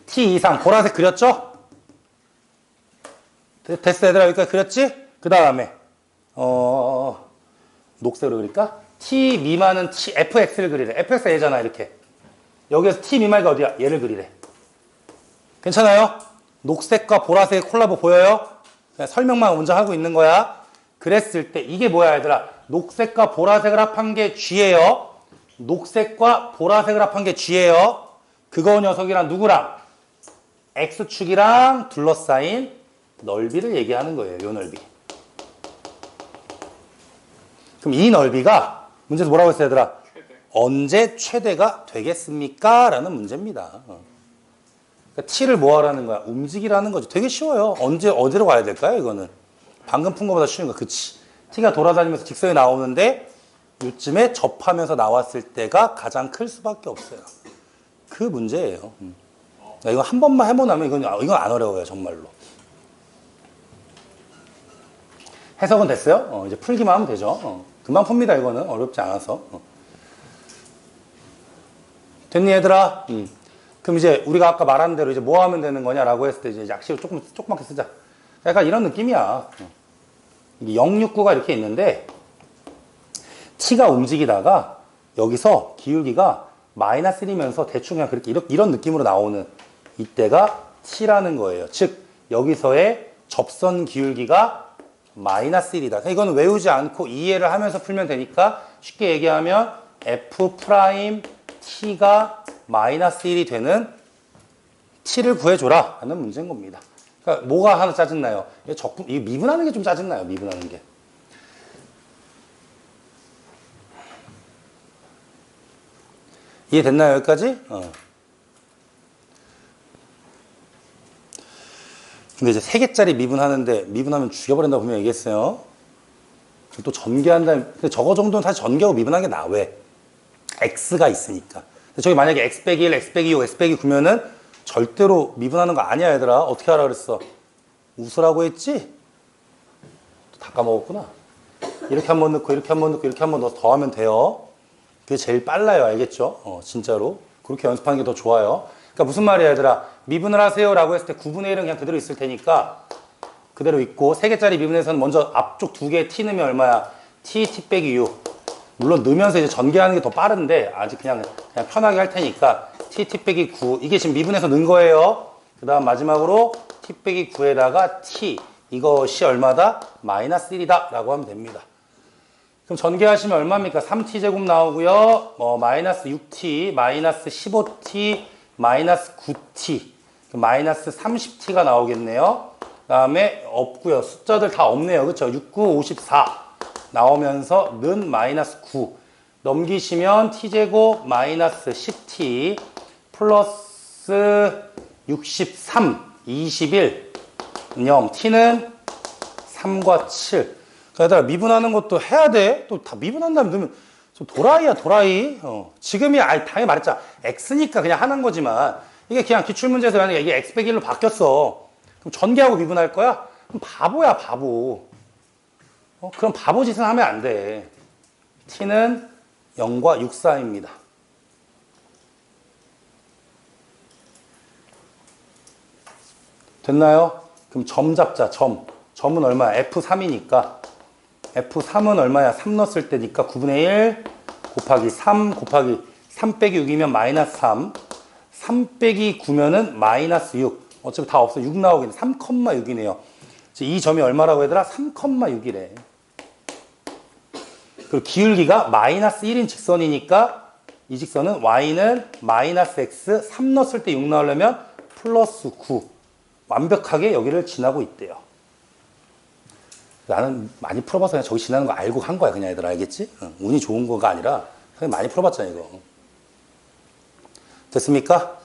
Speaker 1: t 이상 보라색 그렸죠? 됐어 얘들아 여기까지 그렸지? 그 다음에 녹색으로 그릴까? t 미만은 fx를 그리래. fx가 얘잖아 이렇게. 여기에서 t 미만이 어디야? 얘를 그리래. 괜찮아요? 녹색과 보라색의 콜라보 보여요? 그냥 설명만 먼저 하고 있는 거야. 그랬을 때 이게 뭐야 얘들아? 녹색과 보라색을 합한 게 G예요. 녹색과 보라색을 합한 게 G예요. 그거 녀석이랑 누구랑? X축이랑 둘러싸인 넓이를 얘기하는 거예요. 요 넓이. 그럼 이 넓이가 문제에서 뭐라고 했어요 얘들아? 언제 최대가 되겠습니까? 라는 문제입니다. 그러니까 t를 뭐 하라는 거야? 움직이라는 거죠. 되게 쉬워요. 어디로 가야 될까요? 이거는. 방금 푼 것보다 쉬운 거. 그치. t가 돌아다니면서 직선이 나오는데 요쯤에 접하면서 나왔을 때가 가장 클 수밖에 없어요. 그 문제예요. 이거 한 번만 해보면 이건 안 어려워요. 정말로. 해석은 됐어요? 이제 풀기만 하면 되죠. 금방 풉니다. 이거는 어렵지 않아서. 됐니 얘들아? 그럼 이제 우리가 아까 말한 대로 이제 뭐 하면 되는 거냐라고 했을 때 이제 약식을 조그맣게 쓰자. 약간 이런 느낌이야. 069가 이렇게 있는데 t가 움직이다가 여기서 기울기가 마이너스 1이면서 대충 그냥 그렇게 이런 느낌으로 나오는 이때가 t라는 거예요. 즉 여기서의 접선 기울기가 마이너스 1이다. 이거는 외우지 않고 이해를 하면서 풀면 되니까 쉽게 얘기하면 f 프라임 t가 마이너스 1이 되는 t를 구해줘라 하는 문제인 겁니다. 그러니까 뭐가 하나 짜증나요? 이 미분하는 게 좀 짜증나요. 미분하는 게. 이해됐나요? 여기까지? 근데 이제 3개짜리 미분하는데 미분하면 죽여버린다고 분명히 얘기했어요. 또 전개한다면 근데 저거 정도는 사실 전개하고 미분하는 게 나아. 왜? x가 있으니까. 저기 만약에 x 빼기 1, x 빼기 6, x 빼기 9면은 절대로 미분하는 거 아니야 얘들아. 어떻게 하라 그랬어? 웃으라고 했지? 다 까먹었구나. 이렇게 한번 넣고 이렇게 한번 넣고 이렇게 한번 넣어서 더하면 돼요. 그게 제일 빨라요. 알겠죠? 진짜로. 그렇게 연습하는 게 더 좋아요. 그러니까 무슨 말이야 얘들아. 미분을 하세요 라고 했을 때 9분의 1은 그냥 그대로 있을 테니까 그대로 있고 3개짜리 미분에서는 먼저 앞쪽 2개 t 넣으면 얼마야? t 빼기 6. 물론 넣으면서 이제 전개하는 게 더 빠른데 아직 그냥 편하게 할 테니까 t 빼기 9. 이게 지금 미분해서 넣은 거예요. 그 다음 마지막으로 t 빼기 9에다가 t 이것이 얼마다? 마이너스 1이다 라고 하면 됩니다. 그럼 전개하시면 얼마입니까? 3t제곱 나오고요. 마이너스 6t, 마이너스 15t, 마이너스 9t, 마이너스 30t가 나오겠네요. 그 다음에 없고요. 숫자들 다 없네요. 그렇죠? 6, 9, 54 나오면서 는 마이너스 9 넘기시면 t제곱 마이너스 10t 플러스 63, 21 0, t는 3과 7. 그러니까 미분하는 것도 해야 돼. 또 다 미분한 다음에 넣으면 좀 도라이야, 도라이. 지금이 당연히 말했잖아. x니까 그냥 하는 거지만 이게 그냥 기출문제에서 만약에 이게 x 빼기 1로 바뀌었어. 그럼 전개하고 미분할 거야? 그럼 바보야, 바보. 그럼 바보 짓은 하면 안 돼. t는 0과 6 사이입니다. 됐나요? 그럼 점 잡자, 점. 점은 얼마야? F3이니까. F3은 얼마야? 3 넣었을 때니까 9분의 1 곱하기 3 곱하기 3 빼기 6이면 마이너스 3. 3 빼기 9면은 마이너스 6. 어차피 다 없어. 6 나오겠네. 3,6이네요. 이 점이 얼마라고 얘들아? 3,6이래. 그리고 기울기가 마이너스 1인 직선이니까 이 직선은 y는 마이너스 x 3 넣었을 때 6 나오려면 플러스 9. 완벽하게 여기를 지나고 있대요. 나는 많이 풀어봐서 그냥 저기 지나는 거 알고 한 거야. 그냥 얘들아, 알겠지? 운이 좋은 거가 아니라 그냥 많이 풀어봤잖아, 이거. 됐습니까?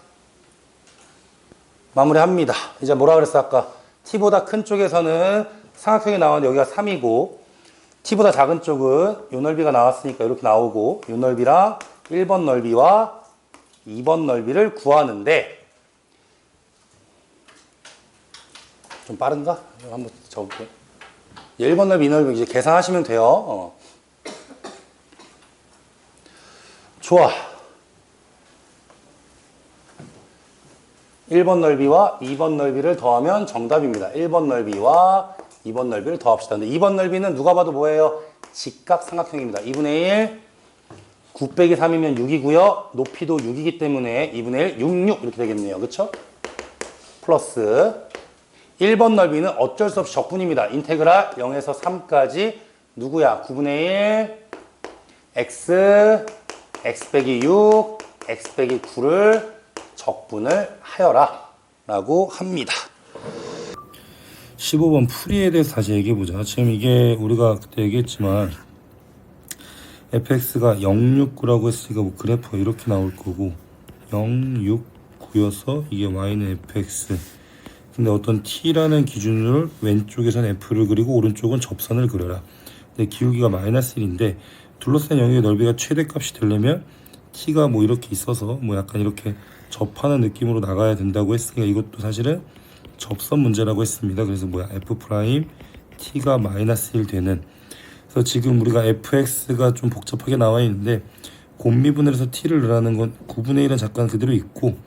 Speaker 1: 마무리합니다. 이제 뭐라 그랬어, 아까? t보다 큰 쪽에서는 삼각형이 나왔는데 여기가 3이고 t보다 작은 쪽은 요 넓이가 나왔으니까 이렇게 나오고 요 넓이랑 1번 넓이와 2번 넓이를 구하는데 좀 빠른가? 이거 한번 적을게요. 1번 넓이, 2번 넓이 이제 계산하시면 돼요. 좋아. 1번 넓이와 2번 넓이를 더하면 정답입니다. 1번 넓이와 2번 넓이를 더합시다. 근데 2번 넓이는 누가 봐도 뭐예요? 직각삼각형입니다. 2분의 1, 9 빼기 3이면 6이고요. 높이도 6이기 때문에 2분의 1, 66 이렇게 되겠네요. 그쵸? 플러스 1번 넓이는 어쩔 수 없이 적분입니다. 인테그랄 0에서 3까지 누구야? 9분의 1 x 빼기 6 x 빼기 9를 적분을 하여라 라고 합니다. 15번 풀이에 대해서 다시 얘기해보자. 지금 이게 우리가 그때 얘기했지만 fx가 069라고 했으니까 뭐 그래프가 이렇게 나올 거고 069여서 이게 y는 fx. 근데 어떤 t라는 기준을 왼쪽에선 f를 그리고 오른쪽은 접선을 그려라. 근데 기울기가 마이너스 1인데 둘러싼 영역의 넓이가 최대값이 되려면 t가 뭐 이렇게 있어서 뭐 약간 이렇게 접하는 느낌으로 나가야 된다고 했으니까 이것도 사실은 접선 문제라고 했습니다. 그래서 뭐야? f 프라임 t가 마이너스 1 되는. 그래서 지금 우리가 fx가 좀 복잡하게 나와 있는데 곱미분을 해서 t를 넣으라는 건 9분의 1은 잠깐 그대로 있고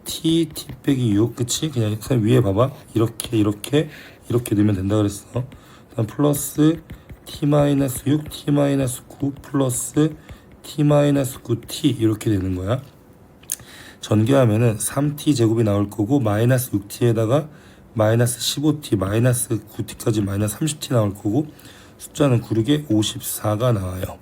Speaker 1: t 빼기 6 그치? 그냥 위에 봐봐. 이렇게 넣으면 된다 그랬어. 그다음 플러스 t 마이너스 6 t 마이너스 9 플러스 t 마이너스 9t 이렇게 되는 거야. 전개하면은 3t 제곱이 나올 거고 마이너스 6t에다가 마이너스 15t 마이너스 9t까지 마이너스 30t 나올 거고 숫자는 구르게 54가 나와요.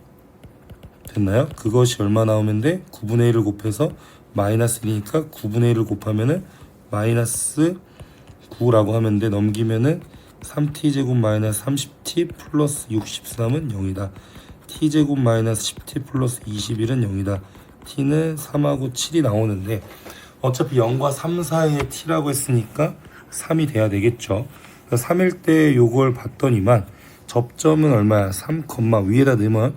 Speaker 1: 됐나요? 그것이 얼마 나오면 돼? 9분의 1을 곱해서 마이너스 1이니까 9분의 1을 곱하면은 마이너스 9라고 하면 돼. 넘기면은 3t 제곱 마이너스 30t 플러스 63은 0이다. t 제곱 마이너스 10t 플러스 21은 0이다. t는 3하고 7이 나오는데 어차피 0과 3 사이에 t라고 했으니까 3이 돼야 되겠죠. 3일 때 요걸 봤더니만 접점은 얼마야? 3, 위에다 넣으면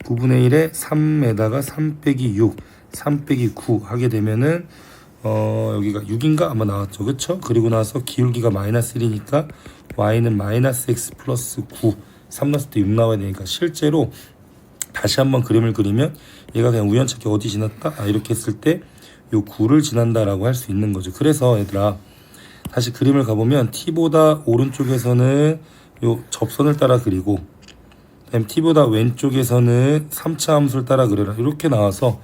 Speaker 1: 9분의 1에 3에다가 3 빼기 6, 3 빼기 9 하게 되면은 여기가 6인가 아마 나왔죠. 그쵸? 그리고 나서 기울기가 마이너스 1이니까 y는 마이너스 x 플러스 9 3 넣었을 때 6 나와야 되니까 실제로 다시 한번 그림을 그리면 얘가 그냥 우연찮게 어디 지났다? 이렇게 했을 때 요 9를 지난다라고 할 수 있는 거죠. 그래서 얘들아 다시 그림을 가보면 t보다 오른쪽에서는 요 접선을 따라 그리고 그다음 t보다 왼쪽에서는 3차 함수를 따라 그려라. 이렇게 나와서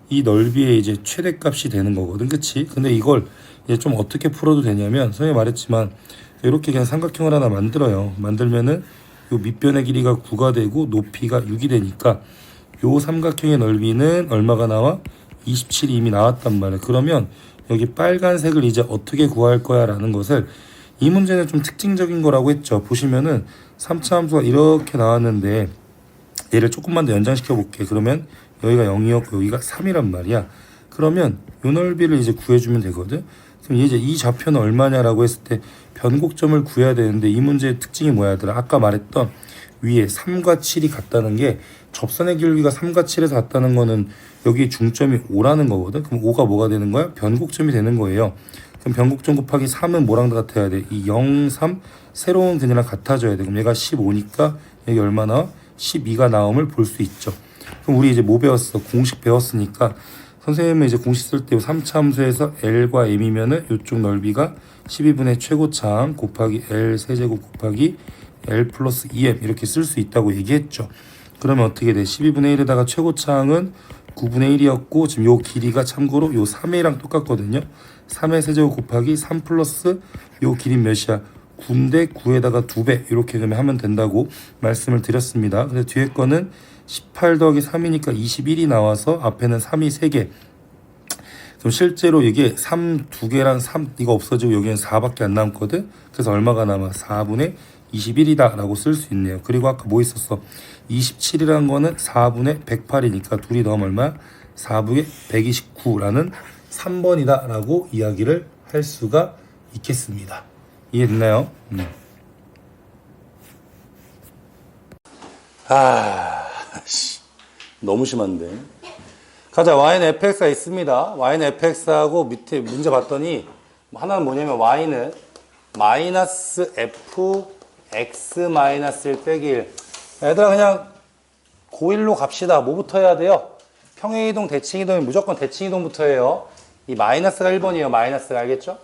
Speaker 1: 이 넓이의 이제 최대값이 되는 거거든. 그치? 근데 이걸 얘 좀 어떻게 풀어도 되냐면 선생님이 말했지만 이렇게 그냥 삼각형을 하나 만들어요. 만들면은 요 밑변의 길이가 9가 되고 높이가 6이 되니까 요 삼각형의 넓이는 얼마가 나와? 27이 이미 나왔단 말이야. 그러면 여기 빨간색을 이제 어떻게 구할 거야 라는 것을 이 문제는 좀 특징적인 거라고 했죠. 보시면은 3차 함수가 이렇게 나왔는데 얘를 조금만 더 연장시켜 볼게. 그러면 여기가 0이었고 여기가 3이란 말이야. 그러면 요 넓이를 이제 구해주면 되거든. 그럼 이제 이 좌표는 얼마냐라고 했을 때 변곡점을 구해야 되는데 이 문제의 특징이 뭐야 얘들아? 아까 말했던 위에 3과 7이 같다는 게 접선의 길이가 3과 7에서 같다는 거는 여기 중점이 5라는 거거든. 그럼 5가 뭐가 되는 거야? 변곡점이 되는 거예요. 그럼 변곡점 곱하기 3은 뭐랑 같아야 돼? 이 0, 3 새로운 근이랑 같아져야 돼. 그럼 얘가 15니까 여기 얼마 나와? 12가 나옴을 볼 수 있죠. 그럼 우리 이제 뭐 배웠어? 공식 배웠으니까 선생님은 이제 공식 쓸 때 3차 함수에서 L과 M이면은 이쪽 넓이가 12분의 최고차항 곱하기 L 세제곱 곱하기 L 플러스 2M 이렇게 쓸 수 있다고 얘기했죠. 그러면 어떻게 돼? 12분의 1에다가 최고차항은 9분의 1이었고 지금 요 길이가 참고로 요 3A랑 똑같거든요. 3의 세제곱 곱하기 3 플러스 요 길이 몇이야? 9인데 9에다가 2배 이렇게 그러면 하면 된다고 말씀을 드렸습니다. 근데 뒤에 거는 18 더하기 3이니까 21이 나와서 앞에는 3이 3개. 그럼 실제로 이게 3 2개랑 3 이거 없어지고 여기는 4밖에 안 남거든. 그래서 얼마가 남아? 4분의 21이다 라고 쓸 수 있네요. 그리고 아까 뭐 있었어? 27이라는 거는 4분의 108이니까 둘이 더하면 얼마야? 4분의 129라는 3번이다 라고 이야기를 할 수가 있겠습니다. 이해됐나요? 너무 심한데. 가자. y는 fx가 있습니다. y는 fx하고 밑에 문제 봤더니 하나는 뭐냐면 y는 마이너스 f x 마이너스 1 빼기 1. 얘들아 그냥 고1로 갑시다. 뭐부터 해야 돼요? 평행이동, 대칭이동이 무조건 대칭이동부터 해요. 이 마이너스가 1번이에요. 마이너스가 알겠죠?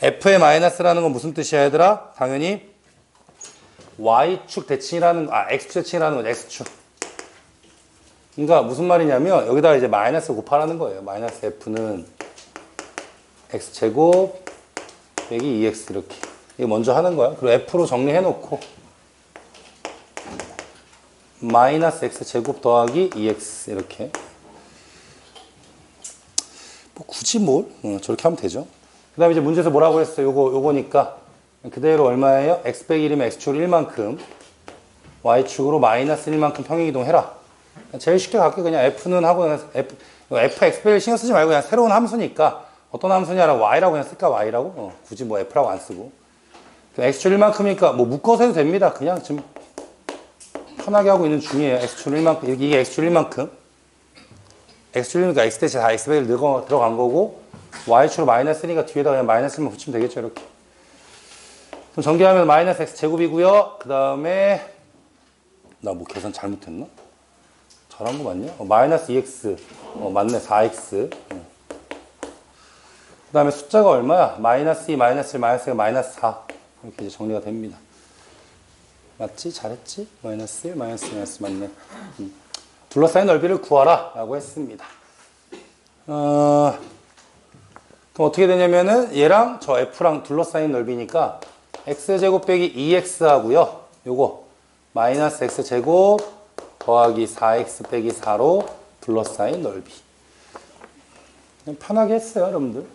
Speaker 1: f의 마이너스라는 건 무슨 뜻이야 얘들아? 당연히 y축 대칭이라는 거, x축 대칭이라는 거죠. x축. 그러니까 무슨 말이냐면 여기다가 이제 마이너스 곱하라는 거예요. 마이너스 f는 x제곱 빼기 2x 이렇게. 이거 먼저 하는 거야. 그리고 f로 정리해 놓고 마이너스 x제곱 더하기 2x 이렇게. 뭐 굳이 뭘 저렇게 하면 되죠. 그 다음에 이제 문제에서 뭐라고 했어요? 요거니까 그대로 얼마예요? x 빼기 1이면 x축으로 1만큼 y축으로 마이너스 1만큼 평행이동 해라. 제일 쉽게 갈게. 그냥 f는 하고 f x 빼기 신경 쓰지 말고 그냥 새로운 함수니까 어떤 함수냐라고 y라고 그냥 쓸까? y라고? 굳이 뭐 f라고 안 쓰고 x축 1만큼이니까 뭐 묶어서 해도 됩니다. 그냥 지금 편하게 하고 있는 중이에요. x축 1만큼 이게 x축 1만큼 x축 1이니까 x 대신 다 x 빼기를 들어간 거고 y축으로 마이너스 1이니까 뒤에다 그냥 마이너스 1만 붙이면 되겠죠. 이렇게. 그럼 전개하면 마이너스 x 제곱이고요. 그 다음에 나 뭐 계산 잘못했나? 잘한 거 맞냐? 마이너스 2x 맞네. 4x 그 다음에 숫자가 얼마야? 마이너스 2, 마이너스 1, 마이너스 1, 마이너스 4 이렇게 이제 정리가 됩니다. 맞지? 잘했지? 마이너스 1, 마이너스 1, 마이너스 맞네. 둘러싸인 넓이를 구하라 라고 했습니다. 그럼 어떻게 되냐면은 얘랑 저 f랑 둘러싸인 넓이니까 x제곱 빼기 2x 하고요. 요거 마이너스 x제곱 더하기 4x 빼기 4로 둘러싸인 넓이. 그냥 편하게 했어요, 여러분들.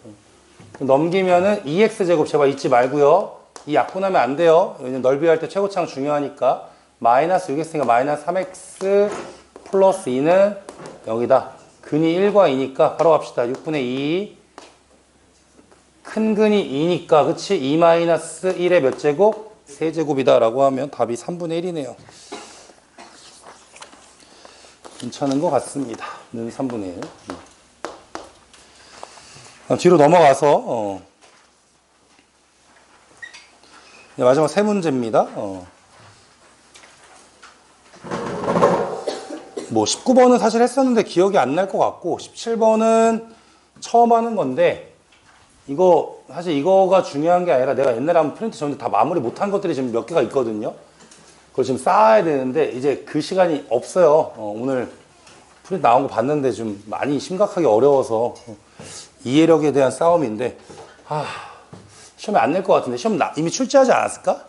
Speaker 1: 넘기면은 2x제곱 제발 잊지 말고요. 이 약분하면 안 돼요. 왜냐면 넓이 할 때 최고차항 중요하니까. 마이너스 6x니까 마이너스 3x 플러스 2는 여기다. 근이 1과 2니까 바로 갑시다. 6분의 2. 큰 근이 2니까 그치? 2 마이너스 1의 몇 제곱? 세제곱이다 라고 하면 답이 3분의 1이네요. 괜찮은 것 같습니다. 는 3분의 1. 뒤로 넘어가서 마지막 세 문제입니다. 뭐 19번은 사실 했었는데 기억이 안 날 것 같고 17번은 처음 하는 건데 이거 사실 이거가 중요한 게 아니라 내가 옛날에 한번 프린트 줬는데 다 마무리 못한 것들이 지금 몇 개가 있거든요. 그걸 지금 쌓아야 되는데 이제 그 시간이 없어요. 오늘 프린트 나온 거 봤는데 좀 많이 심각하게 어려워서 이해력에 대한 싸움인데 시험에 안 낼 것 같은데 시험 이미 출제하지 않았을까?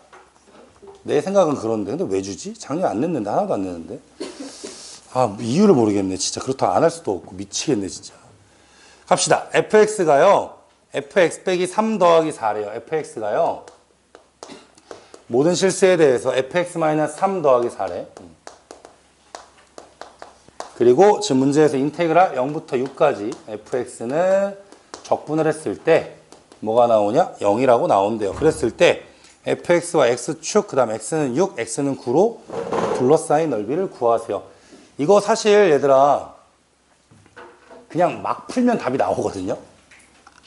Speaker 1: 내 생각은 그런데 근데 왜 주지? 작년에 안 냈는데 하나도 안 냈는데 이유를 모르겠네 진짜. 그렇다고 안 할 수도 없고 미치겠네 진짜. 갑시다. fx가요 fx 빼기 3 더하기 4래요. fx가요 모든 실수에 대해서 fx-3 더하기 4래. 그리고 지금 문제에서 인테그랄 0부터 6까지 fx는 적분을 했을 때 뭐가 나오냐? 0이라고 나온대요. 그랬을 때 fx와 x축, 그 다음 x는 6, x는 9로 둘러싸인 넓이를 구하세요. 이거 사실 얘들아 그냥 막 풀면 답이 나오거든요.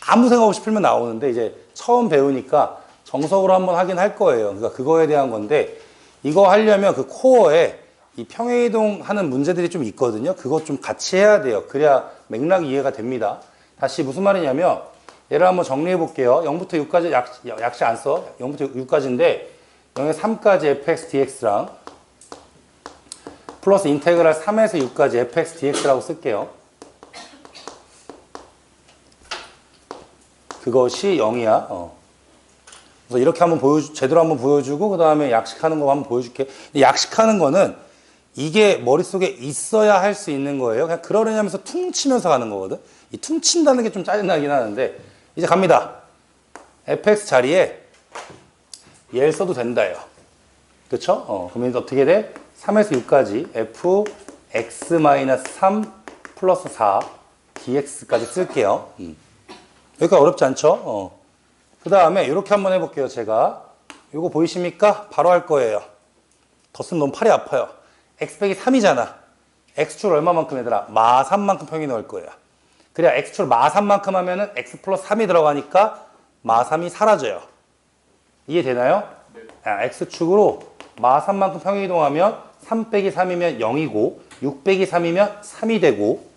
Speaker 1: 아무 생각 없이 풀면 나오는데 이제 처음 배우니까 정석으로 한번 하긴 할 거예요. 그러니까 그거에 대한 건데 이거 하려면 그 코어에 이 평행이동 하는 문제들이 좀 있거든요. 그거 좀 같이 해야 돼요. 그래야 맥락이 이해가 됩니다. 다시 무슨 말이냐면 얘를 한번 정리해 볼게요. 0부터 6까지 약시 안 써. 0부터 6까지인데 0에서 3까지 fx dx랑 플러스 인테그랄 3에서 6까지 fx dx라고 쓸게요. 그것이 0이야. 그래서 이렇게 한번 제대로 한번 보여주고 그 다음에 약식하는 거 한번 보여줄게. 근데 약식하는 거는 이게 머릿속에 있어야 할 수 있는 거예요. 그냥 그러려냐면서 퉁치면서 가는 거거든. 이 퉁친다는 게 좀 짜증나긴 하는데 이제 갑니다. fx 자리에 얘를 써도 된다요. 그쵸? 그러면 어떻게 돼? 3에서 6까지 fx-3 플러스 4 dx까지 쓸게요. 여기까지 어렵지 않죠? 그 다음에 이렇게 한번 해볼게요. 제가 이거 보이십니까? 바로 할 거예요. 더 쓰면 너무 팔이 아파요. x 빼기 3이잖아. x축을 얼마만큼 얘들아? 마3만큼 평이 넣을 거예요. 그래야 x축을 마3만큼 하면은 x 플러스 3이 들어가니까 마3이 사라져요. 이해되나요?
Speaker 2: 네.
Speaker 1: x축으로 마3만큼 평이 이동하면 3 빼기 3이면 0이고 6 빼기 3이면 3이 되고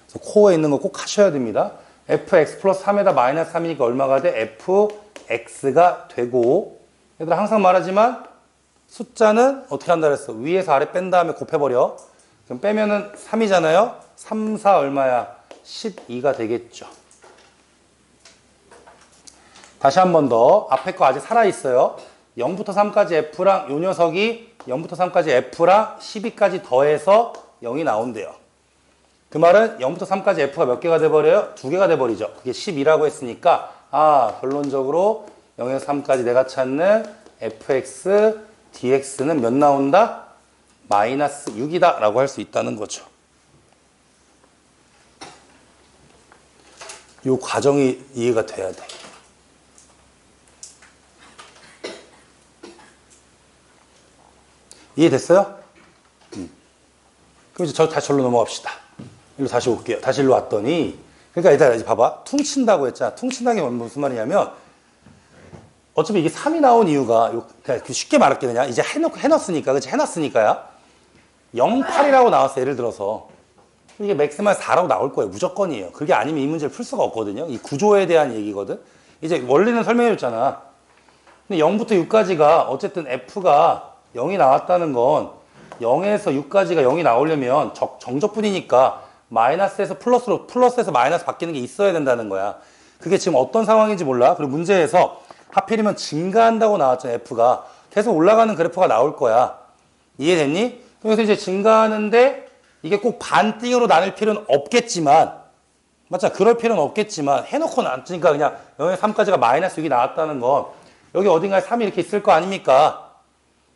Speaker 1: 그래서 코어에 있는 거 꼭 하셔야 됩니다. fx 플러스 3에다 마이너스 3이니까 얼마가 돼? fx가 되고 얘들아 항상 말하지만 숫자는 어떻게 한다 그랬어? 위에서 아래 뺀 다음에 곱해버려. 그럼 빼면은 3이잖아요? 3, 4 얼마야? 12가 되겠죠. 다시 한 번 더. 앞에 거 아직 살아있어요. 0부터 3까지 f랑 요 녀석이 0부터 3까지 f랑 12까지 더해서 0이 나온대요. 그 말은 0부터 3까지 f가 몇 개가 돼버려요? 2개가 돼버리죠. 그게 12라고 했으니까 결론적으로 0에서 3까지 내가 찾는 fx dx는 몇 나온다? 마이너스 6이다 라고 할 수 있다는 거죠. 이 과정이 이해가 돼야 돼. 이해됐어요? 그럼 이제 다시 절로 넘어갑시다. 일로 다시 올게요. 다시 일로 왔더니 그러니까 일단 이제 봐봐. 퉁친다고 했잖아. 퉁친다는 게 무슨 말이냐면 어차피 이게 3이 나온 이유가 그냥 쉽게 말할게 그냥 이제 해놨으니까 그치? 해놨으니까야 0,8이라고 나왔어. 예를 들어서 이게 맥스만 4라고 나올 거예요. 무조건이에요. 그게 아니면 이 문제를 풀 수가 없거든요. 이 구조에 대한 얘기거든. 이제 원리는 설명해 줬잖아. 근데 0부터 6까지가 어쨌든 f가 0이 나왔다는 건 0에서 6까지가 0이 나오려면 정적분이니까 마이너스에서 플러스로 플러스에서 마이너스 바뀌는 게 있어야 된다는 거야. 그게 지금 어떤 상황인지 몰라. 그리고 문제에서 하필이면 증가한다고 나왔잖아. f가 계속 올라가는 그래프가 나올 거야. 이해됐니? 그래서 이제 증가하는데 이게 꼭 반띵으로 나눌 필요는 없겠지만 맞잖아. 그럴 필요는 없겠지만 해놓고 놨으니까 그냥 0에서 3까지가 마이너스 6이 나왔다는 건 여기 어딘가에 3이 이렇게 있을 거 아닙니까?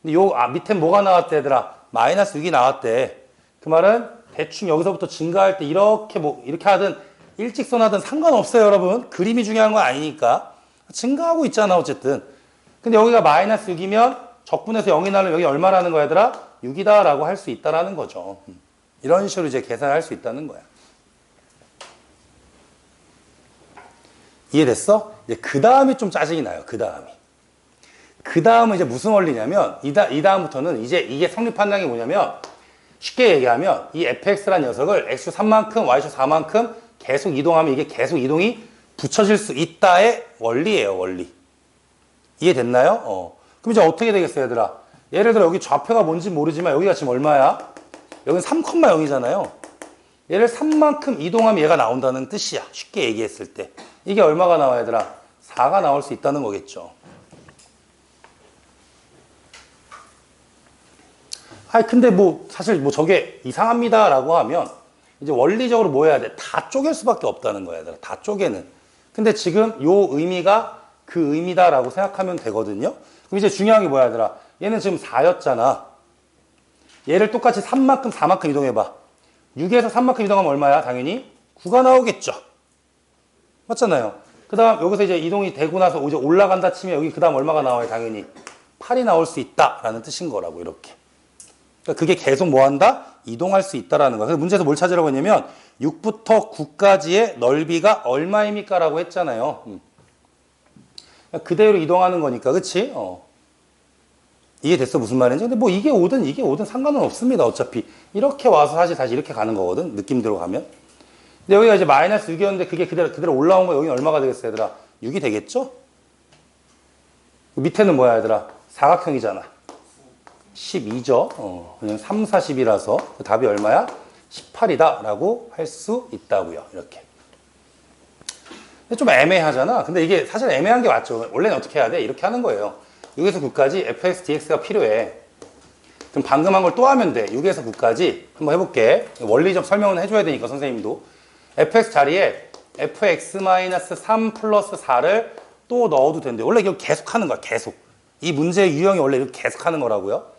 Speaker 1: 근데 밑에 뭐가 나왔대 얘들아? 마이너스 6이 나왔대. 그 말은 대충 여기서부터 증가할 때 이렇게 이렇게 하든 일직선 하든 상관없어요 여러분. 그림이 중요한 건 아니니까. 증가하고 있잖아 어쨌든. 근데 여기가 마이너스 6이면 적분해서 0이 나면 여기 얼마라는 거야 얘들아? 6이다 라고 할 수 있다라는 거죠. 이런 식으로 이제 계산할 수 있다는 거야. 이해됐어? 이제 그 다음이 좀 짜증이 나요. 그 다음이. 그 다음은 이제 무슨 원리냐면 이 다음부터는 이제 이게 성립한다는 게 뭐냐면 쉽게 얘기하면 이 fx라는 녀석을 x 3만큼 y 4만큼 계속 이동하면 이게 계속 이동이 붙여질 수 있다의 원리예요. 원리. 이해됐나요? 그럼 이제 어떻게 되겠어요 얘들아? 예를 들어 여기 좌표가 뭔지 모르지만 여기가 지금 얼마야? 여기는 3,0이잖아요. 얘를 3만큼 이동하면 얘가 나온다는 뜻이야. 쉽게 얘기했을 때. 이게 얼마가 나와 얘들아? 4가 나올 수 있다는 거겠죠. 근데 뭐 사실 뭐 저게 이상합니다 라고 하면 이제 원리적으로 뭐 해야 돼? 다 쪼갤 수밖에 없다는 거야 얘들아. 다 쪼개는. 근데 지금 요 의미가 그 의미다 라고 생각하면 되거든요. 그럼 이제 중요한 게 뭐야 얘들아? 얘는 지금 4였잖아. 얘를 똑같이 3만큼 4만큼 이동해봐. 6에서 3만큼 이동하면 얼마야? 당연히 9가 나오겠죠. 맞잖아요. 그 다음 여기서 이제 이동이 되고 나서 이제 올라간다 치면 여기 그 다음 얼마가 나와요? 당연히 8이 나올 수 있다라는 뜻인 거라고 이렇게. 그러니까 그게 계속 뭐 한다? 이동할 수 있다라는 거야. 그래서 문제에서 뭘 찾으라고 했냐면 6부터 9까지의 넓이가 얼마입니까? 라고 했잖아요. 그러니까 그대로 이동하는 거니까 그치? 이해됐어? 무슨 말인지? 근데 뭐 이게 오든 상관은 없습니다. 어차피 이렇게 와서 사실 다시 이렇게 가는 거거든. 느낌대로 가면. 근데 여기가 이제 마이너스 6이었는데 그게 그대로 올라온 거 여기는 얼마가 되겠어 얘들아? 6이 되겠죠? 밑에는 뭐야 얘들아? 사각형이잖아. 12죠. 그냥 3, 40이라서 답이 얼마야? 18이다 라고 할 수 있다고요. 이렇게. 근데 좀 애매하잖아. 근데 이게 사실 애매한 게 맞죠. 원래는 어떻게 해야 돼? 이렇게 하는 거예요. 6에서 9까지 fx, dx가 필요해. 그럼 방금 한 걸 또 하면 돼. 6에서 9까지 한번 해볼게. 원리적 설명은 해줘야 되니까 선생님도. fx 자리에 fx-3 플러스 4를 또 넣어도 된대. 원래 이거 계속 하는 거야. 계속. 이 문제의 유형이 원래 이렇게 계속 하는 거라고요.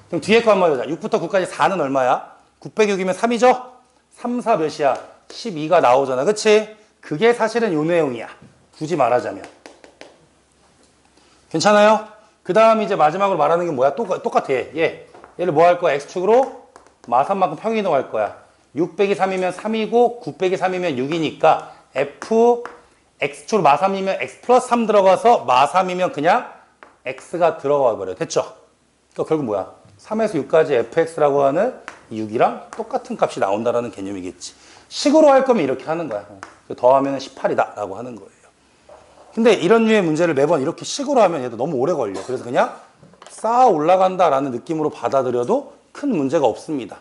Speaker 1: 그럼 뒤에 거 한번 보자. 6부터 9까지 4는 얼마야? 9 빼기 6이면 3이죠? 3, 4 몇이야? 12가 나오잖아. 그치? 그게 사실은 요 내용이야. 굳이 말하자면. 괜찮아요? 그 다음 이제 마지막으로 말하는 게 뭐야? 똑같아. 얘를 뭐 할 거야? x축으로 마3만큼 평이동할 거야. 6 빼기 3이면 3이고 9 빼기 3이면 6이니까 f x축으로 마3이면 x 플러스 3 들어가서 마3이면 그냥 x가 들어가 버려. 됐죠? 그러니까 결국 뭐야? 3에서 6까지 fx라고 하는 6이랑 똑같은 값이 나온다라는 개념이겠지. 식으로 할 거면 이렇게 하는 거야. 더하면 18이다 라고 하는 거예요. 근데 이런 류의 문제를 매번 이렇게 식으로 하면 얘도 너무 오래 걸려. 그래서 그냥 쌓아 올라간다라는 느낌으로 받아들여도 큰 문제가 없습니다.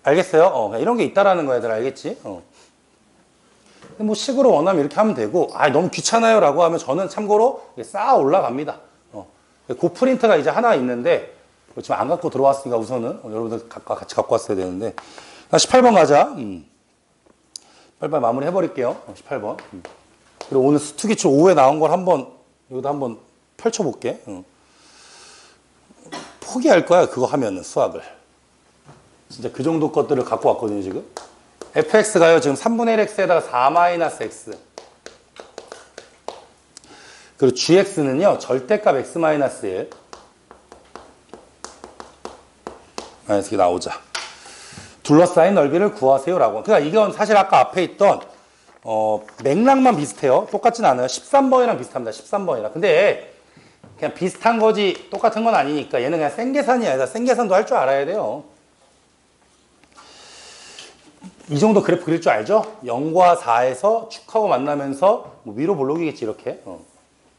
Speaker 1: 알겠어요? 이런 게 있다라는 거야, 얘들 알겠지? 근데 뭐 식으로 원하면 이렇게 하면 되고, 너무 귀찮아요 라고 하면 저는 참고로 쌓아 올라갑니다. 고프린트가 이제 하나 있는데, 지금 안 갖고 들어왔으니까 우선은 여러분들 같이 갖고 왔어야 되는데, 18번 가자. 빨리빨리 마무리 해버릴게요. 18번. 그리고 오늘 수투기출 오후에 나온 걸 여기다 한번 펼쳐볼게. 포기할 거야, 그거 하면은, 수학을. 진짜 그 정도 것들을 갖고 왔거든요, 지금. fx가요, 지금 3분의 1x에다가 4-x. 그리고 gx는요, 절대값 x-1. 이렇게 나오자. 둘러싸인 넓이를 구하세요라고. 그러니까 이건 사실 아까 앞에 있던 맥락만 비슷해요. 똑같진 않아요. 13번이랑 비슷합니다. 13번이랑. 근데 그냥 비슷한 거지 똑같은 건 아니니까 얘는 그냥 생계산이야. 생계산도 할 줄 알아야 돼요. 이 정도 그래프 그릴 줄 알죠? 0과 4에서 축하고 만나면서 뭐 위로 볼록이겠지 이렇게.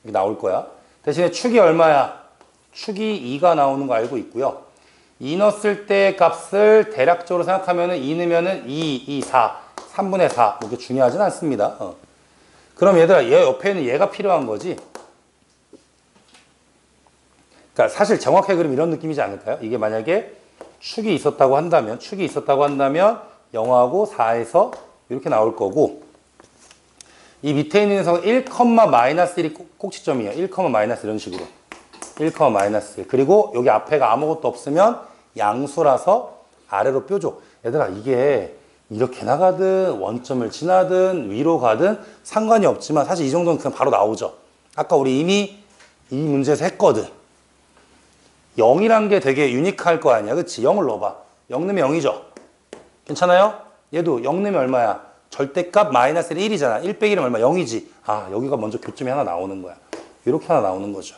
Speaker 1: 이렇게 나올 거야. 대신에 축이 얼마야? 축이 2가 나오는 거 알고 있고요. 2 넣었을 때 값을 대략적으로 생각하면은 2 넣으면은 2, 4, 3분의 4. 뭐 그게 중요하진 않습니다. 그럼 얘들아, 얘 옆에는 얘가 필요한 거지. 그러니까 사실 정확하게 그리면 이런 느낌이지 않을까요? 이게 만약에 축이 있었다고 한다면 0하고 4에서 이렇게 나올 거고, 이 밑에 있는 녀석은 1,-1이 꼭지점이에요. 1, 이런 식으로. 1,-1. 그리고 여기 앞에가 아무것도 없으면 양수라서 아래로 뾰족. 얘들아, 이게 이렇게 나가든 원점을 지나든 위로 가든 상관이 없지만 사실 이 정도는 그냥 바로 나오죠. 아까 우리 이미 이 문제에서 했거든. 0이란 게 되게 유니크할 거 아니야. 그치? 0을 넣어봐. 0 넣으면 0이죠. 괜찮아요? 얘도 0 넣으면 얼마야? 절대값 마이너스 1이잖아. 1 빼기 1은 얼마? 0이지. 여기가 먼저 교점이 하나 나오는 거야. 이렇게 하나 나오는 거죠.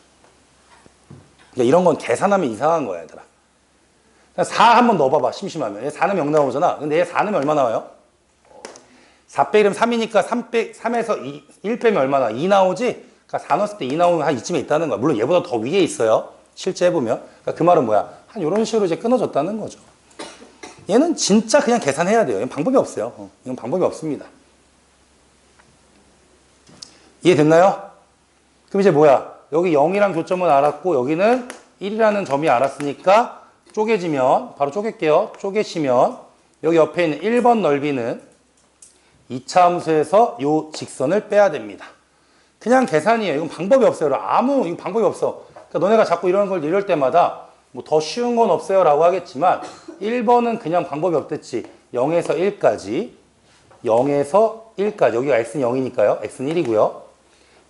Speaker 1: 그러니까 이런 건 계산하면 이상한 거야, 얘들아. 4 한번 넣어봐봐, 심심하면. 얘 4 넣으면 0 나오잖아. 근데 얘 4 넣으면 얼마 나와요? 4 빼기 1은 3이니까 3에서 1 빼면 얼마 나와? 2 나오지? 그러니까 4 넣었을 때 2 나오면 한 이쯤에 있다는 거야. 물론 얘보다 더 위에 있어요. 실제 해보면. 그러니까 그 말은 뭐야? 한 이런 식으로 이제 끊어졌다는 거죠. 얘는 진짜 그냥 계산해야 돼요. 이건 방법이 없어요. 이건 방법이 없습니다. 이해됐나요? 그럼 이제 뭐야? 여기 0이란 교점은 알았고 여기는 1이라는 점이 알았으니까 쪼개지면 바로 쪼갤게요. 쪼개시면 여기 옆에 있는 1번 넓이는 2차 함수에서 요 직선을 빼야 됩니다. 그냥 계산이에요. 이건 방법이 없어요. 이건 방법이 없어. 그러니까 너네가 자꾸 이럴 때마다 뭐 더 쉬운 건 없어요 라고 하겠지만 1번은 그냥 방법이 없댔지. 0에서 1까지 0에서 1까지 여기가 x는 0이니까요. x는 1이고요.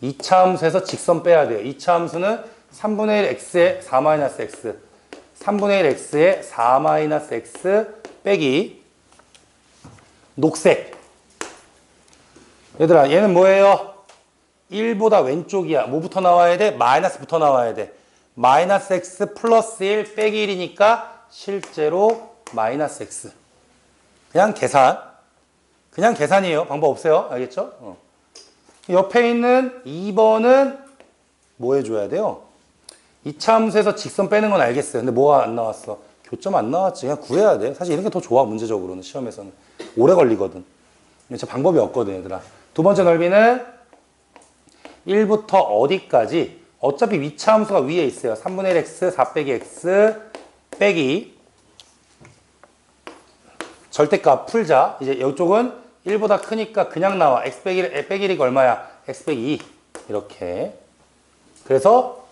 Speaker 1: 2차 함수에서 직선 빼야 돼요. 2차 함수는 3분의 1 x에 4-x 3분의 1 x에 4-x 빼기 녹색. 얘들아 얘는 뭐예요? 1보다 왼쪽이야. 뭐부터 나와야 돼? 마이너스부터 나와야 돼. 마이너스 x 플러스 1 빼기 1이니까 실제로 마이너스 x. 그냥 계산이에요. 방법 없어요. 알겠죠? 옆에 있는 2번은 뭐 해줘야 돼요? 2차 함수에서 직선 빼는 건 알겠어요. 근데 뭐가 안 나왔어? 교점 안 나왔지. 그냥 구해야 돼. 사실 이런 게 더 좋아. 문제적으로는 시험에서는. 오래 걸리거든. 진짜 방법이 없거든 얘들아. 두 번째 넓이는 1부터 어디까지? 어차피 위차 함수가 위에 있어요. 3분의 1 x, 4 빼기 x 빼기 절대값 풀자. 이제 이쪽은 1보다 크니까 그냥 나와. x 빼기 1이 얼마야? x 빼기 2. 이렇게. 그래서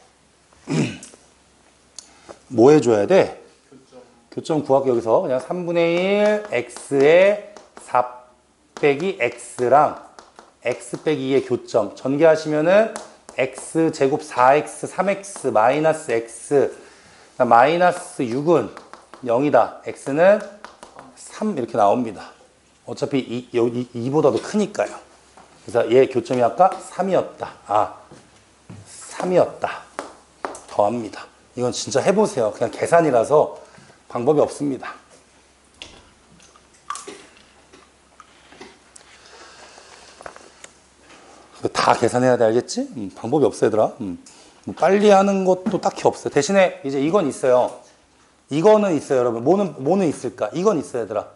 Speaker 1: 뭐 해줘야 돼? 교점 구하기 여기서 그냥 3분의 1 x에 4 빼기 x랑 x 빼기 2의 교점 전개하시면은 x 제곱 4x 3x 마이너스 x 마이너스 6은 0이다. x는 3 이렇게 나옵니다. 어차피 2보다도 크니까요. 그래서 얘 교점이 아까 3이었다. 3이었다. 더합니다. 이건 진짜 해보세요. 그냥 계산이라서 방법이 없습니다. 다 계산해야 돼. 알겠지? 방법이 없어 얘들아. 뭐 빨리 하는 것도 딱히 없어요. 대신에 이제 이건 있어요. 이거는 있어요 여러분. 뭐는 있을까? 이건 있어요 얘들아.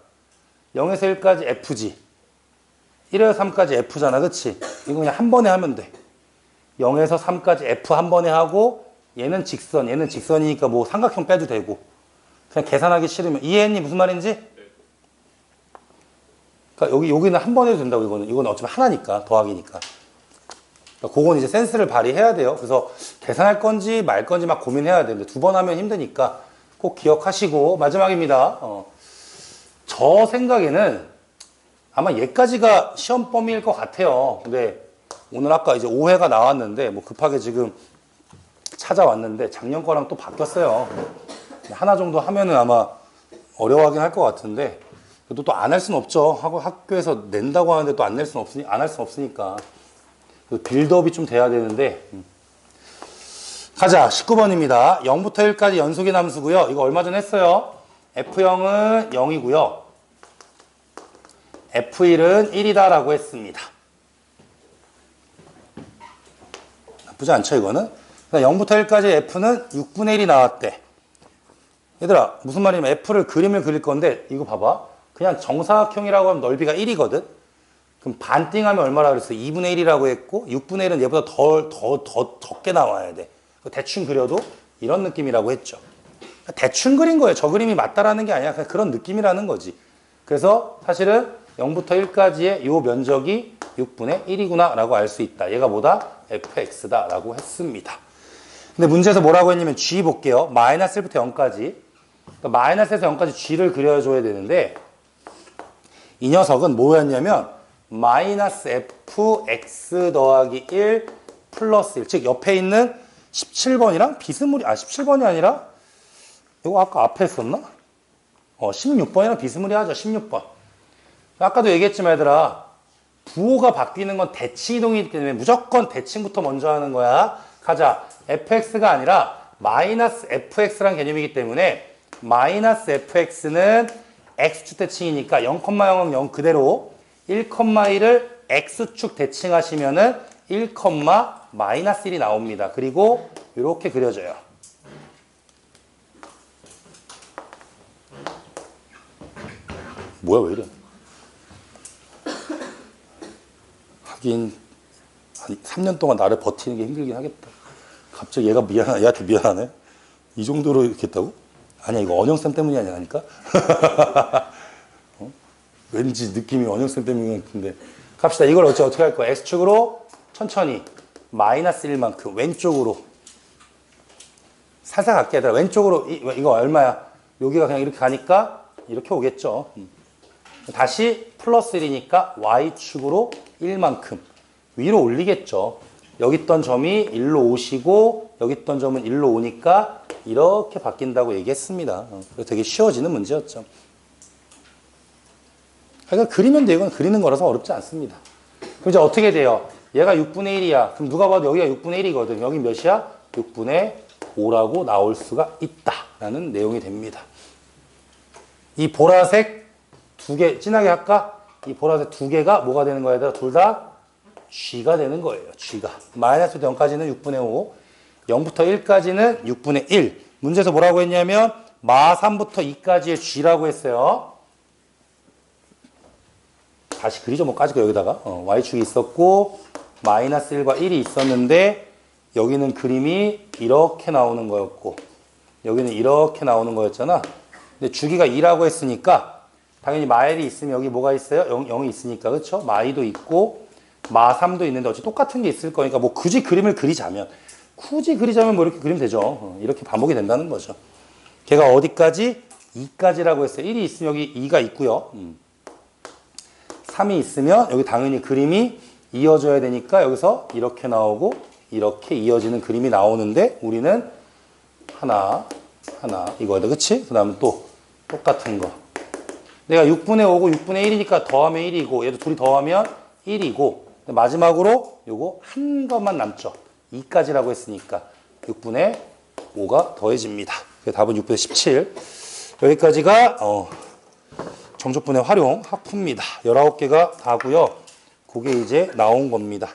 Speaker 1: 0에서 1까지 fg 1에서 3까지 f잖아. 그치? 이거 그냥 한 번에 하면 돼. 0에서 3까지 f 한 번에 하고 얘는 직선이니까 뭐 삼각형 빼도 되고 그냥 계산하기 싫으면 이해했니? 무슨 말인지? 그러니까 여기는 한 번 해도 된다고. 이거는 어차피 하나니까 더하기니까. 그러니까 그건 이제 센스를 발휘해야 돼요. 그래서 계산할 건지 말 건지 막 고민해야 되는데 두 번 하면 힘드니까 꼭 기억하시고 마지막입니다. 저 생각에는 아마 얘까지가 시험 범위일 것 같아요. 근데 오늘 아까 이제 5회가 나왔는데 뭐 급하게 지금 찾아왔는데 작년 거랑 또 바뀌었어요. 하나 정도 하면은 아마 어려워하긴 할 것 같은데 그래도 또 안 할 수는 없죠. 학교에서 낸다고 하는데 또 안 낼 수는 안 할 수는 없으니까 빌드업이 좀 돼야 되는데 가자. 19번입니다. 0부터 1까지 연속의 함수고요. 이거 얼마 전에 했어요. F0은 0이고요. F1은 1이다 라고 했습니다. 나쁘지 않죠 이거는? 0부터 1까지 F는 6분의 1이 나왔대. 얘들아 무슨 말이냐면 F를 그림을 그릴 건데 이거 봐봐. 그냥 정사각형이라고 하면 넓이가 1이거든? 그럼 반띵하면 얼마라 그랬어? 2분의 1이라고 했고 6분의 1은 얘보다 더 적게 나와야 돼. 대충 그려도 이런 느낌이라고 했죠. 대충 그린 거예요. 저 그림이 맞다라는 게 아니야. 그냥 그런 느낌이라는 거지. 그래서 사실은 0부터 1까지의 요 면적이 6분의 1이구나 라고 알 수 있다. 얘가 뭐다? fx다 라고 했습니다. 근데 문제에서 뭐라고 했냐면 g 볼게요. 마이너스 1부터 0까지. 그러니까 마이너스에서 0까지 g를 그려줘야 되는데 이 녀석은 뭐였냐면 마이너스 fx 더하기 1 플러스 1. 즉 옆에 있는 17번이랑 비스무리 17번이 아니라 이거 아까 앞에 했었나? 16번이랑 비스무리하죠. 16번. 아까도 얘기했지만 얘들아 부호가 바뀌는 건 대칭 이동이기 때문에 무조건 대칭부터 먼저 하는 거야. 가자. fx가 아니라 마이너스 fx라는 개념이기 때문에 마이너스 fx는 x축 대칭이니까 0,0은 0 그대로 1,1을 x축 대칭하시면은 1, 마이너스 1이 나옵니다. 그리고 이렇게 그려져요. 뭐야 왜 이래? 하긴 한 3년 동안 나를 버티는 게 힘들긴 하겠다. 갑자기 얘한테 미안하네. 이 정도로 이렇게 했다고? 아니야 이거 언영쌤 때문이 아니라니까? 왠지 느낌이 언영쌤 때문인 것 같은데. 갑시다. 이걸 어떻게 할 거야? X축으로 천천히 마이너스 1만큼 왼쪽으로 살살 갈게 얘들아. 왼쪽으로 이거 얼마야? 여기가 그냥 이렇게 가니까 이렇게 오겠죠. 다시 플러스 1이니까 Y축으로 1만큼 위로 올리겠죠. 여기 있던 점이 1로 오시고 여기 있던 점은 1로 오니까 이렇게 바뀐다고 얘기했습니다. 그래서 되게 쉬워지는 문제였죠. 그러니까 그리면 돼요. 이건 그리는 거라서 어렵지 않습니다. 그럼 이제 어떻게 돼요? 얘가 6분의 1이야. 그럼 누가 봐도 여기가 6분의 1이거든. 여기 몇이야? 6분의 5라고 나올 수가 있다라는 내용이 됩니다. 이 보라색 두 개 진하게 할까? 이 보라색 두 개가 뭐가 되는 거야? 얘들아? 둘 다 G가 되는 거예요. G가. 마이너스부터 0까지는 6분의 5, 0부터 1까지는 6분의 1. 문제에서 뭐라고 했냐면 마 3부터 2까지의 G라고 했어요. 다시 그리죠. 뭐 까짓 거 여기다가 Y축이 있었고 마이너스 1과 1이 있었는데 여기는 그림이 이렇게 나오는 거였고 여기는 이렇게 나오는 거였잖아. 근데 주기가 2라고 했으니까 당연히 마일이 있으면 여기 뭐가 있어요? 0이 있으니까 그렇죠? 마이도 있고 마 3도 있는데 어차피 똑같은 게 있을 거니까 뭐 굳이 그림을 그리자면 뭐 이렇게 그리면 되죠. 이렇게 반복이 된다는 거죠. 걔가 어디까지? 2까지라고 했어요. 1이 있으면 여기 2가 있고요. 3이 있으면 여기 당연히 그림이 이어져야 되니까 여기서 이렇게 나오고 이렇게 이어지는 그림이 나오는데 우리는 하나 이거다. 그치? 그 다음에 또 똑같은 거. 내가 6분의 5고 6분의 1이니까 더하면 1이고 얘도 둘이 더하면 1이고 마지막으로 요거 한 것만 남죠. 2까지라고 했으니까 6분의 5가 더해집니다. 답은 6분의 17. 여기까지가 정적분의 활용 하프입니다. 19개가 다고요. 그게 이제 나온 겁니다.